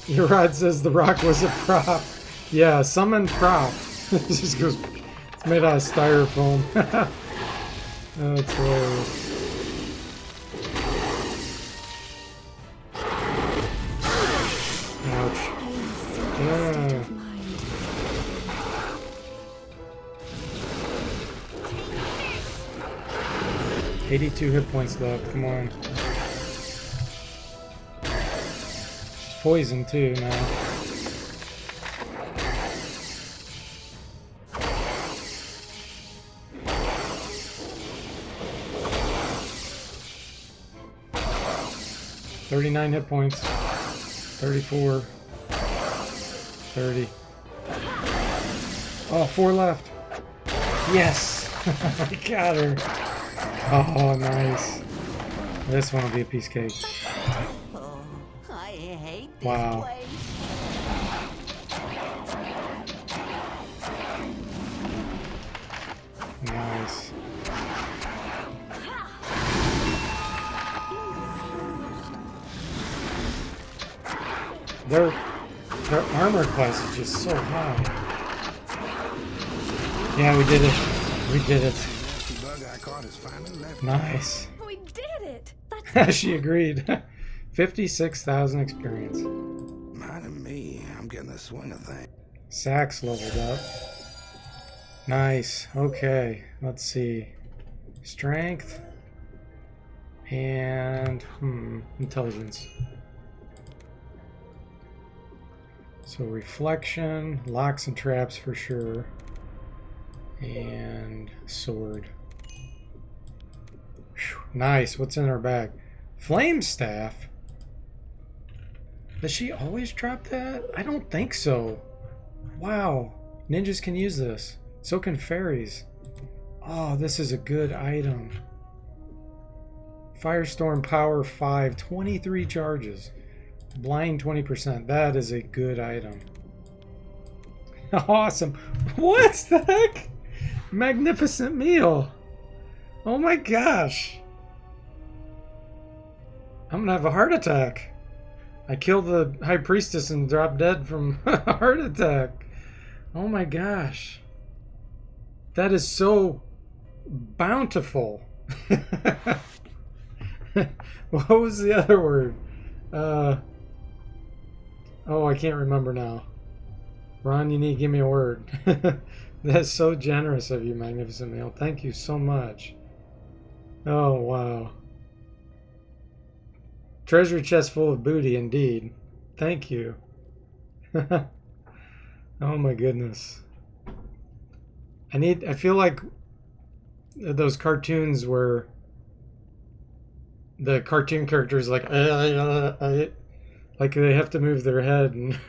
Your rod says the rock was a prop. Yeah, summoned prop. It just goes. It's made out of styrofoam. Oh, it's hilarious. Ouch. Yeah. 82 hit points left. Come on. She's poisoned too now. $39 hit points. 34. 30. Oh, 4 left. Yes! I got her. Oh, nice. This one will be a piece of cake. Oh, I hate this Wow. place. Nice. Their armor class is just so high. Yeah, we did it. We did it. Nasty bug I caught has finally left. Nice. We did it! That's She agreed. 56,000 experience. Minding me, I'm getting the swing of things. Sax leveled up. Nice. Okay, let's see. Strength. And, intelligence. So reflection, locks and traps for sure. And sword. Whew, nice. What's in her bag? Flame staff? Does she always drop that? I don't think so. Wow. Ninjas can use this. So can fairies. Oh, this is a good item. Firestorm power 5, 23 charges. Blind 20%. That is a good item. Awesome. What the heck? Magnificent meal. Oh my gosh. I'm gonna have a heart attack. I killed the high priestess and dropped dead from a heart attack. Oh my gosh. That is so bountiful. What was the other word? Oh, I can't remember now. Ron, you need to give me a word. That's so generous of you, Magnificent Meal. Thank you so much. Oh, wow. Treasure chest full of booty, indeed. Thank you. Oh my goodness. I feel like those cartoons where the cartoon characters like they have to move their head and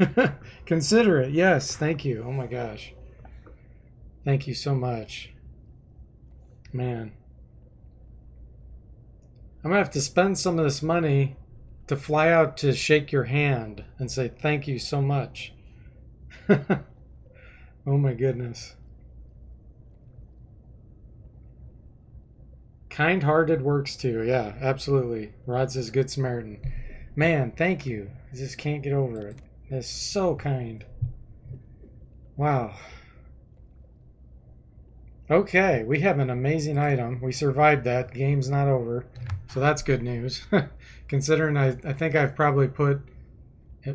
consider it. Yes, thank you. Oh my gosh. Thank you so much. Man. I'm gonna have to spend some of this money to fly out to shake your hand and say thank you so much. Oh my goodness. Kind-hearted works too. Yeah, absolutely. Rod says good Samaritan. Man, thank you. I just can't get over it. That's so kind. Wow. Okay, we have an amazing item. We survived that. Game's not over. So that's good news. Considering I think I've probably put,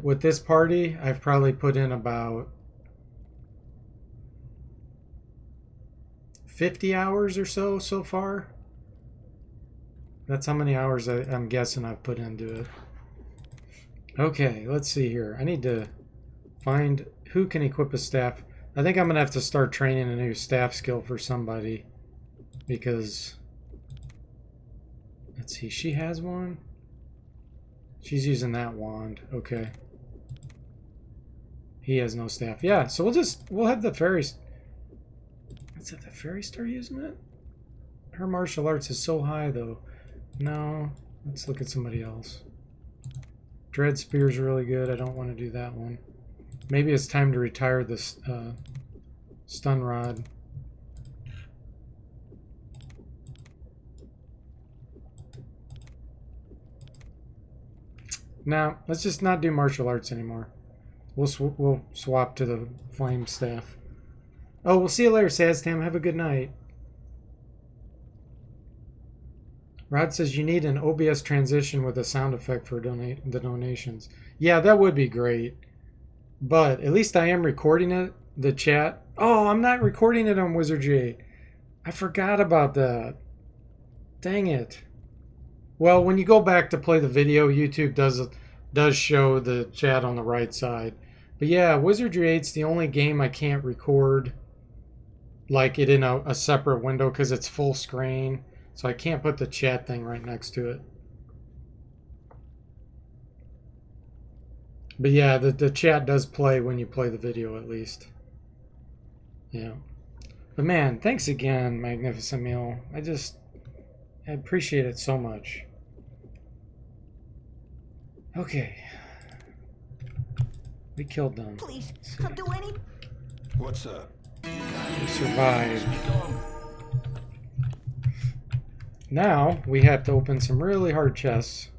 with this party, I've probably put in about 50 hours or so far. That's how many hours I'm guessing I've put into it. Okay, let's see here. I need to find who can equip a staff. I think I'm going to have to start training a new staff skill for somebody. Because, let's see, she has one. She's using that wand. Okay. He has no staff. Yeah, so we'll have the fairies. Is it the fairy start using it? Her martial arts is so high though. No, let's look at somebody else. Dread Spear's really good. I don't want to do that one. Maybe it's time to retire this stun rod. Now, let's just not do martial arts anymore. We'll swap to the flame staff. Oh, we'll see you later, Saztam. Have a good night. Rod says you need an OBS transition with a sound effect for the donations. Yeah, that would be great. But at least I am recording it, the chat. Oh, I'm not recording it on Wizardry. I forgot about that. Dang it. Well, when you go back to play the video, YouTube does show the chat on the right side. But yeah, Wizardry 8's the only game I can't record like it in a separate window because it's full screen. So I can't put the chat thing right next to it. But yeah, the chat does play when you play the video at least. Yeah. But man, thanks again, Magnificent Meal. I appreciate it so much. Okay. We killed them. Please, I'll do any. What's up? We survived. Now we have to open some really hard chests.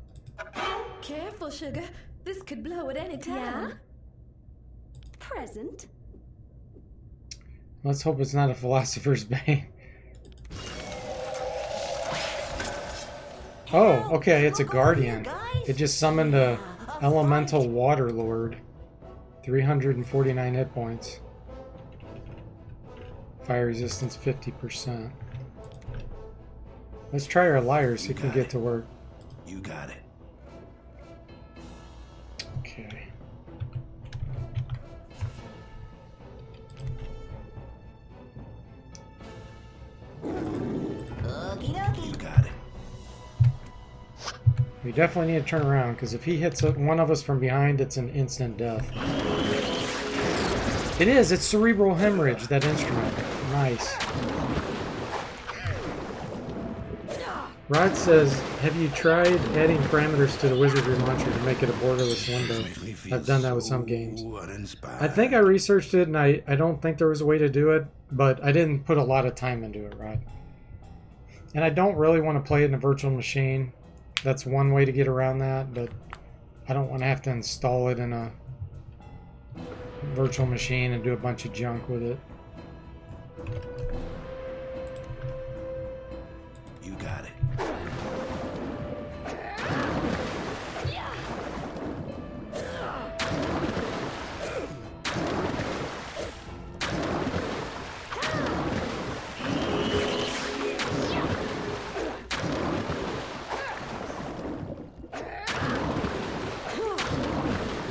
Careful, sugar. This could blow at any time. Yeah? Present? Let's hope it's not a Philosopher's Bane. Oh, okay, it's a Guardian. It just summoned a Elemental Water Lord. 349 hit points. Fire resistance 50%. Let's try our liars so he can get to work. You got it. Okay. Okie dokie. You got it. We definitely need to turn around because if he hits one of us from behind, it's an instant death. It is. It's cerebral hemorrhage, that instrument. Nice. Rod says, have you tried adding parameters to the Wizardry launcher to make it a borderless window? I've done that with some games. I think I researched it, and I don't think there was a way to do it, but I didn't put a lot of time into it, Rod. And I don't really want to play it in a virtual machine. That's one way to get around that, but I don't want to have to install it in a virtual machine and do a bunch of junk with it. You got it.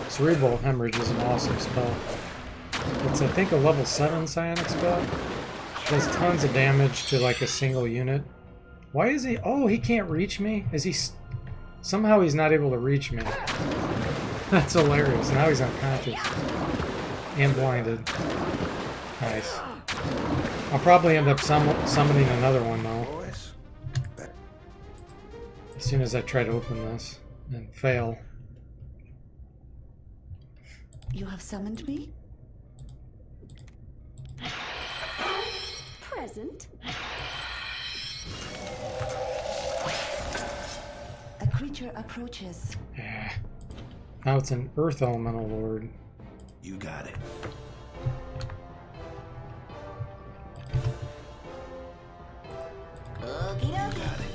Cerebral hemorrhage is an awesome spell. It's, I think, a level 7 psionic spell. It does tons of damage to like a single unit. Why is he? Oh, he can't reach me? Is he? Somehow he's not able to reach me. That's hilarious. Now he's unconscious. And blinded. Nice. I'll probably end up summoning another one though. Boys. As soon as I try to open this. and fail. You have summoned me? Present. A creature approaches. Yeah. Now it's an Earth Elemental Lord. You got it. Okie You dokie. got it.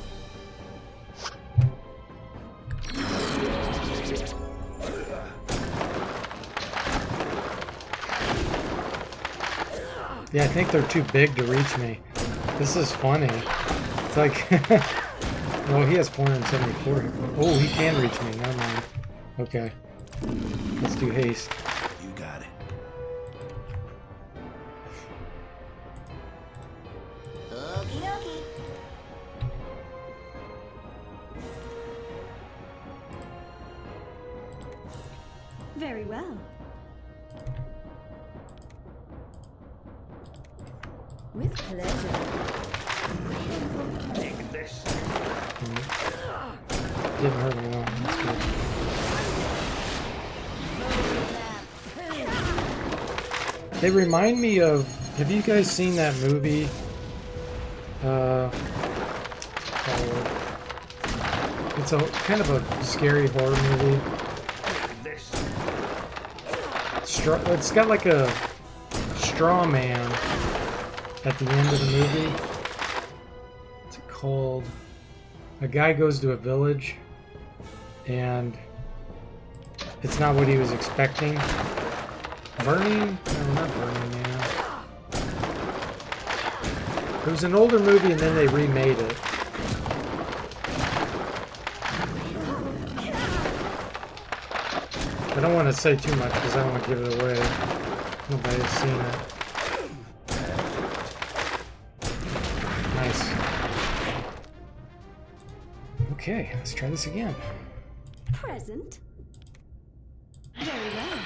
Yeah, I think they're too big to reach me. This is funny. It's like... well, he has 474. Oh, he can reach me. Never mind. Okay. Let's do haste. You got it. Okie dokie. Very well. With pleasure. Take this. Didn't hurt me at all. That's good. They remind me of... Have you guys seen that movie? Called... It's a kind of a scary horror movie. Take this. It's got like a straw man at the end of the movie. It's called... A guy goes to a village and it's not what he was expecting. Burning? No, not Burning Man. It was an older movie and then they remade it. I don't want to say too much because I don't want to give it away. Nobody has seen it. Nice. Okay, let's try this again. Present. Very well.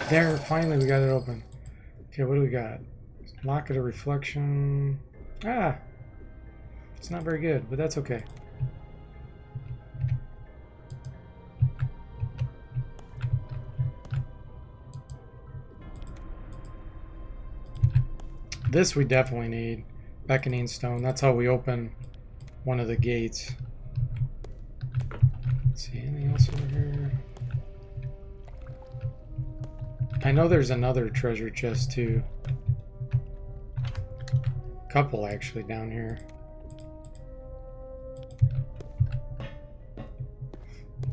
There, finally we got it open. Okay, what do we got? Locket of Reflection. Ah! It's not very good, but that's okay. This we definitely need. Beckoning Stone. That's how we open one of the gates. Let's see, anything else over here? I know there's another treasure chest too. Couple actually down here.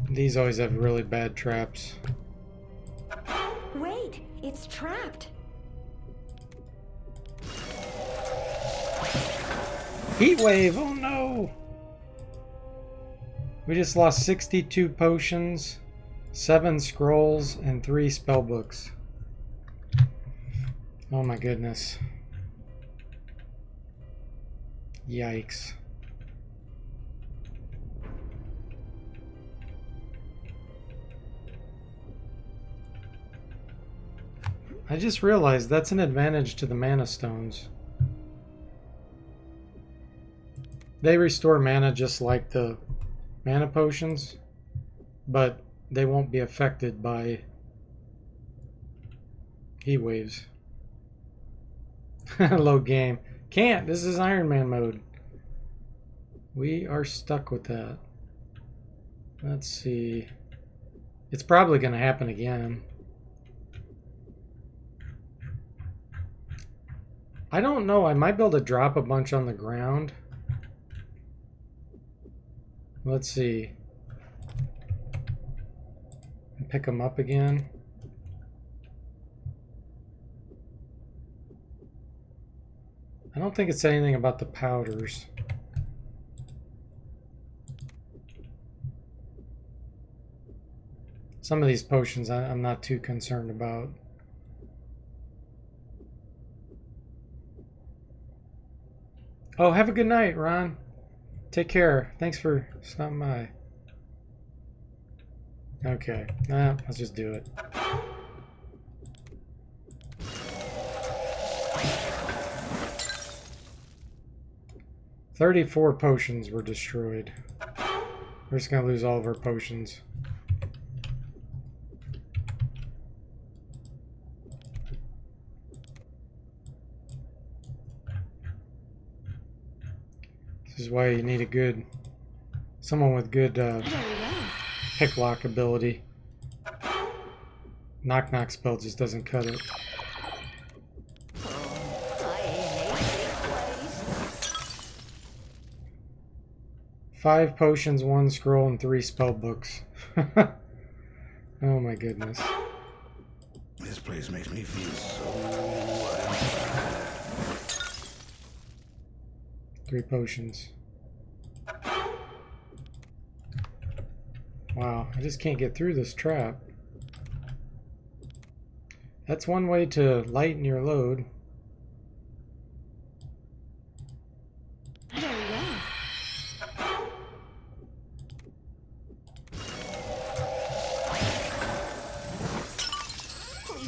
These always have really bad traps. Wait, it's trapped. Heat wave! Oh no! We just lost 62 potions, 7 scrolls, and 3 spell books. Oh my goodness. Yikes. I just realized that's an advantage to the mana stones. They restore mana just like the mana potions, but they won't be affected by heat waves. Low game. Can't! This is Iron Man mode. We are stuck with that. Let's see. It's probably going to happen again. I don't know. I might be able to drop a bunch on the ground. Let's see. And pick them up again. I don't think it said anything about the powders. Some of these potions I'm not too concerned about. Oh, have a good night, Ron. Take care. Thanks for stopping by. Okay. Let's just do it. 34 potions were destroyed. We're just gonna lose all of our potions. This is why you need a good, someone with good pick lock ability. Knock knock spell just doesn't cut it. Five potions, 1 scroll, and 3 spell books. Oh my goodness. This place makes me feel so... 3 potions. Wow, I just can't get through this trap. That's one way to lighten your load.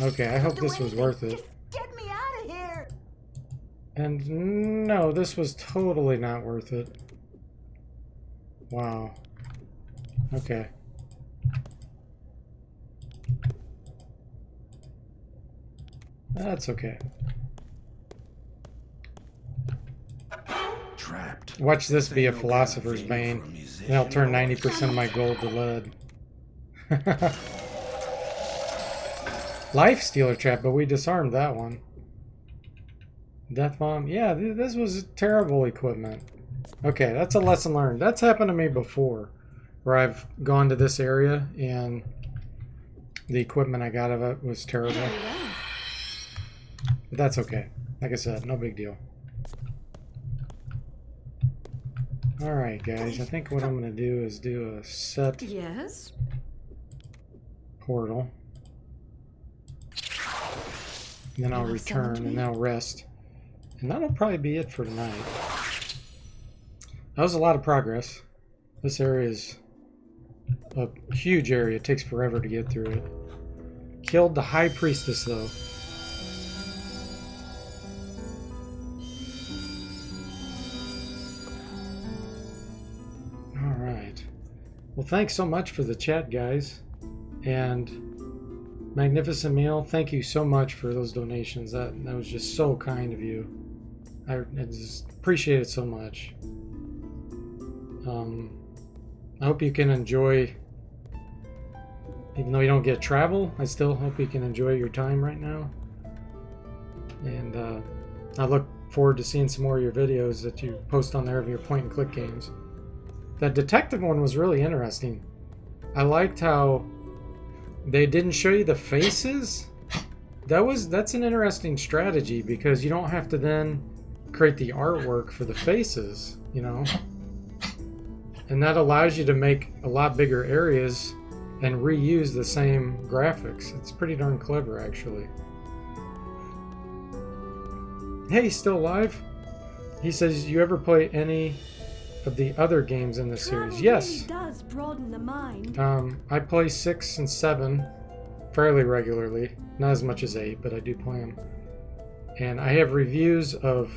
Okay, I hope this was worth it. Just get me out of here. And no, this was totally not worth it. Wow. Okay. That's okay. Trapped. Watch this be a philosopher's bane, and I'll turn 90% of my gold to lead. Life stealer trap, but we disarmed that one. Death bomb. Yeah, this was terrible equipment. Okay, that's a lesson learned. That's happened to me before, where I've gone to this area and the equipment I got of it was terrible. But that's okay. Like I said, no big deal. Alright guys, I think what I'm going to do is do a set Yes? portal. And then I'll return and then I'll rest. And that'll probably be it for tonight. That was a lot of progress. This area is a huge area. It takes forever to get through it. Killed the High Priestess though. Alright. Well, thanks so much for the chat, guys. And Magnificent Meal, thank you so much for those donations. That was just so kind of you. I just appreciate it so much. I hope you can enjoy, even though you don't get travel, I still hope you can enjoy your time right now. And I look forward to seeing some more of your videos that you post on there of your point and click games. That detective one was really interesting. I liked how they didn't show you the faces. That's an interesting strategy because you don't have to then create the artwork for the faces, you know. And that allows you to make a lot bigger areas and reuse the same graphics. It's pretty darn clever, actually. Hey, still alive? He says, you ever play any of the other games in this series? Yes. Really does broaden the mind. I play 6 and 7 fairly regularly. Not as much as 8, but I do play them. And I have reviews of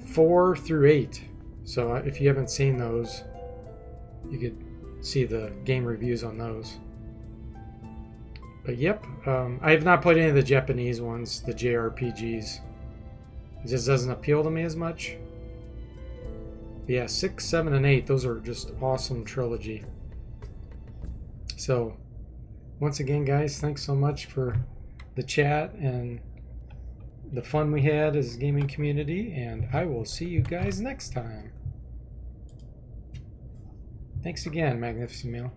4 through 8. So if you haven't seen those, you could see the game reviews on those. But yep, I have not played any of the Japanese ones, the JRPGs. It just doesn't appeal to me as much. But yeah, 6, 7, and 8, those are just awesome trilogy. So, once again, guys, thanks so much for the chat and the fun we had as a gaming community, and I will see you guys next time. Thanks again, Magnificent Meal.